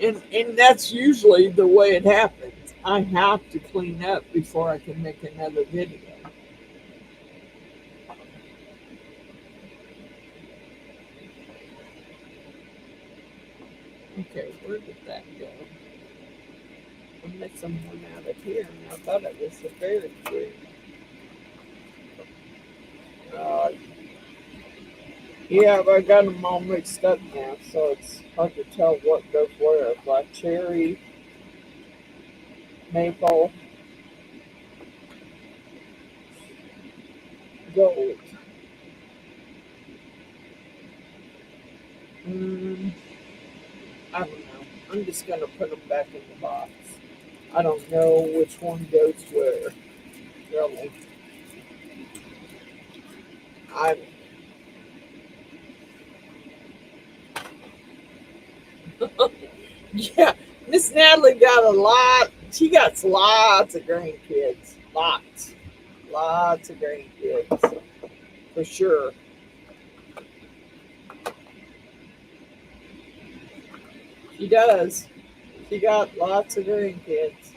And that's usually the way it happens. I have to clean up before I can make another video. Okay, where did that go? I'm missing one out of here, and I thought it was a berry tree. Uh, yeah, but I got them all mixed up now, so it's hard to tell what goes where. Black cherry, maple, gold. Mm, I don't know. I'm just going to put them back in the box. I don't know which one goes where, really. I Yeah, Miss Natalie got a lot. She got lots of grandkids. Lots of grandkids for sure. She does. She got lots of grandkids.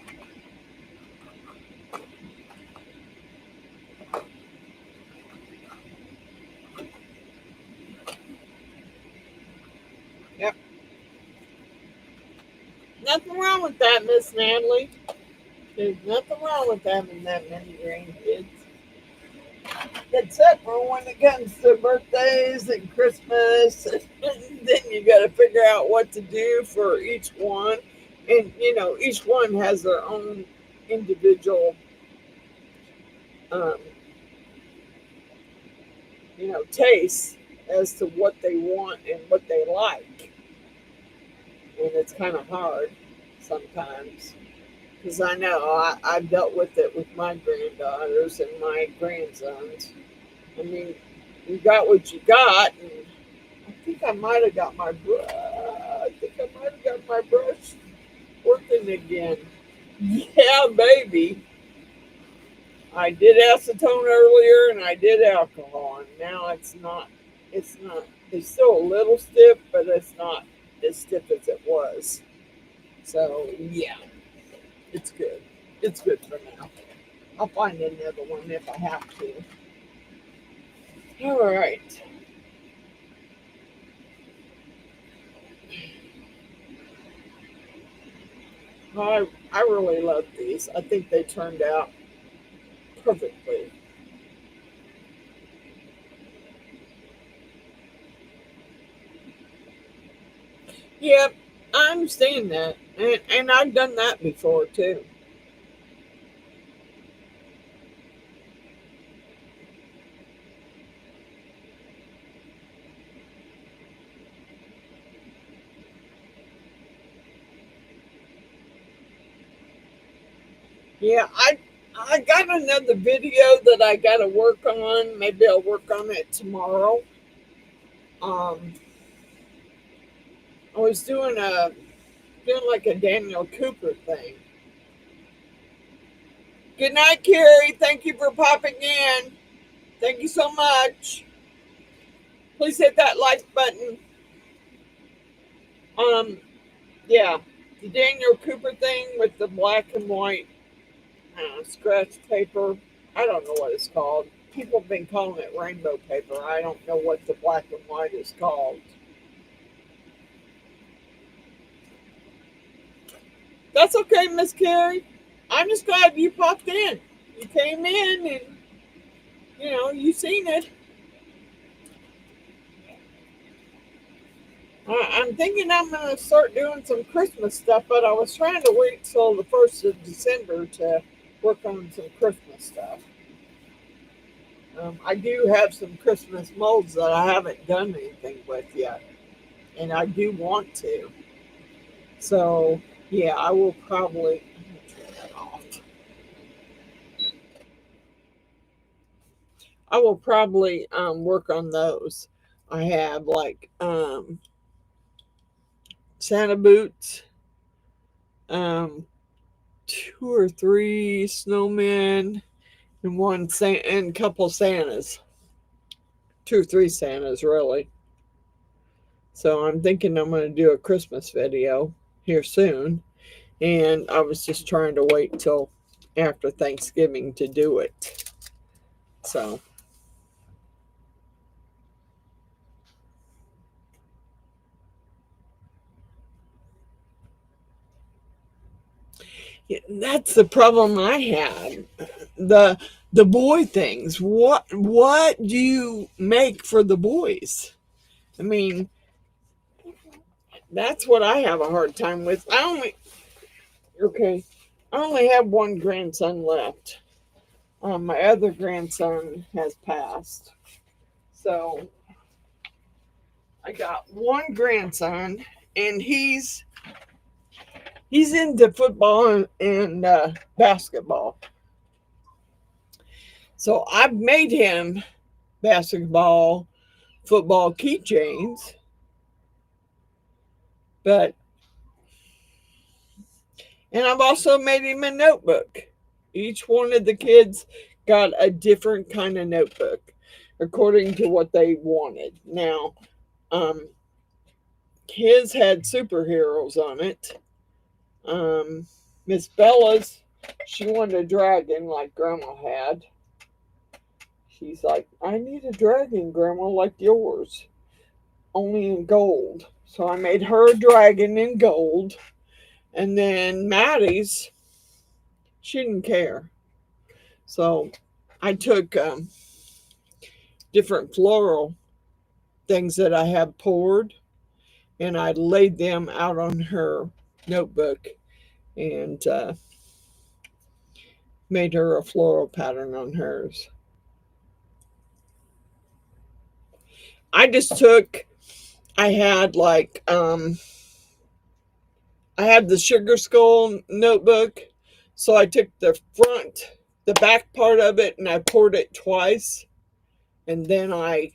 Yep. Nothing wrong with that, Miss Natalie. There's nothing wrong with having that many grandkids. Except for when it comes to birthdays and Christmas, and then you got to figure out what to do for each one. And, each one has their own individual, um, taste as to what they want and what they like. And it's kind of hard sometimes. Because I know I've dealt with it with my granddaughters and my grandsons. I mean, you got what you got, and I think I might have got my brush. I think I might have got my brush working again. Yeah, baby. I did acetone earlier, and I did alcohol, and now it's not. It's not. It's still a little stiff, but it's not as stiff as it was. So yeah, it's good. It's good for now. I'll find another one if I have to. All right. I really love these. I think they turned out perfectly. Yeah, I understand that. And I've done that before too. Yeah, I got another video that I got to work on. Maybe I'll work on it tomorrow. Um, I was doing like a Daniel Cooper thing. Good night, Carrie. Thank you for popping in. Thank you so much. Please hit that like button. Um, yeah, the Daniel Cooper thing with the black and white scratch paper. I don't know what it's called. People have been calling it rainbow paper. I don't know what the black and white is called. That's okay, Miss Carrie. I'm just glad you popped in. You came in and, you seen it. I'm thinking I'm going to start doing some Christmas stuff, but I was trying to wait till the 1st of December to work on some Christmas stuff. I do have some Christmas molds that I haven't done anything with yet, and I do want to. So, yeah, I will probably. I'm going to turn that off. I will probably work on those. I have like Santa boots, um, 2 or 3 snowmen, and and a couple Santas. 2 or 3 Santas, really. So I'm thinking I'm going to do a Christmas video here soon. And I was just trying to wait till after Thanksgiving to do it. So. Yeah, that's the problem I had. The boy things. What do you make for the boys? I mean, that's what I have a hard time with. I only have one grandson left. My other grandson has passed. So I got one grandson, and he's into football and basketball. So I've made him basketball, football keychains, and I've also made him a notebook. Each one of the kids got a different kind of notebook according to what they wanted. Now, his had superheroes on it. Miss Bella's, she wanted a dragon like Grandma had. She's like, I need a dragon, Grandma, like yours, only in gold. So I made her a dragon in gold. And then Maddie's, she didn't care. So I took different floral things that I have poured, and I laid them out on her notebook and made her a floral pattern on hers. I had like I had the sugar skull notebook, so I took the back part of it, and I poured it twice, and then I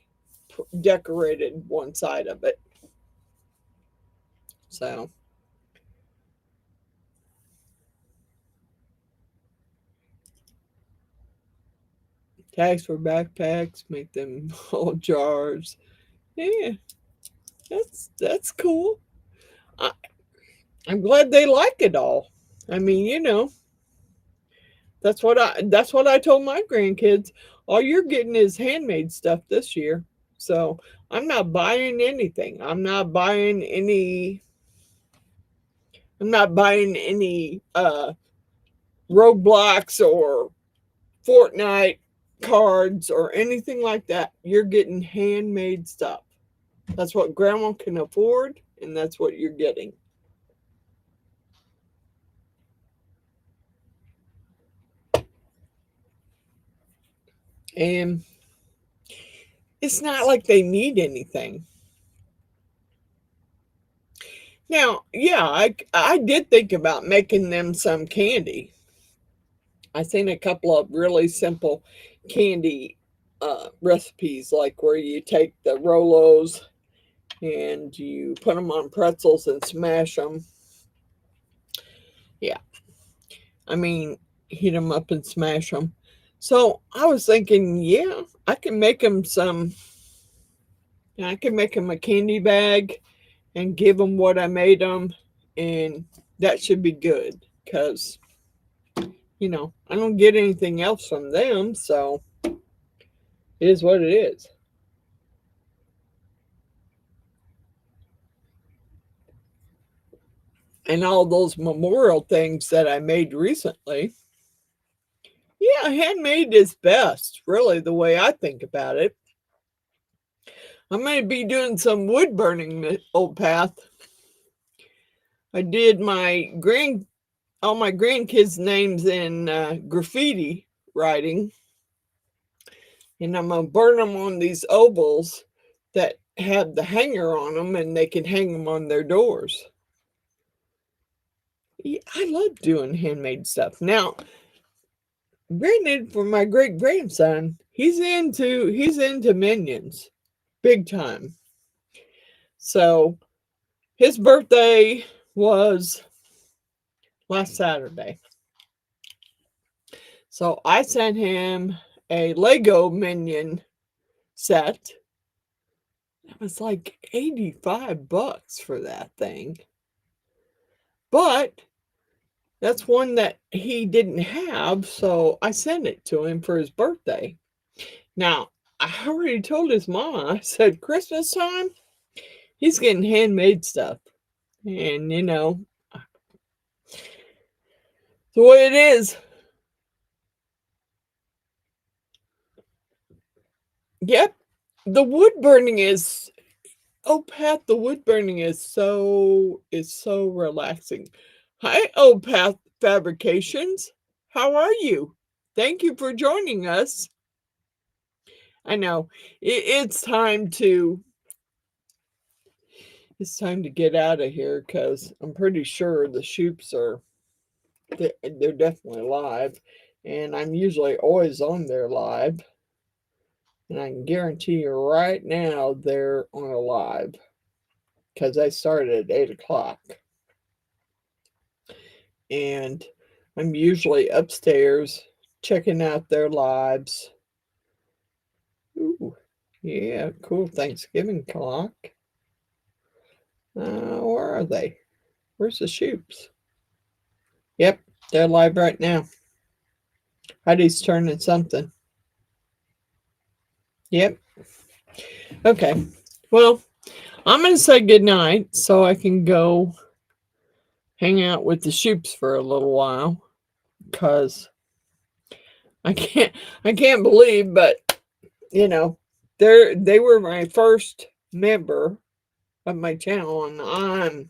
decorated one side of it. So tags for backpacks, make them all jars. Yeah, that's cool. I'm glad they like it all. I mean, that's what I told my grandkids. All you're getting is handmade stuff this year. So I'm not buying anything. I'm not buying any Roblox or Fortnite cards or anything like that. You're getting handmade stuff. That's what Grandma can afford, and that's what you're getting. And it's not like they need anything. Now, yeah, I did think about making them some candy. I seen a couple of really simple candy recipes, like where you take the Rolos and you put them on pretzels and smash them. Yeah, I mean, heat them up and smash them. So I was thinking, yeah, I can make them a candy bag and give them what I made them, and that should be good because you know, I don't get anything else from them, so it is what it is. And all those memorial things that I made recently, yeah, handmade is best, really, the way I think about it. I'm going to be doing some wood burning, Old Path. I did all my grandkids' names in graffiti writing, and I'm going to burn them on these ovals that have the hanger on them, and they can hang them on their doors. Yeah, I love doing handmade stuff. Now, granted, for my great grandson, he's into Minions, big time. So his birthday was last Saturday. So I sent him a Lego Minion set. It was like $85 for that thing. But that's one that he didn't have, so I sent it to him for his birthday. Now, I already told his mama, I said, Christmas time, he's getting handmade stuff. And, you know, the way it is. Yep. The wood burning is, oh, Pat, the wood burning is so relaxing. Hi, oh, Pat Fabrications. How are you? Thank you for joining us. I know it's time to get out of here because I'm pretty sure the shoops are they're definitely live, and I'm usually always on there live, and I can guarantee you right now they're on a live because they started at 8 o'clock, and I'm usually upstairs checking out their lives. Ooh, yeah, cool Thanksgiving clock. Where are they? Where's the shoops? Yep, they're live right now. Heidi's turning something. Yep. Okay. Well, I'm going to say goodnight so I can go hang out with the shoops for a little while because I can't believe, but you know, they were my first member of my channel, and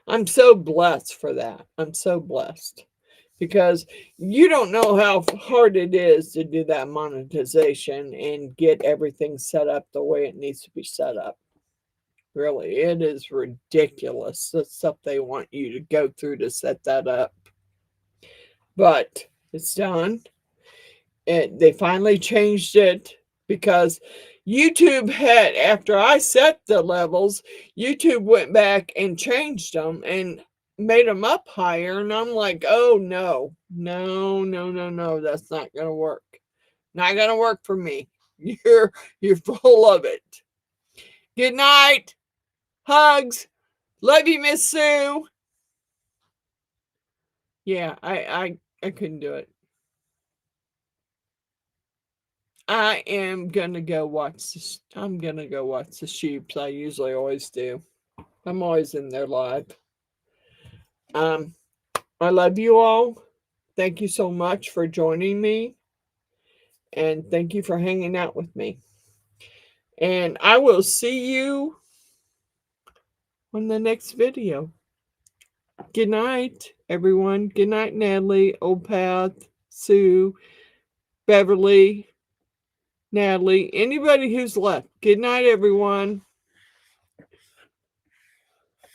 I'm so blessed for that. I'm so blessed because you don't know how hard it is to do that monetization and get everything set up the way it needs to be set up. Really, it is ridiculous the stuff they want you to go through to set that up. But it's done. They finally changed it because YouTube had, after I set the levels, YouTube went back and changed them and made them up higher. And I'm like, oh no, that's not going to work. Not going to work for me. You're full of it. Good night. Hugs. Love you, Miss Sue. Yeah, I couldn't do it. I am gonna go watch this. I'm gonna go watch the shoops. I usually always do. I'm always in there live. I love you all. Thank you so much for joining me. And thank you for hanging out with me. And I will see you on the next video. Good night, everyone. Good night, Natalie, Opath, Sue, Beverly, Natalie, anybody who's left. Good night, everyone.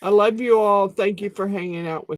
I love you all. Thank you for hanging out with me.